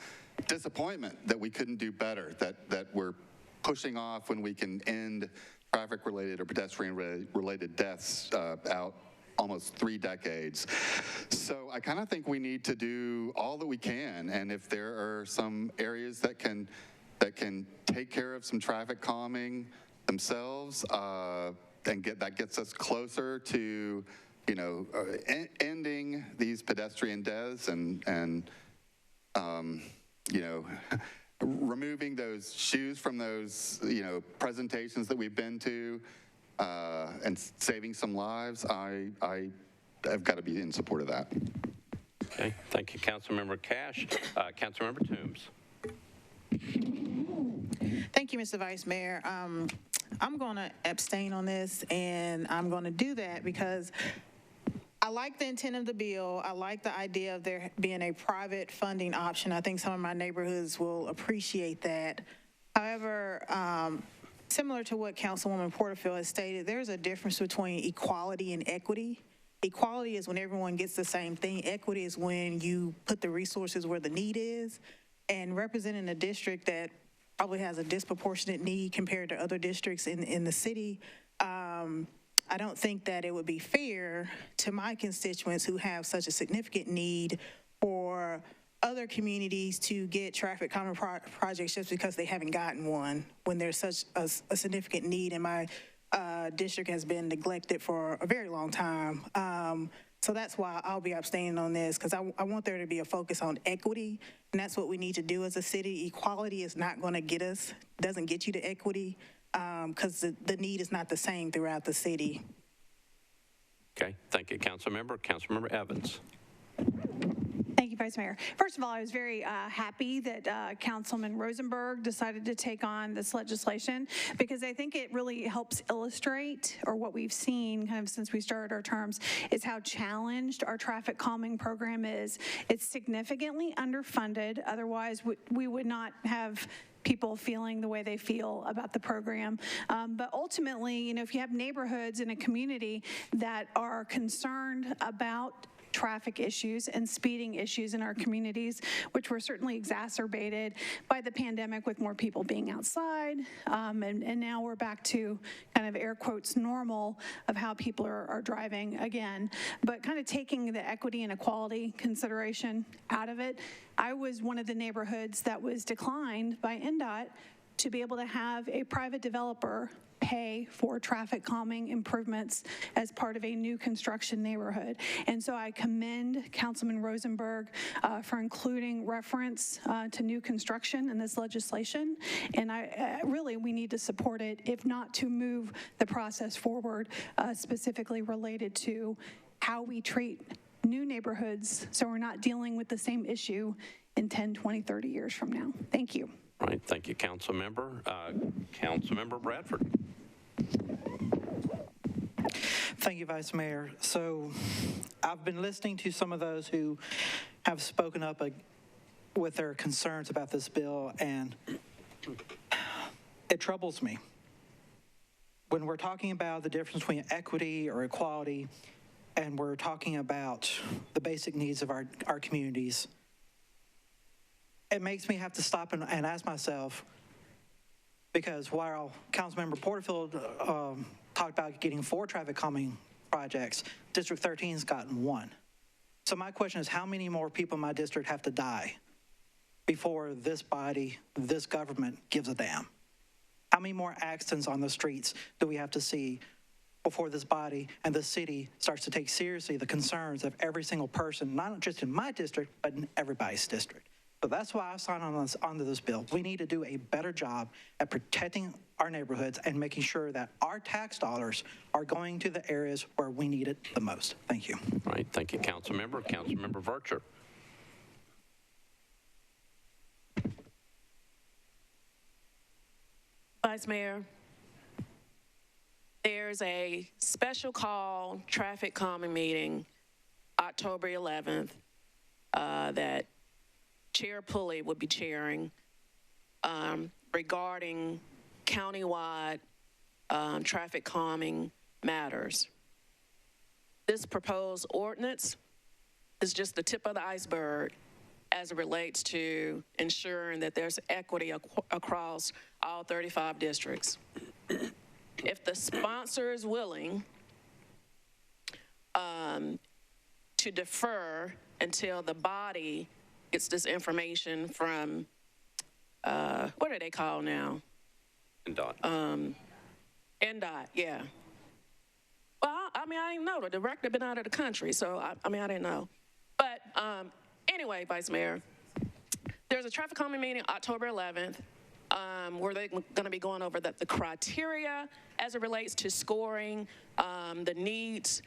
disappointment that we couldn't do better, that we're pushing off when we can end traffic-related or pedestrian-related deaths out almost 3 decades. So I kind of think we need to do all that we can, and if there are some areas that can take care of some traffic calming themselves, and that gets us closer to ending these pedestrian deaths and removing those shoes from those presentations that we've been to, and saving some lives, I've got to be in support of that. Okay, thank you, Councilmember Cash. Councilmember Toombs. Thank you, Mr. Vice Mayor. I'm going to abstain on this, and I'm going to do that because I like the intent of the bill. I like the idea of there being a private funding option. I think some of my neighborhoods will appreciate that. However, similar to what Councilwoman Porterfield has stated, there's a difference between equality and equity. Equality is when everyone gets the same thing. Equity is when you put the resources where the need is. And representing a district that probably has a disproportionate need compared to other districts in the city, I don't think that it would be fair to my constituents who have such a significant need for other communities to get traffic calming projects just because they haven't gotten one, when there's such a significant need, and my district has been neglected for a very long time. So that's why I'll be abstaining on this, because I want there to be a focus on equity, and that's what we need to do as a city. Equality is not going to doesn't get you to equity, because the need is not the same throughout the city. Okay, thank you, Councilmember. Councilmember Evans. Thank you, Vice Mayor. First of all, I was very happy that Councilman Rosenberg decided to take on this legislation, because I think it really helps illustrate, or what we've seen kind of since we started our terms, is how challenged our traffic calming program is. It's significantly underfunded. Otherwise, we would not have people feeling the way they feel about the program. But ultimately, if you have neighborhoods in a community that are concerned about traffic issues and speeding issues in our communities, which were certainly exacerbated by the pandemic with more people being outside, and now we're back to kind of air quotes normal of how people are driving again. But kind of taking the equity and equality consideration out of it, I was one of the neighborhoods that was declined by NDOT to be able to have a private developer pay for traffic calming improvements as part of a new construction neighborhood. And so I commend Councilman Rosenberg for including reference to new construction in this legislation. And really, we need to support it, if not to move the process forward, specifically related to how we treat new neighborhoods so we're not dealing with the same issue in 10, 20, 30 years from now. Thank you. All right, thank you, Councilmember. Councilmember Bradford. Thank you, Vice Mayor. So I've been listening to some of those who have spoken up with their concerns about this bill, and it troubles me. When we're talking about the difference between equity or equality, and we're talking about the basic needs of our communities, it makes me have to stop and ask myself, because while Councilmember Porterfield talked about getting 4 traffic calming projects, District 13's gotten 1. So my question is, how many more people in my district have to die before this body, this government gives a damn? How many more accidents on the streets do we have to see before this body and the city starts to take seriously the concerns of every single person, not just in my district, but in everybody's district? So that's why I signed onto this bill. We need to do a better job at protecting our neighborhoods and making sure that our tax dollars are going to the areas where we need it the most. Thank you. All right, thank you, Councilmember. Councilmember Vercher. Vice Mayor, there's a special call traffic calming meeting October 11th that Chair Pulley would be chairing regarding countywide traffic calming matters. This proposed ordinance is just the tip of the iceberg as it relates to ensuring that there's equity across all 35 districts. If the sponsor is willing to defer until the body gets this information from, what are they called now? NDOT. NDOT, yeah. Well, I mean, I didn't know. The director been out of the country, so I mean, I didn't know. But anyway, Vice Mayor, there's a traffic calming meeting October 11th where they're going to be going over the criteria as it relates to scoring, the needs,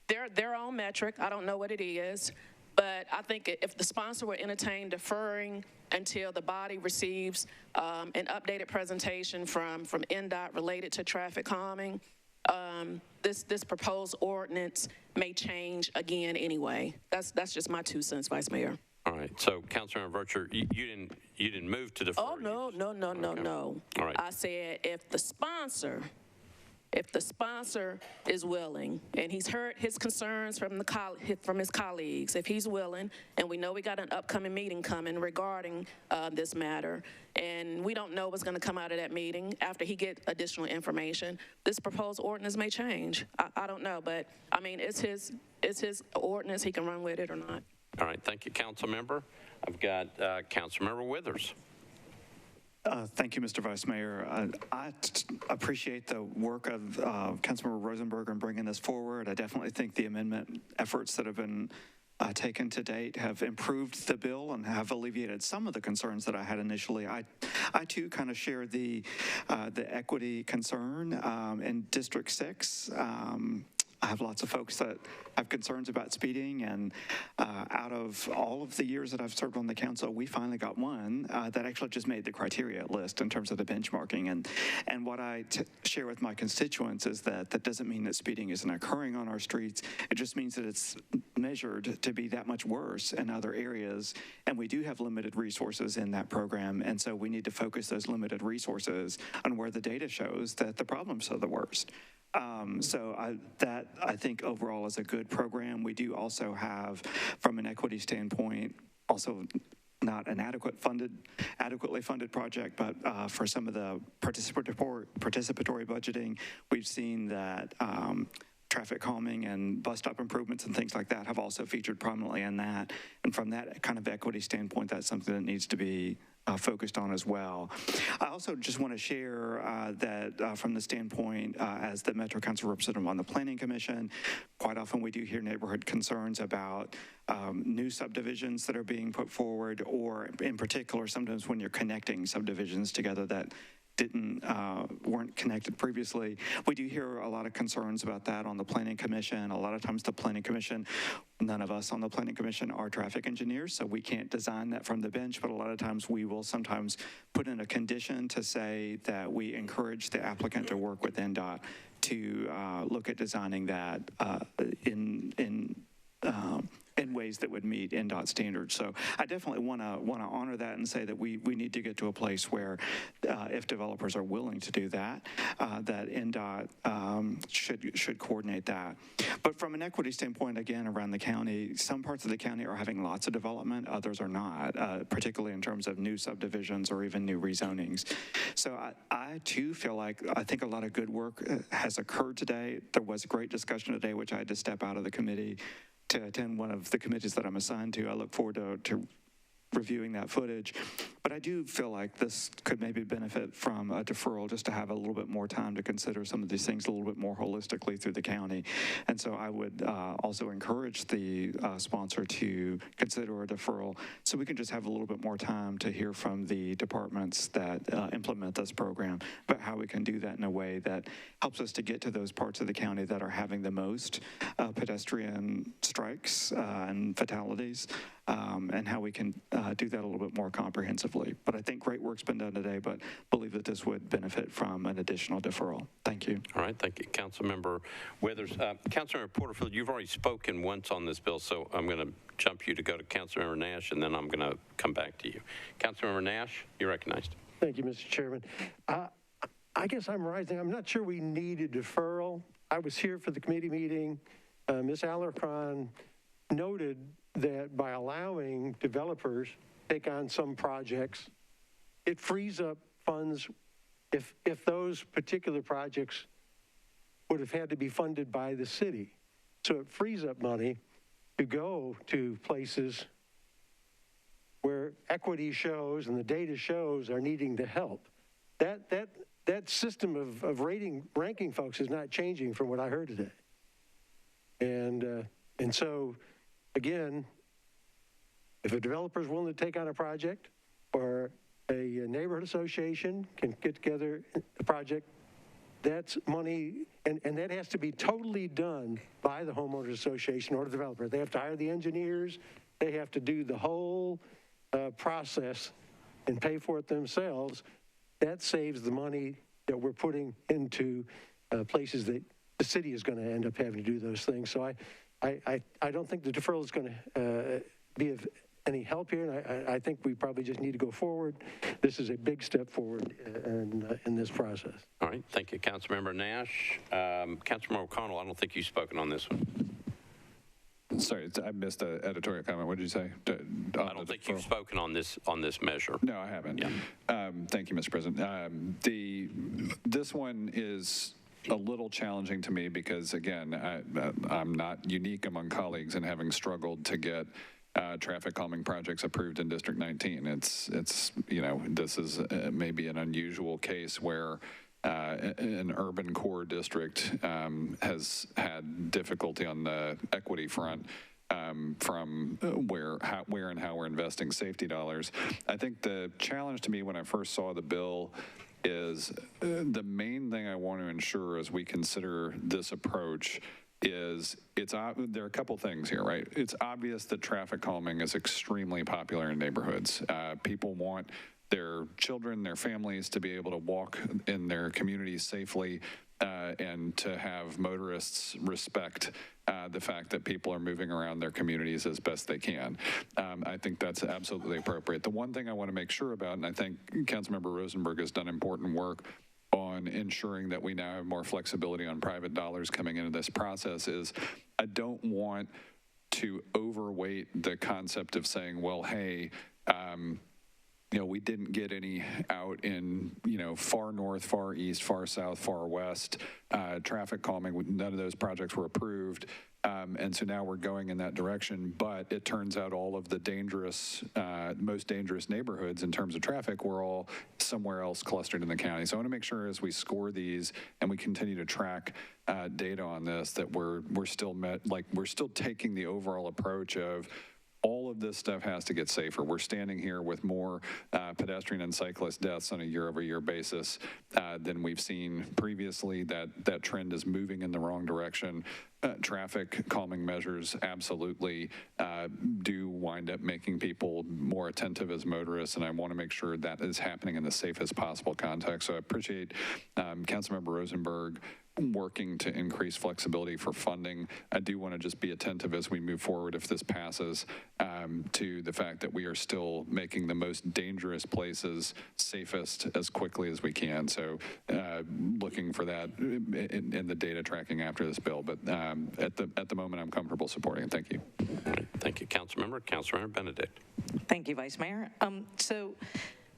their own metric. I don't know what it is. But I think if the sponsor would entertain deferring until the body receives an updated presentation from NDOT related to traffic calming, this proposed ordinance may change again anyway. That's just my 2 cents, Vice Mayor. All right, so Councilmember Vercher, you didn't move to defer. Oh, no. All right. I said if the sponsor is willing, and he's heard his concerns from his colleagues, if he's willing, and we know we got an upcoming meeting coming regarding this matter, and we don't know what's going to come out of that meeting after he gets additional information, this proposed ordinance may change. I don't know, but I mean, it's his ordinance. He can run with it or not. All right, thank you, Councilmember. I've got Councilmember Withers. Thank you, Mr. Vice Mayor. I appreciate the work of Councilmember Rosenberg in bringing this forward. I definitely think the amendment efforts that have been taken to date have improved the bill and have alleviated some of the concerns that I had initially. I too kind of share the equity concern in District 6. I have lots of folks that have concerns about speeding, and out of all of the years that I've served on the council, we finally got one that actually just made the criteria list in terms of the benchmarking. And what I share with my constituents is that doesn't mean that speeding isn't occurring on our streets. It just means that it's measured to be that much worse in other areas, and we do have limited resources in that program, and so we need to focus those limited resources on where the data shows that the problems are the worst. That I think overall is a good program. We do also have, from an equity standpoint, also not an adequately funded project, but for some of the participatory budgeting, we've seen that traffic calming and bus stop improvements and things like that have also featured prominently in that. And from that kind of equity standpoint, that's something that needs to be focused on as well. I also just want to share that from the standpoint as the Metro Council representative on the Planning Commission, quite often we do hear neighborhood concerns about new subdivisions that are being put forward, or in particular, sometimes when you're connecting subdivisions together, that weren't connected previously. We do hear a lot of concerns about that on the Planning Commission. A lot of times the Planning Commission, none of us on the Planning Commission are traffic engineers, so we can't design that from the bench, but a lot of times we will sometimes put in a condition to say that we encourage the applicant to work with NDOT to look at designing that in ways that would meet NDOT standards. So I definitely want to honor that and say that we need to get to a place where if developers are willing to do that, that NDOT should coordinate that. But from an equity standpoint, again, around the county, some parts of the county are having lots of development, others are not, particularly in terms of new subdivisions or even new rezonings. So I too feel like I think a lot of good work has occurred today. There was a great discussion today, which I had to step out of the committee to attend one of the committees that I'm assigned to. I look forward to reviewing that footage. But I do feel like this could maybe benefit from a deferral just to have a little bit more time to consider some of these things a little bit more holistically through the county. And so I would also encourage the sponsor to consider a deferral so we can just have a little bit more time to hear from the departments that implement this program about how we can do that in a way that helps us to get to those parts of the county that are having the most pedestrian strikes and fatalities, and how we can do that a little bit more comprehensively. But I think great work's been done today, but believe that this would benefit from an additional deferral. Thank you. All right, thank you. Councilmember Withers. Councilmember Porterfield, you've already spoken once on this bill, so I'm going to jump you to go to Councilmember Nash, and then I'm going to come back to you. Councilmember Nash, you're recognized. Thank you, Mr. Chairman. I guess I'm rising. I'm not sure we need a deferral. I was here for the committee meeting. Ms. Alarcon noted that by allowing developers to take on some projects, it frees up funds if those particular projects would have had to be funded by the city. So it frees up money to go to places where equity shows and the data shows are needing the help. That system of ranking folks is not changing from what I heard today. And so, again, if a developer is willing to take on a project or a neighborhood association can get together a project, that's money, and that has to be totally done by the homeowners association or the developer. They have to hire the engineers. They have to do the whole process and pay for it themselves. That saves the money that we're putting into places that the city is going to end up having to do those things. So I don't think the deferral is going to be of any help here, and I think we probably just need to go forward. This is a big step forward in this process. All right, thank you, Councilmember Nash. Councilmember O'Connell, I don't think you've spoken on this one. Sorry, I missed the editorial comment. What did you say? I don't think you've spoken on this measure. No, I haven't. Yeah. Thank you, Mr. President. This one is a little challenging to me because, again, I'm not unique among colleagues in having struggled to get traffic calming projects approved in District 19. It's this is maybe an unusual case where an urban core district has had difficulty on the equity front from where and how we're investing safety dollars. I think the challenge to me when I first saw the bill is the main thing I want to ensure as we consider this approach is there are a couple things here, right? It's obvious that traffic calming is extremely popular in neighborhoods. People want their children, their families to be able to walk in their communities safely and to have motorists respect the fact that people are moving around their communities as best they can. I think that's absolutely appropriate. The one thing I want to make sure about, and I think Councilmember Rosenberg has done important work on ensuring that we now have more flexibility on private dollars coming into this process, is I don't want to overweight the concept of saying, well, hey, we didn't get any out in, far north, far east, far south, far west, traffic calming. None of those projects were approved. And so now we're going in that direction. But it turns out all of the most dangerous neighborhoods in terms of traffic were all somewhere else clustered in the county. So I want to make sure as we score these and we continue to track data on this, that we're still taking the overall approach of all of this stuff has to get safer. We're standing here with more pedestrian and cyclist deaths on a year-over-year basis than we've seen previously. That trend is moving in the wrong direction. Traffic calming measures absolutely do wind up making people more attentive as motorists, and I want to make sure that is happening in the safest possible context. So I appreciate Councilmember Rosenberg working to increase flexibility for funding. I do want to just be attentive as we move forward, if this passes, to the fact that we are still making the most dangerous places safest as quickly as we can. So looking for that in the data tracking after this bill. But at the moment, I'm comfortable supporting it. Thank you. Thank you, Councilmember Benedict. Thank you, Vice Mayor. So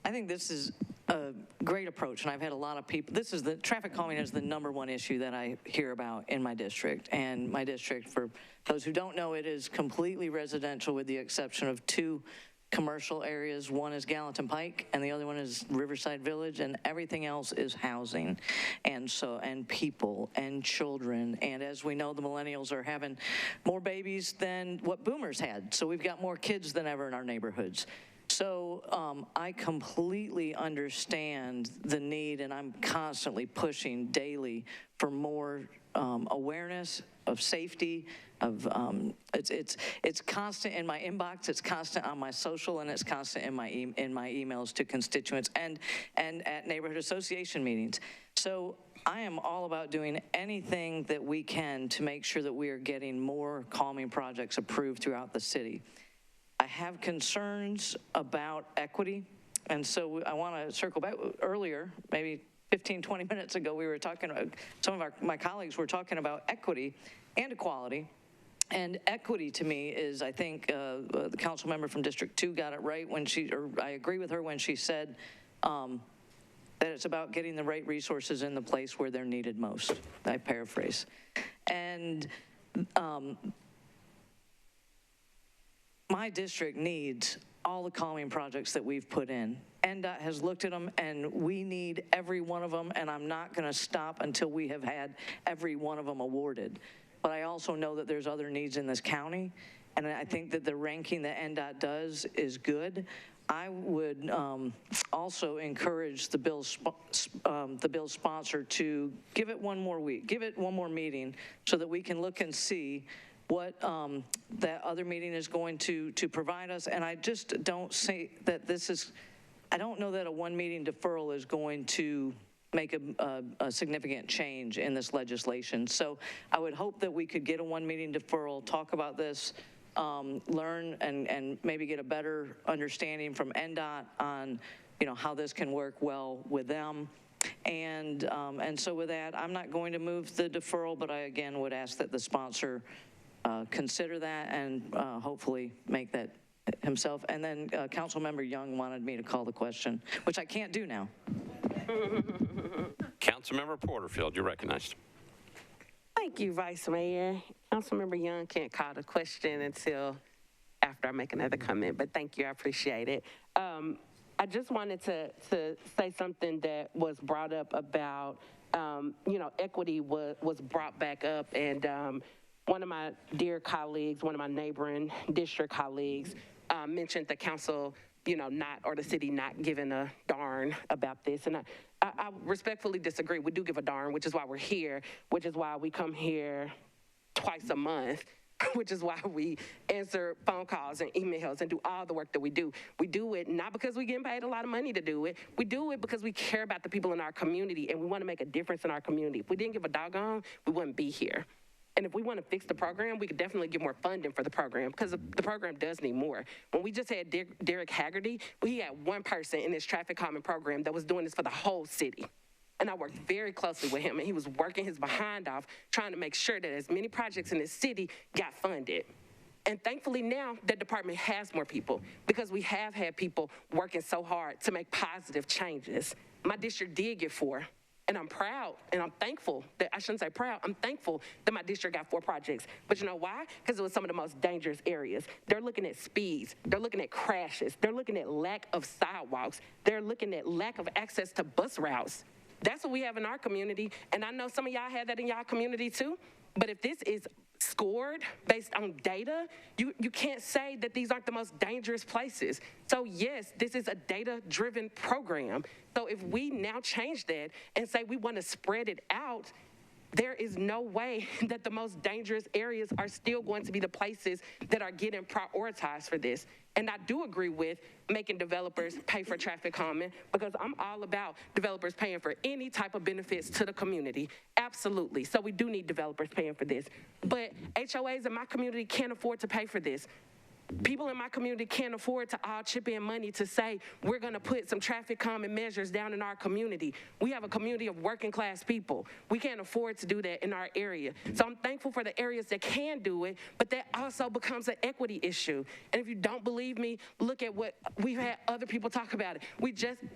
I think this is a great approach, and I've had a lot of people, traffic calming is the #1 issue that I hear about in my district. And my district, for those who don't know, it is completely residential with the exception of 2 commercial areas. One is Gallatin Pike and the other one is Riverside Village, and everything else is housing and people and children. And as we know, the millennials are having more babies than what boomers had. So we've got more kids than ever in our neighborhoods. So I completely understand the need, and I'm constantly pushing daily for more awareness of safety. It's constant in my inbox, it's constant on my social, and it's constant in my emails to constituents and at neighborhood association meetings. So I am all about doing anything that we can to make sure that we are getting more calming projects approved throughout the city. I have concerns about equity, and so I want to circle back. Earlier, maybe 15, 20 minutes ago, we were talking about, some of my colleagues were talking about equity and equality. And equity to me is, I think the council member from District 2 got it right when I agree with her when she said that it's about getting the right resources in the place where they're needed most. I paraphrase. And my district needs all the calming projects that we've put in. NDOT has looked at them, and we need every one of them, and I'm not going to stop until we have had every one of them awarded. But I also know that there's other needs in this county, and I think that the ranking that NDOT does is good. I would also encourage the bill sponsor to give it one more week, give it one more meeting, so that we can look and see what that other meeting is going to provide us. And I just don't say that I don't know that a one meeting deferral is going to make a significant change in this legislation. So I would hope that we could get a one meeting deferral, talk about this, learn and maybe get a better understanding from NDOT on, how this can work well with them. And so with that, I'm not going to move the deferral, but I again would ask that the sponsor consider that and hopefully make that himself. And then Councilmember Young wanted me to call the question, which I can't do now. Councilmember Porterfield, you're recognized. Thank you, Vice Mayor. Councilmember Young can't call the question until after I make another comment, but thank you, I appreciate it. I just wanted to say something that was brought up about, equity was brought back up, and one of my dear colleagues, one of my neighboring district colleagues mentioned the council, or the city not giving a darn about this. And I respectfully disagree. We do give a darn, which is why we're here, which is why we come here twice a month, which is why we answer phone calls and emails and do all the work that we do. We do it not because we're getting paid a lot of money to do it. We do it because we care about the people in our community and we want to make a difference in our community. If we didn't give a doggone, we wouldn't be here. And if we want to fix the program, we could definitely get more funding for the program because the program does need more. When we just had Derek Haggerty, he had one person in his traffic calming program that was doing this for the whole city. And I worked very closely with him, and he was working his behind off trying to make sure that as many projects in this city got funded. And thankfully now that department has more people because we have had people working so hard to make positive changes. My district did get 4. And I'm proud and I'm thankful that, I shouldn't say proud, I'm thankful that my district got 4 projects. But you know why? Because it was some of the most dangerous areas. They're looking at speeds. They're looking at crashes. They're looking at lack of sidewalks. They're looking at lack of access to bus routes. That's what we have in our community. And I know some of y'all had that in y'all community too. But if this is scored based on data, you can't say that these aren't the most dangerous places. So yes, this is a data-driven program. So if we now change that and say we want to spread it out, there is no way that the most dangerous areas are still going to be the places that are getting prioritized for this. And I do agree with making developers pay for traffic calming, because I'm all about developers paying for any type of benefits to the community. Absolutely. So we do need developers paying for this. But HOAs in my community can't afford to pay for this. People in my community can't afford to all chip in money to say, we're going to put some traffic calming measures down in our community. We have a community of working class people. We can't afford to do that in our area. So I'm thankful for the areas that can do it, but that also becomes an equity issue. And if you don't believe me, look at what we've had other people talk about it.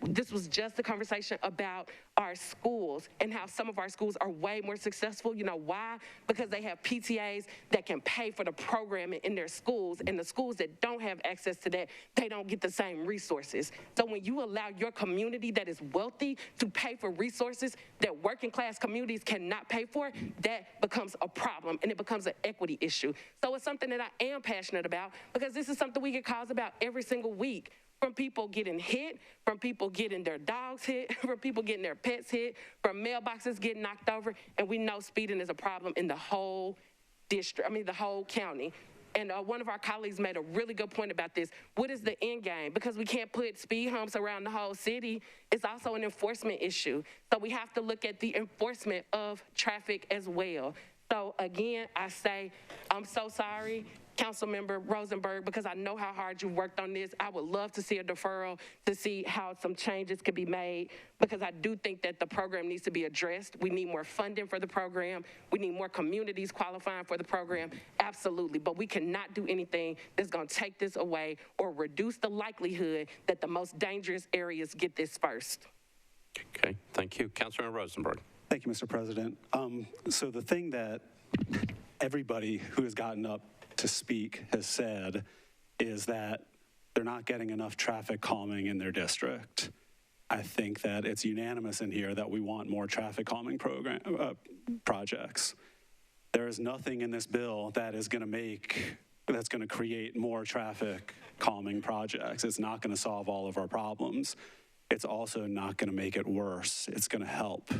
This was just a conversation about our schools and how some of our schools are way more successful. You know why? Because they have PTAs that can pay for the programming in their schools, and the schools that don't have access to that, they don't get the same resources. So when you allow your community that is wealthy to pay for resources that working class communities cannot pay for, that becomes a problem, and it becomes an equity issue. So it's something that I am passionate about, because this is something we get calls about every single week. From people getting hit, from people getting their dogs hit, from people getting their pets hit, from mailboxes getting knocked over, and we know speeding is a problem in the whole district, the whole county. And one of our colleagues made a really good point about this. What is the end game? Because we can't put speed humps around the whole city, it's also an enforcement issue. So we have to look at the enforcement of traffic as well. So again, I say, I'm so sorry, Councilmember Rosenberg, because I know how hard you worked on this. I would love to see a deferral to see how some changes could be made, because I do think that the program needs to be addressed. We need more funding for the program. We need more communities qualifying for the program, absolutely. But we cannot do anything that's gonna take this away or reduce the likelihood that the most dangerous areas get this first. Okay, thank you. Councilmember Rosenberg. Thank you, Mr. President. So the thing that everybody who has gotten up to speak has said is that they're not getting enough traffic calming in their district. I think that it's unanimous in here that we want more traffic calming projects. There is nothing in this bill that is going to create more traffic calming projects. It's not going to solve all of our problems. It's also not going to make it worse. It's going to help.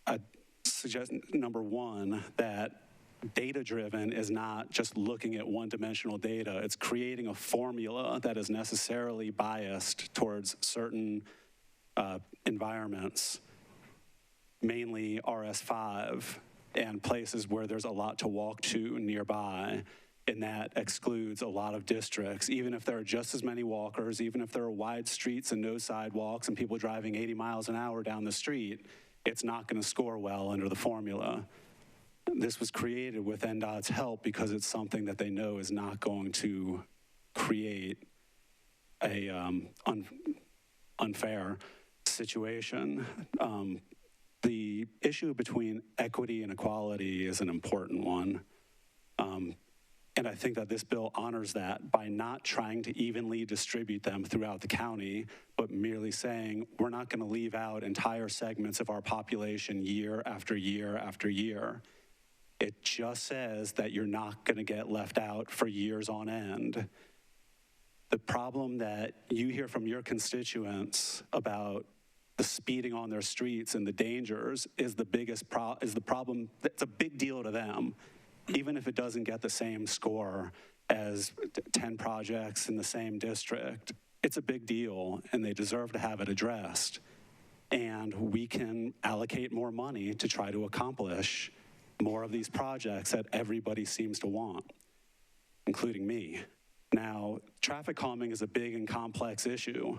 I suggest, number one, that data-driven is not just looking at one-dimensional data. It's creating a formula that is necessarily biased towards certain environments, mainly RS5 and places where there's a lot to walk to nearby, and that excludes a lot of districts. Even if there are just as many walkers, even if there are wide streets and no sidewalks and people driving 80 miles an hour down the street, it's not going to score well under the formula. This was created with NDOT's help because it's something that they know is not going to create a unfair situation. The issue between equity and equality is an important one. And I think that this bill honors that by not trying to evenly distribute them throughout the county, but merely saying we're not going to leave out entire segments of our population year after year after year. It just says that you're not going to get left out for years on end. The problem that you hear from your constituents about the speeding on their streets and the dangers is the problem. It's a big deal to them, even if it doesn't get the same score as 10 projects in the same district. It's a big deal, and they deserve to have it addressed. And we can allocate more money to try to accomplish more of these projects that everybody seems to want, including me. Now, traffic calming is a big and complex issue.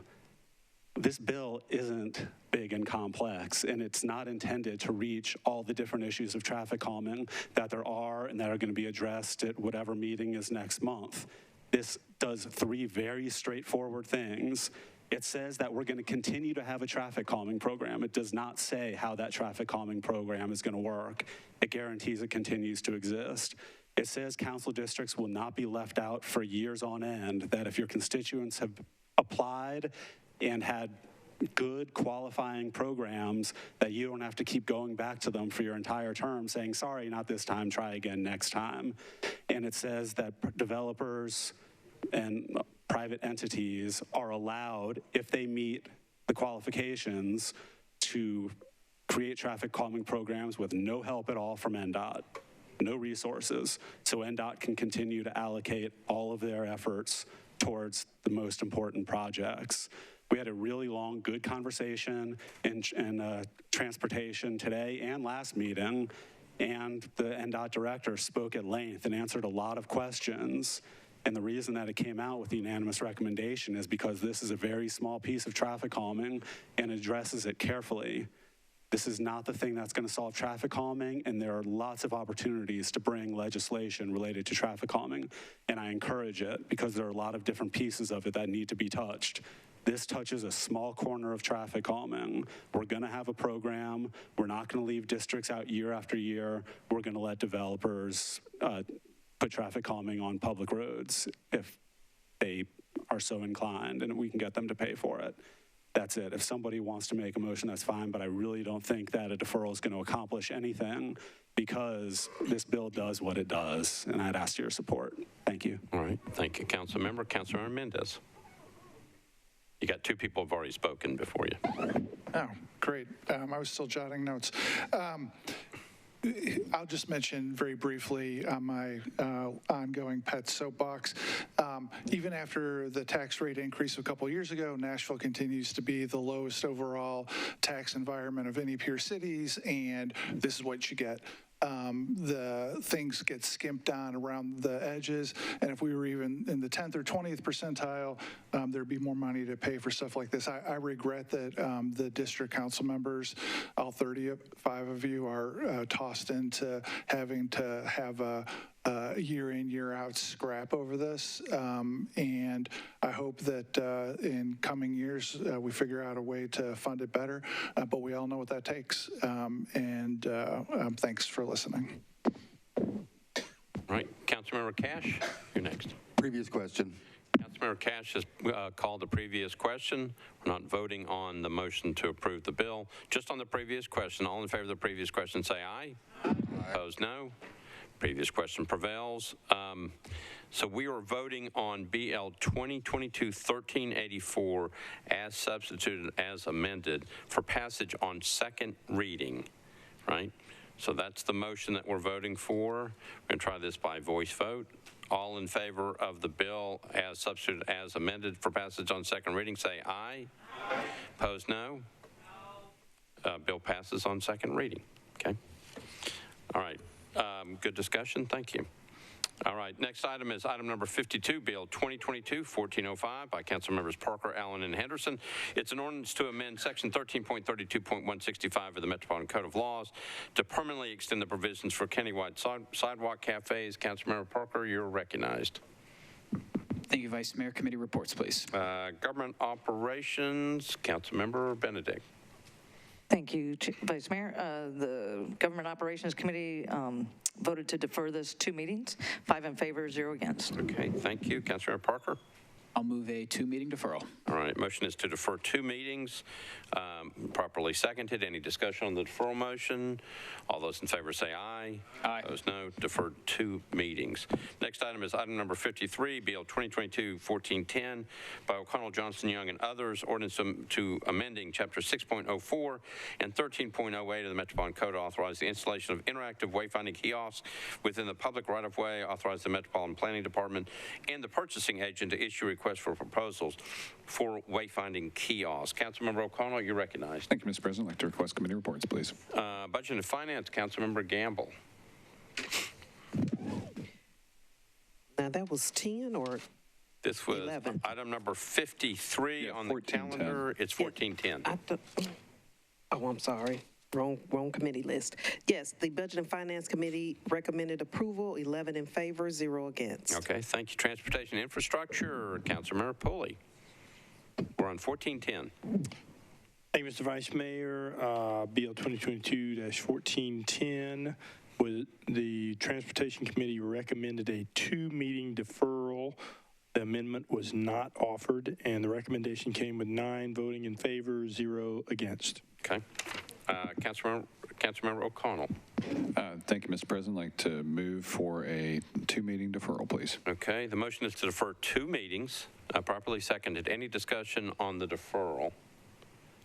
This bill isn't big and complex, and it's not intended to reach all the different issues of traffic calming that there are and that are going to be addressed at whatever meeting is next month. This does three very straightforward things. It says that we're going to continue to have a traffic calming program. It does not say how that traffic calming program is going to work. It guarantees it continues to exist. It says council districts will not be left out for years on end, that if your constituents have applied and had good qualifying programs that you don't have to keep going back to them for your entire term saying, sorry, not this time, try again next time. And it says that developers and private entities are allowed, if they meet the qualifications, to create traffic calming programs with no help at all from NDOT, no resources, so NDOT can continue to allocate all of their efforts towards the most important projects. We had a really long, good conversation in transportation today and last meeting, and the NDOT director spoke at length and answered a lot of questions. And the reason that it came out with the unanimous recommendation is because this is a very small piece of traffic calming and addresses it carefully. This is not the thing that's going to solve traffic calming, and there are lots of opportunities to bring legislation related to traffic calming, and I encourage it because there are a lot of different pieces of it that need to be touched. This touches a small corner of traffic calming. We're going to have a program. We're not going to leave districts out year after year. We're going to let developers put traffic calming on public roads if they are so inclined, and we can get them to pay for it. That's it. If somebody wants to make a motion, that's fine, but I really don't think that a deferral is going to accomplish anything because this bill does what it does, and I'd ask your support. Thank you. All right. Thank you, Councilmember. Councilmember Mendez. You got two people who have already spoken before you. Oh, great. I was still jotting notes. I'll just mention very briefly on my ongoing pet soapbox. Even after the tax rate increase a couple years ago, Nashville continues to be the lowest overall tax environment of any peer cities, and this is what you get. The things get skimped on around the edges, and if we were even in the 10th or 20th percentile, there'd be more money to pay for stuff like this. I regret that the district council members, all 35 of you, are tossed into having to have a year in, year out scrap over this, and I hope that in coming years we figure out a way to fund it better, but we all know what that takes, and thanks for listening. All right, Councilmember Cash, you're next. Previous question. Councilmember Cash has called the previous question. We're not voting on the motion to approve the bill, just on the previous question. All in favor of the previous question, say aye. Aye. Opposed, no. Previous question prevails. So we are voting on BL 2022-1384 as substituted, as amended, for passage on second reading, right? So that's the motion that we're voting for. We're going to try this by voice vote. All in favor of the bill as substituted, as amended for passage on second reading, say aye. Aye. Opposed, no. Bill passes on second reading. Okay. All right. Good discussion. Thank you. All right. Next item is item number 52, Bill 2022-1405 by Council Members Parker, Allen, and Henderson. It's an ordinance to amend Section 13.32.165 of the Metropolitan Code of Laws to permanently extend the provisions for countywide sidewalk cafes. Councilmember Parker, you're recognized. Thank you, Vice Mayor. Committee reports, please. Government Operations, Councilmember Benedict. Thank you, Vice Mayor. The Government Operations Committee voted to defer this 2 meetings, 5 in favor, 0 against. Okay, thank you. Councilmember Parker? I'll move a 2-meeting deferral. All right, motion is to defer 2 meetings, properly seconded. Any discussion on the deferral motion? All those in favor say aye. Aye. Those no, deferred 2 meetings. Next item is item number 53, BL 2022-1410 by O'Connell, Johnson, Young, and others, ordinance to amending Chapter 6.04 and 13.08 of the Metropolitan Code to authorize the installation of interactive wayfinding kiosks within the public right-of-way, authorize the Metropolitan Planning Department and the purchasing agent to issue requests for proposals for wayfinding kiosks. Councilmember O'Connell, you're recognized. Thank you, Mr. President. I'd like to request committee reports, please. Budget and Finance, Councilmember Gamble. Now, that was 10 or This was 11? Item number 53 on the calendar. It's 1410. Oh, I'm sorry. Wrong committee list. Yes, the Budget and Finance Committee recommended approval, 11 in favor, 0 against. Okay, thank you. Transportation Infrastructure, Councilmember Pulley. We're on 1410. Thank you, Mr. Vice Mayor. BL 2022-1410, with the Transportation Committee recommended a 2-meeting deferral The amendment was not offered, and the recommendation came with 9 voting in favor, 0 against. Okay. Councilmember O'Connell. Thank you, Mr. President. I'd like to move for a 2-meeting deferral, please. Okay, the motion is to defer 2 meetings, properly seconded. Any discussion on the deferral?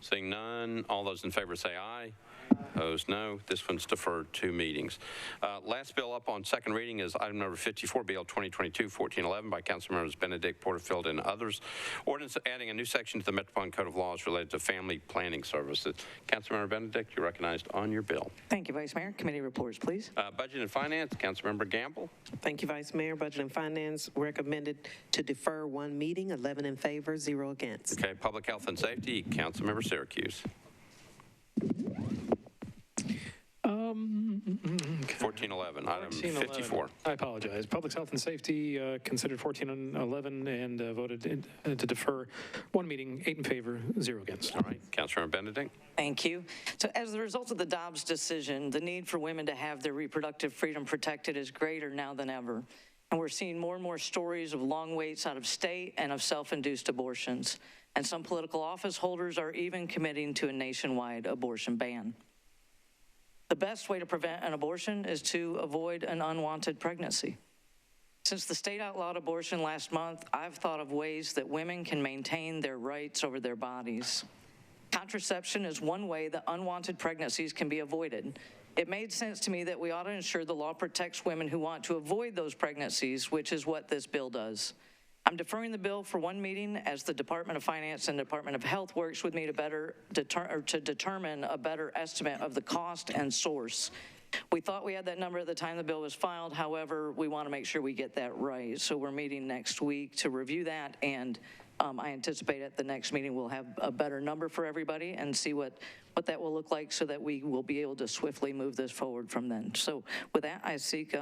Seeing none, all those in favor say aye. Opposed, no. This one's deferred 2 meetings. Last bill up on second reading is item number 54, BL 2022-1411 by Councilmembers Benedict, Porterfield, and others. Ordinance adding a new section to the Metropolitan Code of Laws related to family planning services. Councilmember Benedict, you're recognized on your bill. Thank you, Vice Mayor. Committee reports, please. Budget and Finance, Councilmember Gamble. Thank you, Vice Mayor. Budget and Finance recommended to defer 1 meeting, 11 in favor, 0 against. Okay, Public Health and Safety, Councilmember Syracuse. 1411, item 54. I apologize. Public Health and Safety considered 1411 and voted to defer 1 meeting, 8 in favor, 0 against. All right, Councilmember Benedict. Thank you. So as a result of the Dobbs decision, the need for women to have their reproductive freedom protected is greater now than ever. And we're seeing more and more stories of long waits out of state and of self-induced abortions. And some political office holders are even committing to a nationwide abortion ban. The best way to prevent an abortion is to avoid an unwanted pregnancy. Since the state outlawed abortion last month, I've thought of ways that women can maintain their rights over their bodies. Contraception is one way that unwanted pregnancies can be avoided. It made sense to me that we ought to ensure the law protects women who want to avoid those pregnancies, which is what this bill does. I'm deferring the bill for 1 meeting as the Department of Finance and Department of Health works with me to determine a better estimate of the cost and source. We thought we had that number at the time the bill was filed. However, we want to make sure we get that right. So we're meeting next week to review that, and I anticipate at the next meeting we'll have a better number for everybody and see what that will look like so that we will be able to swiftly move this forward from then. So with that, I seek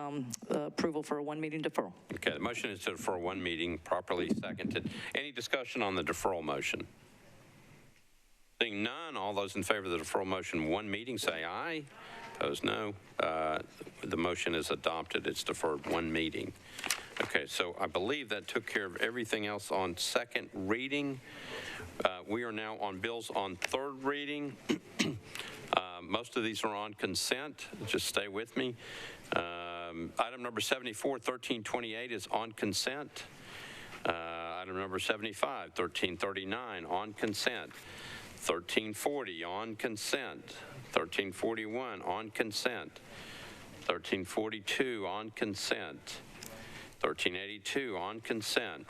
approval for a 1 meeting deferral. Okay, the motion is to defer 1 meeting, properly seconded. Any discussion on the deferral motion? Seeing none, all those in favor of the deferral motion 1 meeting say aye. Opposed, no. The motion is adopted. It's deferred 1 meeting. Okay, so I believe that took care of everything else on second reading. We are now on bills on third reading. Most of these are on consent. Just stay with me. Item number 74, 1328 is on consent. Item number 75, 1339 on consent. 1340 on consent. 1341 on consent. 1342 on consent. 1382 on consent.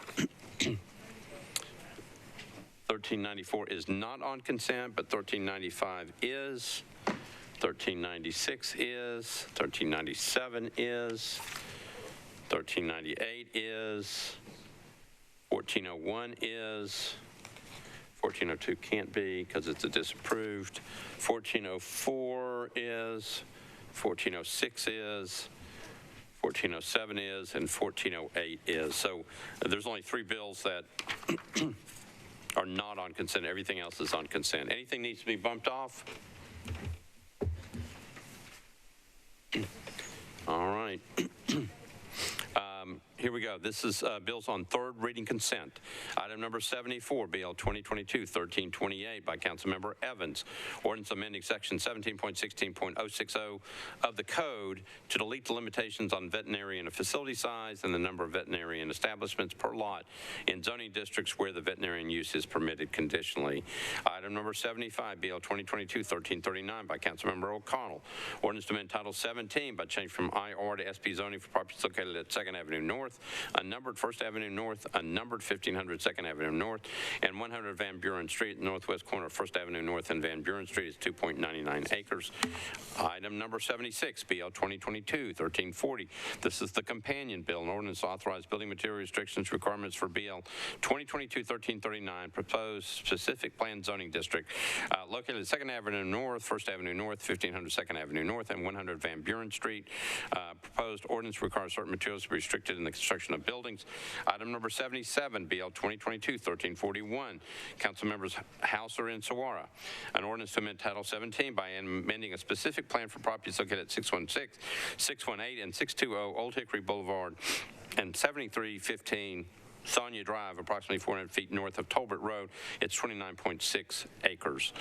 1394 is not on consent, but 1395 is. 1396 is. 1397 is. 1398 is. 1401 is. 1402 can't be because it's a disapproved. 1404 is. 1406 is. 1407 is, and 1408 is. So there's only 3 bills that are not on consent. Everything else is on consent. Anything needs to be bumped off? All right. Here we go. This is bills on third reading consent. Item number 74, BL 2022-1328 by Councilmember Evans. Ordinance amending section 17.16.060 of the code to delete the limitations on veterinarian facility size and the number of veterinarian establishments per lot in zoning districts where the veterinarian use is permitted conditionally. Item number 75, BL 2022-1339 by Councilmember O'Connell. Ordinance to amend Title 17 by change from IR to SP zoning for properties located at 2nd Avenue North, unnumbered 1st Avenue North, unnumbered 1500 2nd Avenue North, and 100 Van Buren Street, northwest corner of 1st Avenue North and Van Buren Street is 2.99 acres. Item number 76, BL 2022-1340. This is the companion bill, an ordinance to authorize building material restrictions requirements for BL 2022-1339, proposed specific plan zoning district located at 2nd Avenue North, 1st Avenue North, 1500 2nd Avenue North, and 100 Van Buren Street. Proposed ordinance requires certain materials to be restricted in the construction of buildings. Item number 77, BL 2022-1341. Council members Hauser and Sawara. An ordinance to amend Title 17 by amending a specific plan for properties located at 616, 618, and 620 Old Hickory Boulevard and 7315 Sonia Drive, approximately 400 feet north of Tolbert Road. It's 29.6 acres.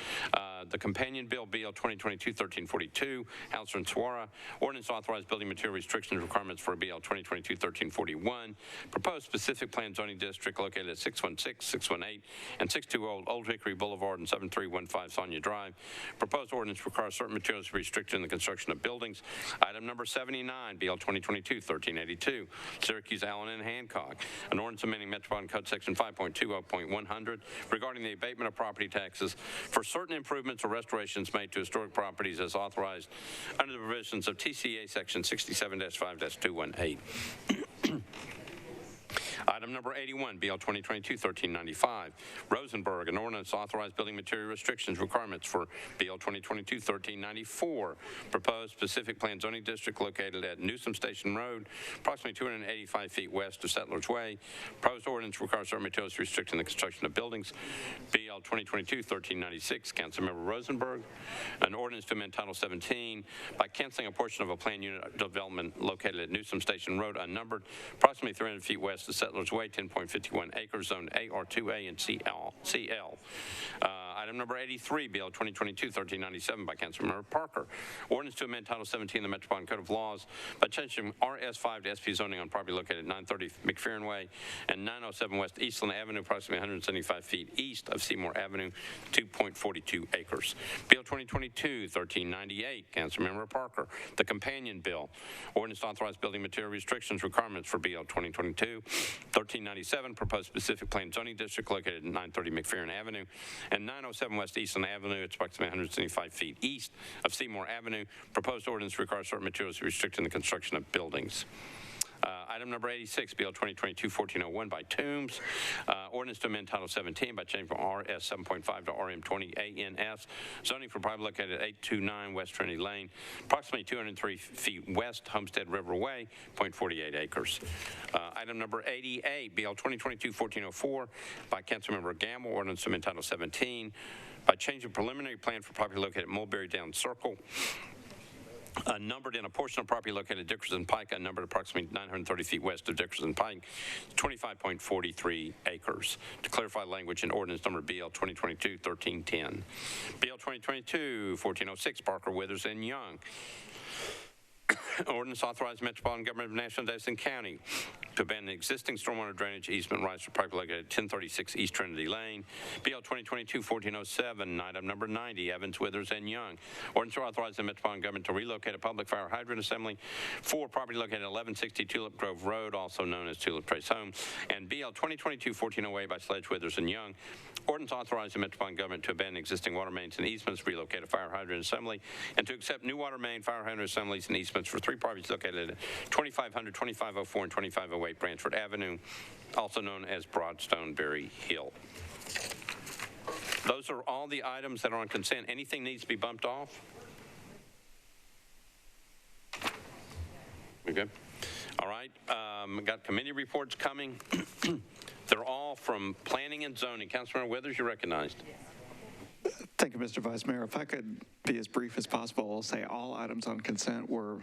The companion bill, BL 2022-1342, Hauser and Suara, ordinance authorized building material restrictions requirements for BL 2022-1341, proposed specific plan zoning district located at 616, 618, and 620 Old Hickory Boulevard and 7315 Sonia Drive. Proposed ordinance requires certain materials to be restricted in the construction of buildings. Item number 79, BL 2022-1382, Syracuse, Allen, and Hancock, an ordinance amending Metropolitan Code Section 5.20.100 regarding the abatement of property taxes for certain improvements or restorations made to historic properties as authorized under the provisions of TCA Section 67-5-218. Item number 81, BL 2022-1395, Rosenberg, an ordinance authorized building material restrictions requirements for BL 2022-1394, proposed specific plan zoning district located at Newsom Station Road, approximately 285 feet west of Settlers Way. Proposed ordinance requires certain materials restricting the construction of buildings. BL 2022-1396, Councilmember Rosenberg, an ordinance to amend Title 17 by canceling a portion of a plan unit development located at Newsom Station Road, unnumbered, approximately 300 feet west of Settlers Way, 10.51 acres, zoned AR2A and CL. Item number 83, BL 2022-1397 by Councilmember Parker. Ordinance to amend Title 17 of the Metropolitan Code of Laws by changing RS5 to SP zoning on property located at 930 McPherson Way and 907 West Eastland Avenue, approximately 175 feet east of Seymour Avenue, 2.42 acres. Bill 2022-1398, Councilmember Parker. The companion bill. Ordinance to authorize building material restrictions requirements for BL 2022-1397, proposed specific plan zoning district located at 930 McPherson Avenue and 907 West Eastland Avenue. It's approximately 175 feet east of Seymour Avenue. Proposed ordinance requires certain materials restricting the construction of buildings. Item number 86, BL 2022-1401 by Toombs. Ordinance to amend Title 17 by changing from RS 7.5 to RM 20 ANS. Zoning for property located at 829 West Trinity Lane, approximately 203 feet west, Homestead River Way, 0.48 acres. Item number 88, BL 2022-1404 by Councilmember Gamble. Ordinance to amend Title 17 by changing preliminary plan for property located at Mulberry Down Circle, numbered in a portion of property located at Dickerson Pike, numbered approximately 930 feet west of Dickerson Pike, 25.43 acres. To clarify language in ordinance number BL 2022-1310. BL 2022-1406, Parker, Withers, and Young. Ordinance authorized Metropolitan Government of Nashville and Davidson County to abandon existing stormwater drainage easement rights for property located at 1036 East Trinity Lane. BL 2022-1407, item number 90, Evans, Withers, and Young. Ordinance to authorize the Metropolitan Government to relocate a public fire hydrant assembly for property located at 1160 Tulip Grove Road, also known as Tulip Trace Home. And BL 2022-1408 by Sledge, Withers, and Young. Ordinance authorizing the Metropolitan Government to abandon existing water mains and easements, relocate a fire hydrant assembly, and to accept new water main, fire hydrant assemblies, and easements for three properties located at 2500, 2504, and 2508 Branchford Avenue, also known as Broadstone Berry Hill. Those are all the items that are on consent. Anything needs to be bumped off? We good? All right. Got committee reports coming. They're all from Planning and Zoning. Councilmember Withers, you're recognized. Thank you, Mr. Vice Mayor. If I could be as brief as possible, I'll say all items on consent were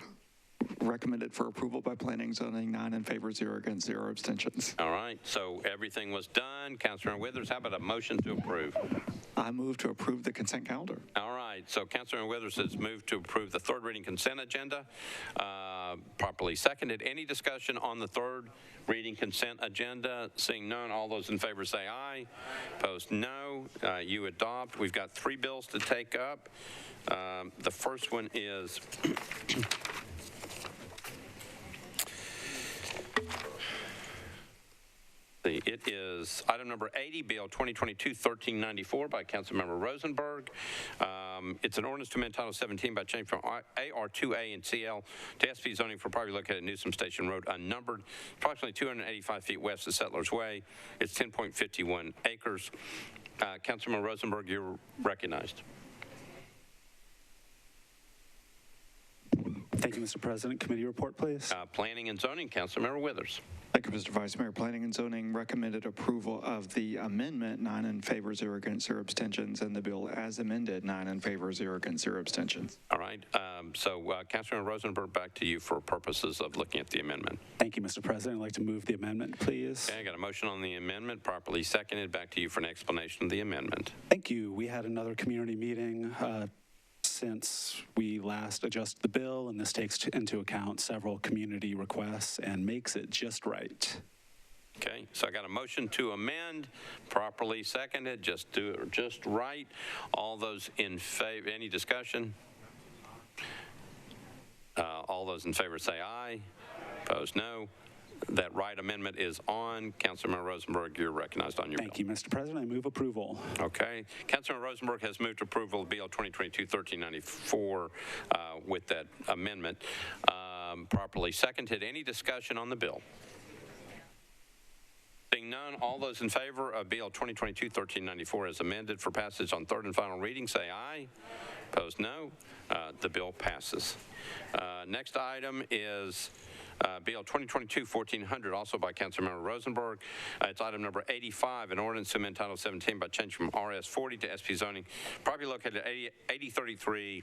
recommended for approval by Planning and Zoning, 9 in favor, 0 against, 0 abstentions. All right, so everything was done. Councilmember Withers, how about a motion to approve? I move to approve the consent calendar. All right, so Councilmember Withers has moved to approve the third reading consent agenda, properly seconded. Any discussion on the third reading consent agenda? Seeing none, all those in favor say aye. Opposed, no. You adopt. We've got 3 bills to take up. The first one is it is item number 80, Bill 2022-1394 by Councilmember Rosenberg. It's an ordinance to amend Title 17 by changing from AR2A and CL to SP zoning for property located at Newsom Station Road, unnumbered, approximately 285 feet west of Settlers Way. It's 10.51 acres. Councilmember Rosenberg, you're recognized. Thank you, Mr. President. Committee report, please. Planning and Zoning, Councilmember Withers. Thank you, Mr. Vice Mayor. Planning and Zoning recommended approval of the amendment, 9 in favor, 0 against, 0 abstentions, and the bill as amended, 9 in favor, 0 against, 0 abstentions. All right. Councilman Rosenberg, back to you for purposes of looking at the amendment. Thank you, Mr. President. I'd like to move the amendment, please. Okay, I got a motion on the amendment, properly seconded. Back to you for an explanation of the amendment. Thank you. We had another community meeting since we last adjusted the bill, and this takes into account several community requests and makes it just right. Okay, so I got a motion to amend, properly seconded, just do it just right. All those in favor, any discussion? All those in favor say aye. Opposed, no. That right amendment is on. Councilman Rosenberg, you're recognized on your bill. Thank you, Mr. President. I move approval. Okay. Councilman Rosenberg has moved approval of Bill 2022-1394 with that amendment. Properly seconded. Any discussion on the bill? Seeing none, all those in favor of Bill 2022-1394 as amended for passage on third and final reading say aye. Opposed, no. The bill passes. Next item is Bill 2022-1400, also by Councilmember Rosenberg. It's item number 85, an ordinance to amend Title 17 by changing from RS 40 to SP zoning. Property located at 8033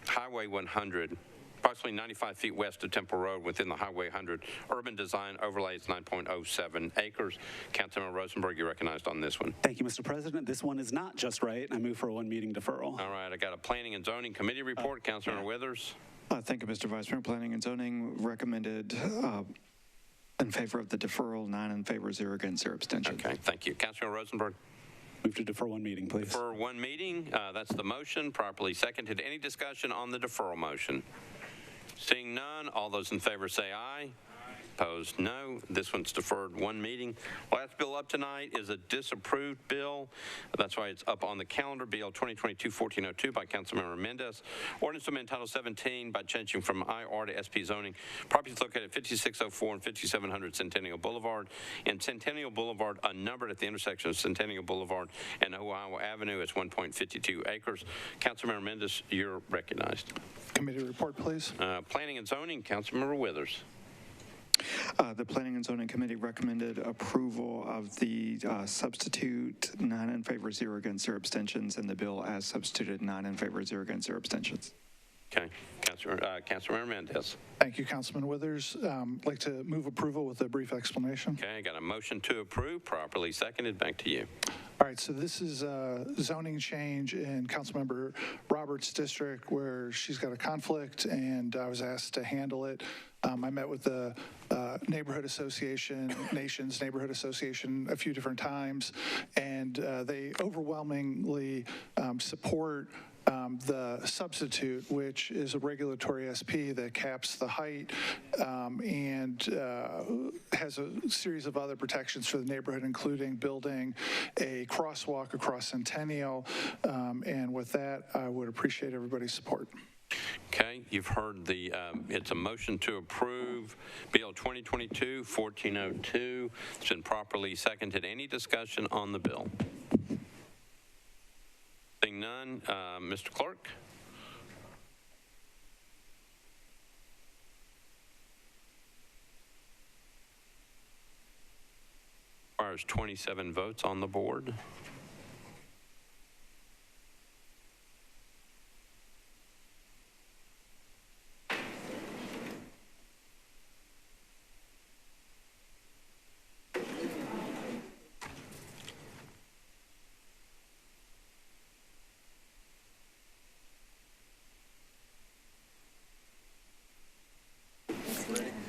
Highway 100. Approximately 95 feet west of Temple Road within the Highway 100 urban design overlay. It's 9.07 acres. Councilman Rosenberg, you're recognized on this one. Thank you, Mr. President. This one is not just right. I move for a one-meeting deferral. All right, I got a Planning and Zoning Committee report. Councilman Withers. Thank you, Mr. Vice Mayor. Planning and Zoning recommended in favor of the deferral, 9 in favor, 0 against, 0 abstentions. Okay, thank you. Councilman Rosenberg. Move to defer one meeting, please. Defer one meeting. That's the motion, properly seconded. Any discussion on the deferral motion? Seeing none, all those in favor say aye. Opposed, no. This one's deferred one meeting. Last bill up tonight is a disapproved bill. That's why it's up on the calendar. Bill 2022-1402 by Councilmember Mendez. Ordinance to amend Title 17 by changing from IR to SP zoning. Properties located at 5604 and 5700 Centennial Boulevard. And Centennial Boulevard, unnumbered at the intersection of Centennial Boulevard and Ohio Avenue. It's 1.52 acres. Councilmember Mendez, you're recognized. Committee report, please. Planning and Zoning, Councilmember Withers. The Planning and Zoning Committee recommended approval of the substitute, 9 in favor, 0 against, 0 abstentions, and the bill as substituted, 9 in favor, 0 against, 0 abstentions. Okay. Councilmember Mendez. Thank you, Councilman Withers. I'd like to move approval with a brief explanation. Okay, I got a motion to approve, properly seconded. Back to you. All right, so this is a zoning change in Councilmember Roberts' district where she's got a conflict, and I was asked to handle it. I met with the neighborhood association, Nations Neighborhood Association, a few different times, and they overwhelmingly support the substitute, which is a regulatory SP that caps the height and has a series of other protections for the neighborhood, including building a crosswalk across Centennial. And with that, I would appreciate everybody's support. Okay, you've heard the, it's a motion to approve Bill 2022-1402. It's been properly seconded. Any discussion on the bill? Seeing none, Mr. Clerk? Requires 27 votes on the board.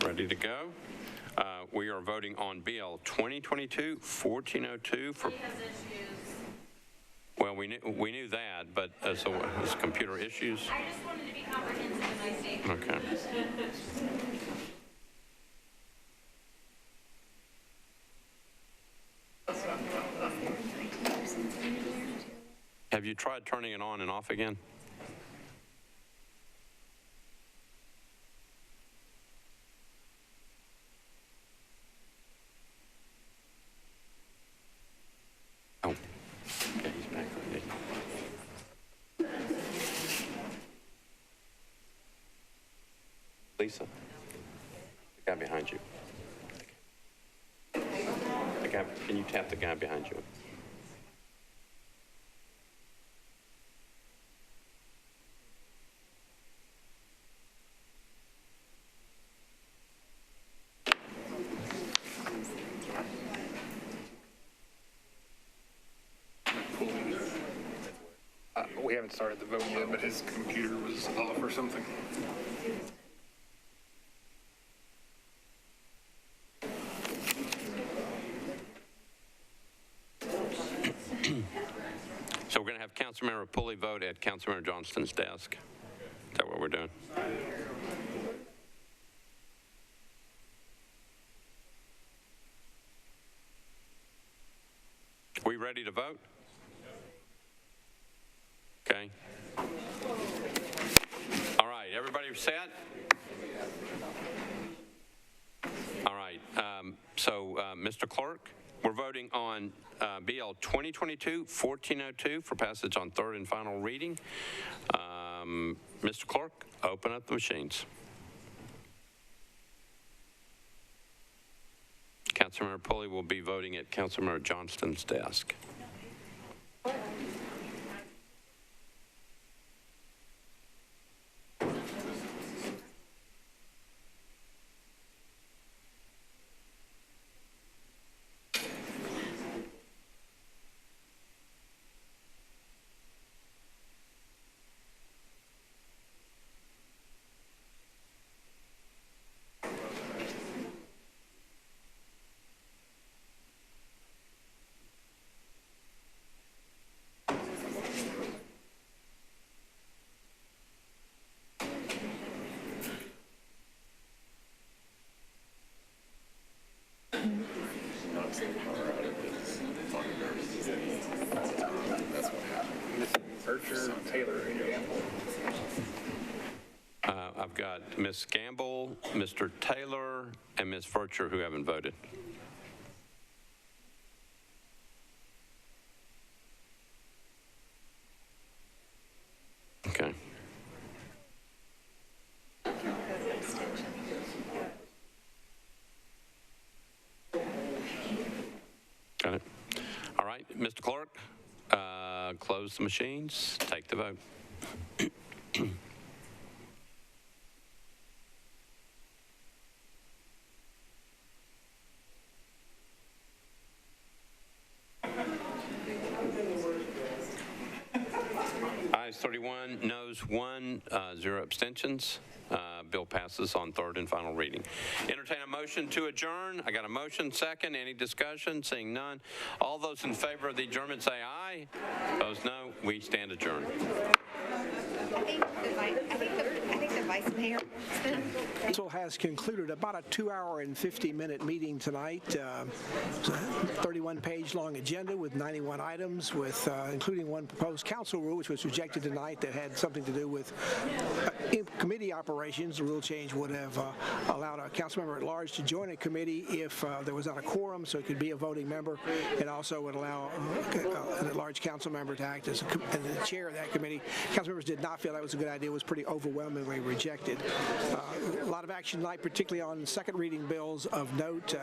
Ready to go? We are voting on Bill 2022-1402 for. Well, we knew that, but so it's computer issues. I just wanted to be comprehensive in my statement. Okay. Have you tried turning it on and off again? Oh. Okay, he's back. Lisa, the guy behind you. Can you tap the guy behind you? We haven't started the vote yet, but his computer was off or something. So we're going to have Councilmember Pulley vote at Councilmember Johnston's desk. Is that what we're doing? We ready to vote? Okay. All right, everybody set? All right, Mr. Clerk, we're voting on BL 2022-1402 for passage on third and final reading. Mr. Clerk, open up the machines. Councilmember Pulley will be voting at Councilmember Johnston's desk. I've got Ms. Gamble, Mr. Taylor, and Ms. Furcher who haven't voted. Okay. Got it. All right, Mr. Clerk, close the machines, take the vote. Ayes 31, noes 1, 0 abstentions. Bill passes on third and final reading. Entertain a motion to adjourn. I got a motion, second. Any discussion? Seeing none. All those in favor of the adjournment say aye. Opposed, no. We stand adjourned. I think the Vice Mayor. Council has concluded about a 2-hour and 50-minute meeting tonight. It's a 31-page long agenda with 91 items, with including one proposed council rule, which was rejected tonight, that had something to do with committee operations. The rule change would have allowed a council member at large to join a committee if there was not a quorum, so it could be a voting member. It also would allow a large council member to act as the chair of that committee. Council members did not feel that was a good idea. It was pretty overwhelmingly rejected. A lot of action tonight, particularly on second reading bills of note.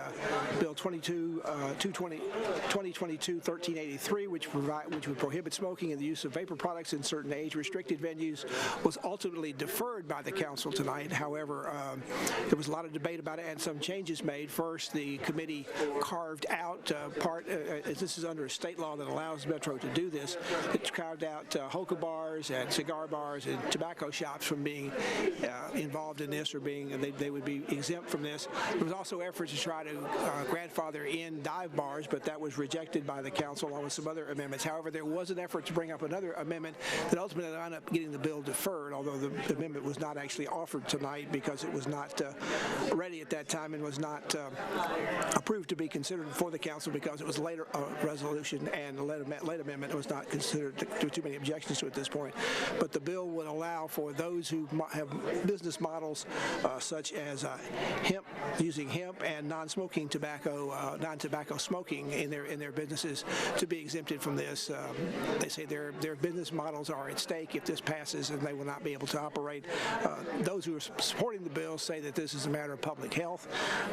Bill 2022-1383, which would prohibit smoking and the use of vapor products in certain age-restricted venues, was ultimately deferred by the council tonight. However, there was a lot of debate about it and some changes made. First, the committee carved out this is under a state law that allows Metro to do this. It's carved out hookah bars and cigar bars and tobacco shops from being involved in this, or they would be exempt from this. There was also efforts to try to grandfather in dive bars, but that was rejected by the council along with some other amendments. However, there was an effort to bring up another amendment that ultimately wound up getting the bill deferred, although the amendment was not actually offered tonight because it was not ready at that time and was not approved to be considered before the council because it was later resolution and that late amendment was not considered, too many objections to it at this point. But the bill would allow for those who have business models such as hemp, using hemp and non-smoking tobacco, non-tobacco smoking in their businesses to be exempted from this. They say their business models are at stake if this passes, and they will not be able to operate. Those who are supporting the bill say that this is a matter of public health.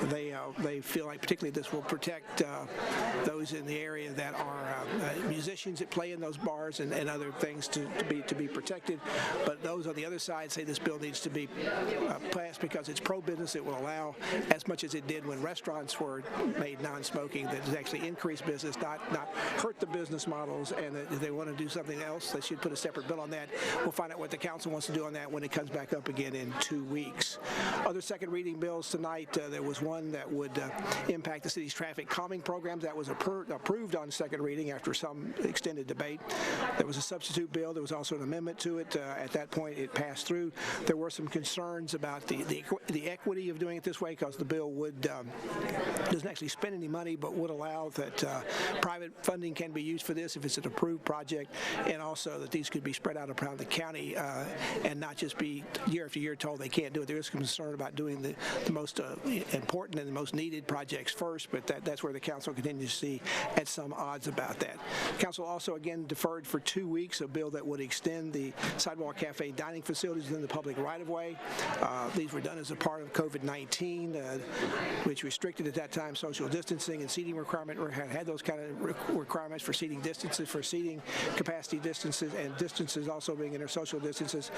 They feel like particularly this will protect those in the area that are musicians that play in those bars and other things to be protected. But those on the other side say this bill needs to be passed because it's pro-business. It will allow, as much as it did when restaurants were made non-smoking, that it actually increase business, not hurt the business models, and that if they want to do something else, they should put a separate bill on that. We'll find out what the council wants to do on that when it comes back up again in 2 weeks. Other second reading bills tonight, there was one that would impact the city's traffic calming programs. That was approved on second reading after some extended debate. There was a substitute bill. There was also an amendment to it. At that point, it passed through. There were some concerns about the equity of doing it this way because the bill doesn't actually spend any money, but would allow that private funding can be used for this if it's an approved project, and also that these could be spread out around the county and not just be year after year told they can't do it. There is concern about doing the most important and the most needed projects first, but that's where the council continues to see at some odds about that. Council also again deferred for 2 weeks a bill that would extend the sidewalk cafe dining facilities within the public right-of-way. These were done as a part of COVID-19, which restricted at that time social distancing and seating requirement, or had those kind of requirements for seating distances, for seating capacity distances, and distances also being in their social distances.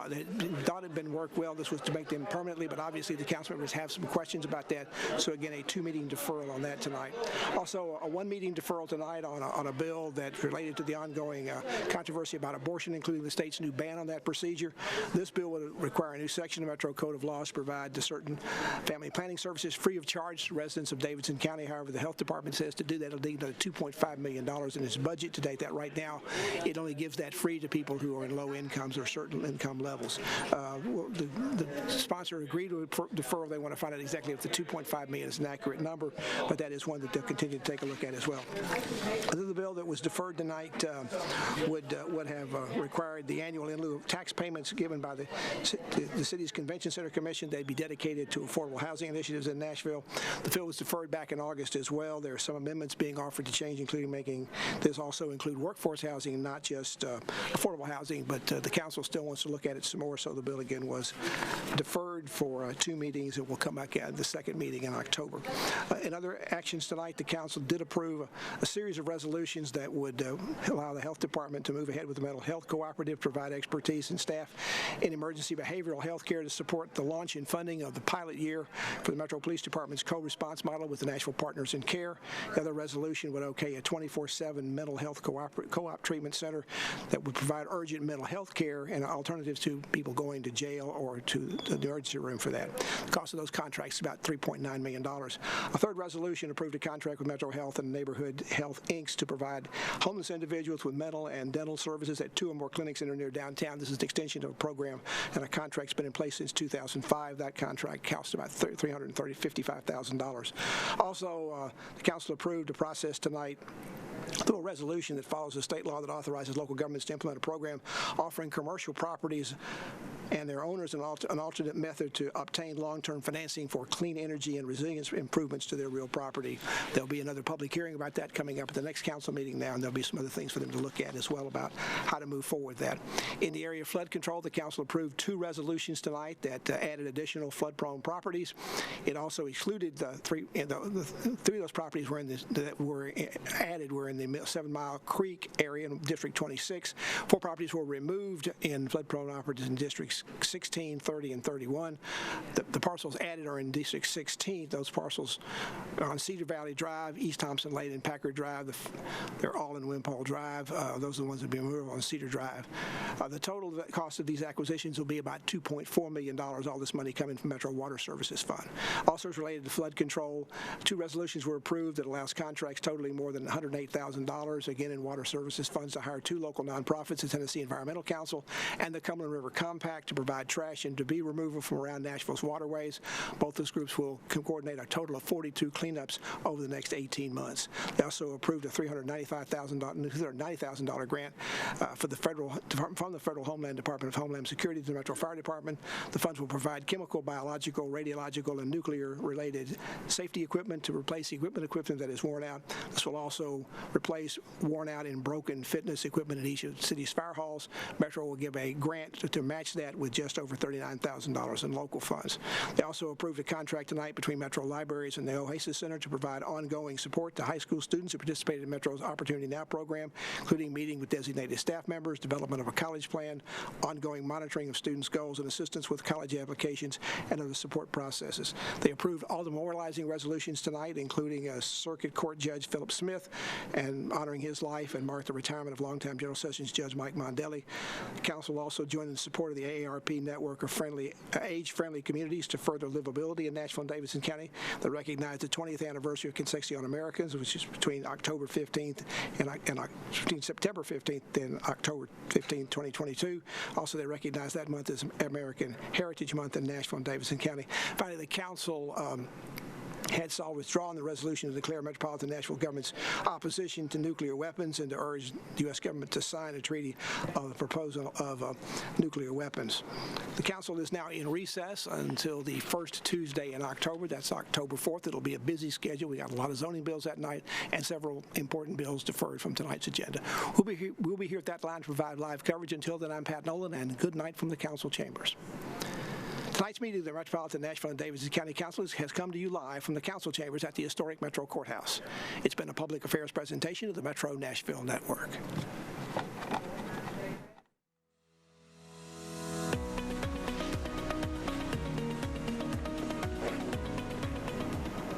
They thought it had been worked well. This was to make them permanently, but obviously the council members have some questions about that. So again, a 2-meeting deferral on that tonight. Also, a 1-meeting deferral tonight on a bill that's related to the ongoing controversy about abortion, including the state's new ban on that procedure. This bill would require a new section of Metro Code of Laws to provide to certain family planning services free of charge to residents of Davidson County. However, the health department says to do that, it'll need another $2.5 million in its budget to date. That right now, it only gives that free to people who are in low incomes or certain income levels. The sponsor agreed to defer. They want to find out exactly if the $2.5 million is an accurate number, but that is one that they'll continue to take a look at as well. The bill that was deferred tonight would have required the annual in lieu of tax payments given by the city's Convention Center Commission. They'd be dedicated to affordable housing initiatives in Nashville. The bill was deferred back in August as well. There are some amendments being offered to change, including making this also include workforce housing and not just affordable housing, but the council still wants to look at it some more, so the bill again was deferred for 2 meetings and will come back at the second meeting in October. In other actions tonight, the council did approve a series of resolutions that would allow the health department to move ahead with the mental health cooperative, provide expertise and staff in emergency behavioral health care to support the launch and funding of the pilot year for the Metro Police Department's co-response model with the Nashville Partners in Care. The other resolution would okay a 24/7 mental health co-op treatment center that would provide urgent mental health care and alternatives to people going to jail or to the emergency room for that. The cost of those contracts is about $3.9 million. A third resolution approved a contract with Metro Health and Neighborhood Health Inc. to provide homeless individuals with mental and dental services at 2 or more clinics in or near downtown. This is an extension of a program, and a contract's been in place since 2005. That contract costs about $55,000. Also, the council approved a process tonight, a little resolution that follows a state law that authorizes local governments to implement a program offering commercial properties and their owners an alternate method to obtain long-term financing for clean energy and resilience improvements to their real property. There'll be another public hearing about that coming up at the next council meeting now, and there'll be some other things for them to look at as well about how to move forward with that. In the area of flood control, the council approved 2 resolutions tonight that added additional flood-prone properties. It also excluded the 3 of those properties that were added were in the 7 Mile Creek area in District 26. 4 properties were removed in flood-prone properties in Districts 16, 30, and 31. The parcels added are in District 16. Those parcels are on Cedar Valley Drive, East Thompson Lane, and Packard Drive. They're all in Wimpole Drive. Those are the ones that will be removed on Cedar Drive. The total cost of these acquisitions will be about $2.4 million, all this money coming from Metro Water Services Fund. Also, as related to flood control, 2 resolutions were approved that allows contracts totaling more than $108,000 $100,000, again, in water services funds to hire 2 local nonprofits, the Tennessee Environmental Council and the Cumberland River Compact, to provide trash and debris removal from around Nashville's waterways. Both those groups will coordinate a total of 42 cleanups over the next 18 months. They also approved a $390,000 grant from the Federal Homeland Department of Homeland Security to the Metro Fire Department. The funds will provide chemical, biological, radiological, and nuclear-related safety equipment to replace equipment that is worn out. This will also replace worn out and broken fitness equipment in each of the city's fire halls. Metro will give a grant to match that with just over $39,000 in local funds. They also approved a contract tonight between Metro Libraries and the Oasis Center to provide ongoing support to high school students who participated in Metro's Opportunity Now program, including meeting with designated staff members, development of a college plan, ongoing monitoring of students' goals, and assistance with college applications and other support processes. They approved all the memorializing resolutions tonight, including Circuit Court Judge Philip Smith and honoring his life and marked the retirement of longtime General Sessions Judge Mike Mondelli. The council also joined in support of the AARP network of age-friendly communities to further livability in Nashville and Davidson County. They recognized the 20th anniversary of Concepcion Americans, which is between October 15th and between September 15th and October 15th, 2022. Also, they recognize that month as American Heritage Month in Nashville and Davidson County. Finally, the council had saw withdrawn the resolution to declare Metropolitan Nashville government's opposition to nuclear weapons and to urge the U.S. government to sign a treaty of the proposal of nuclear weapons. The council is now in recess until the first Tuesday in October. That's October 4th. It'll be a busy schedule. We got a lot of zoning bills that night and several important bills deferred from tonight's agenda. We'll be here at that line to provide live coverage. Until then, I'm Pat Nolan, and good night from the council chambers. Tonight's meeting of the Metropolitan Nashville and Davidson County Council has come to you live from the council chambers at the historic Metro Courthouse. It's been a public affairs presentation of the Metro Nashville Network.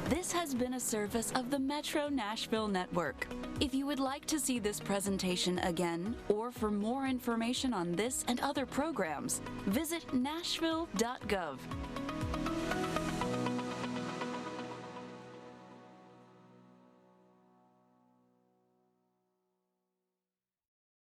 This has been a service of the Metro Nashville Network. If you would like to see this presentation again, or for more information on this and other programs, visit nashville.gov.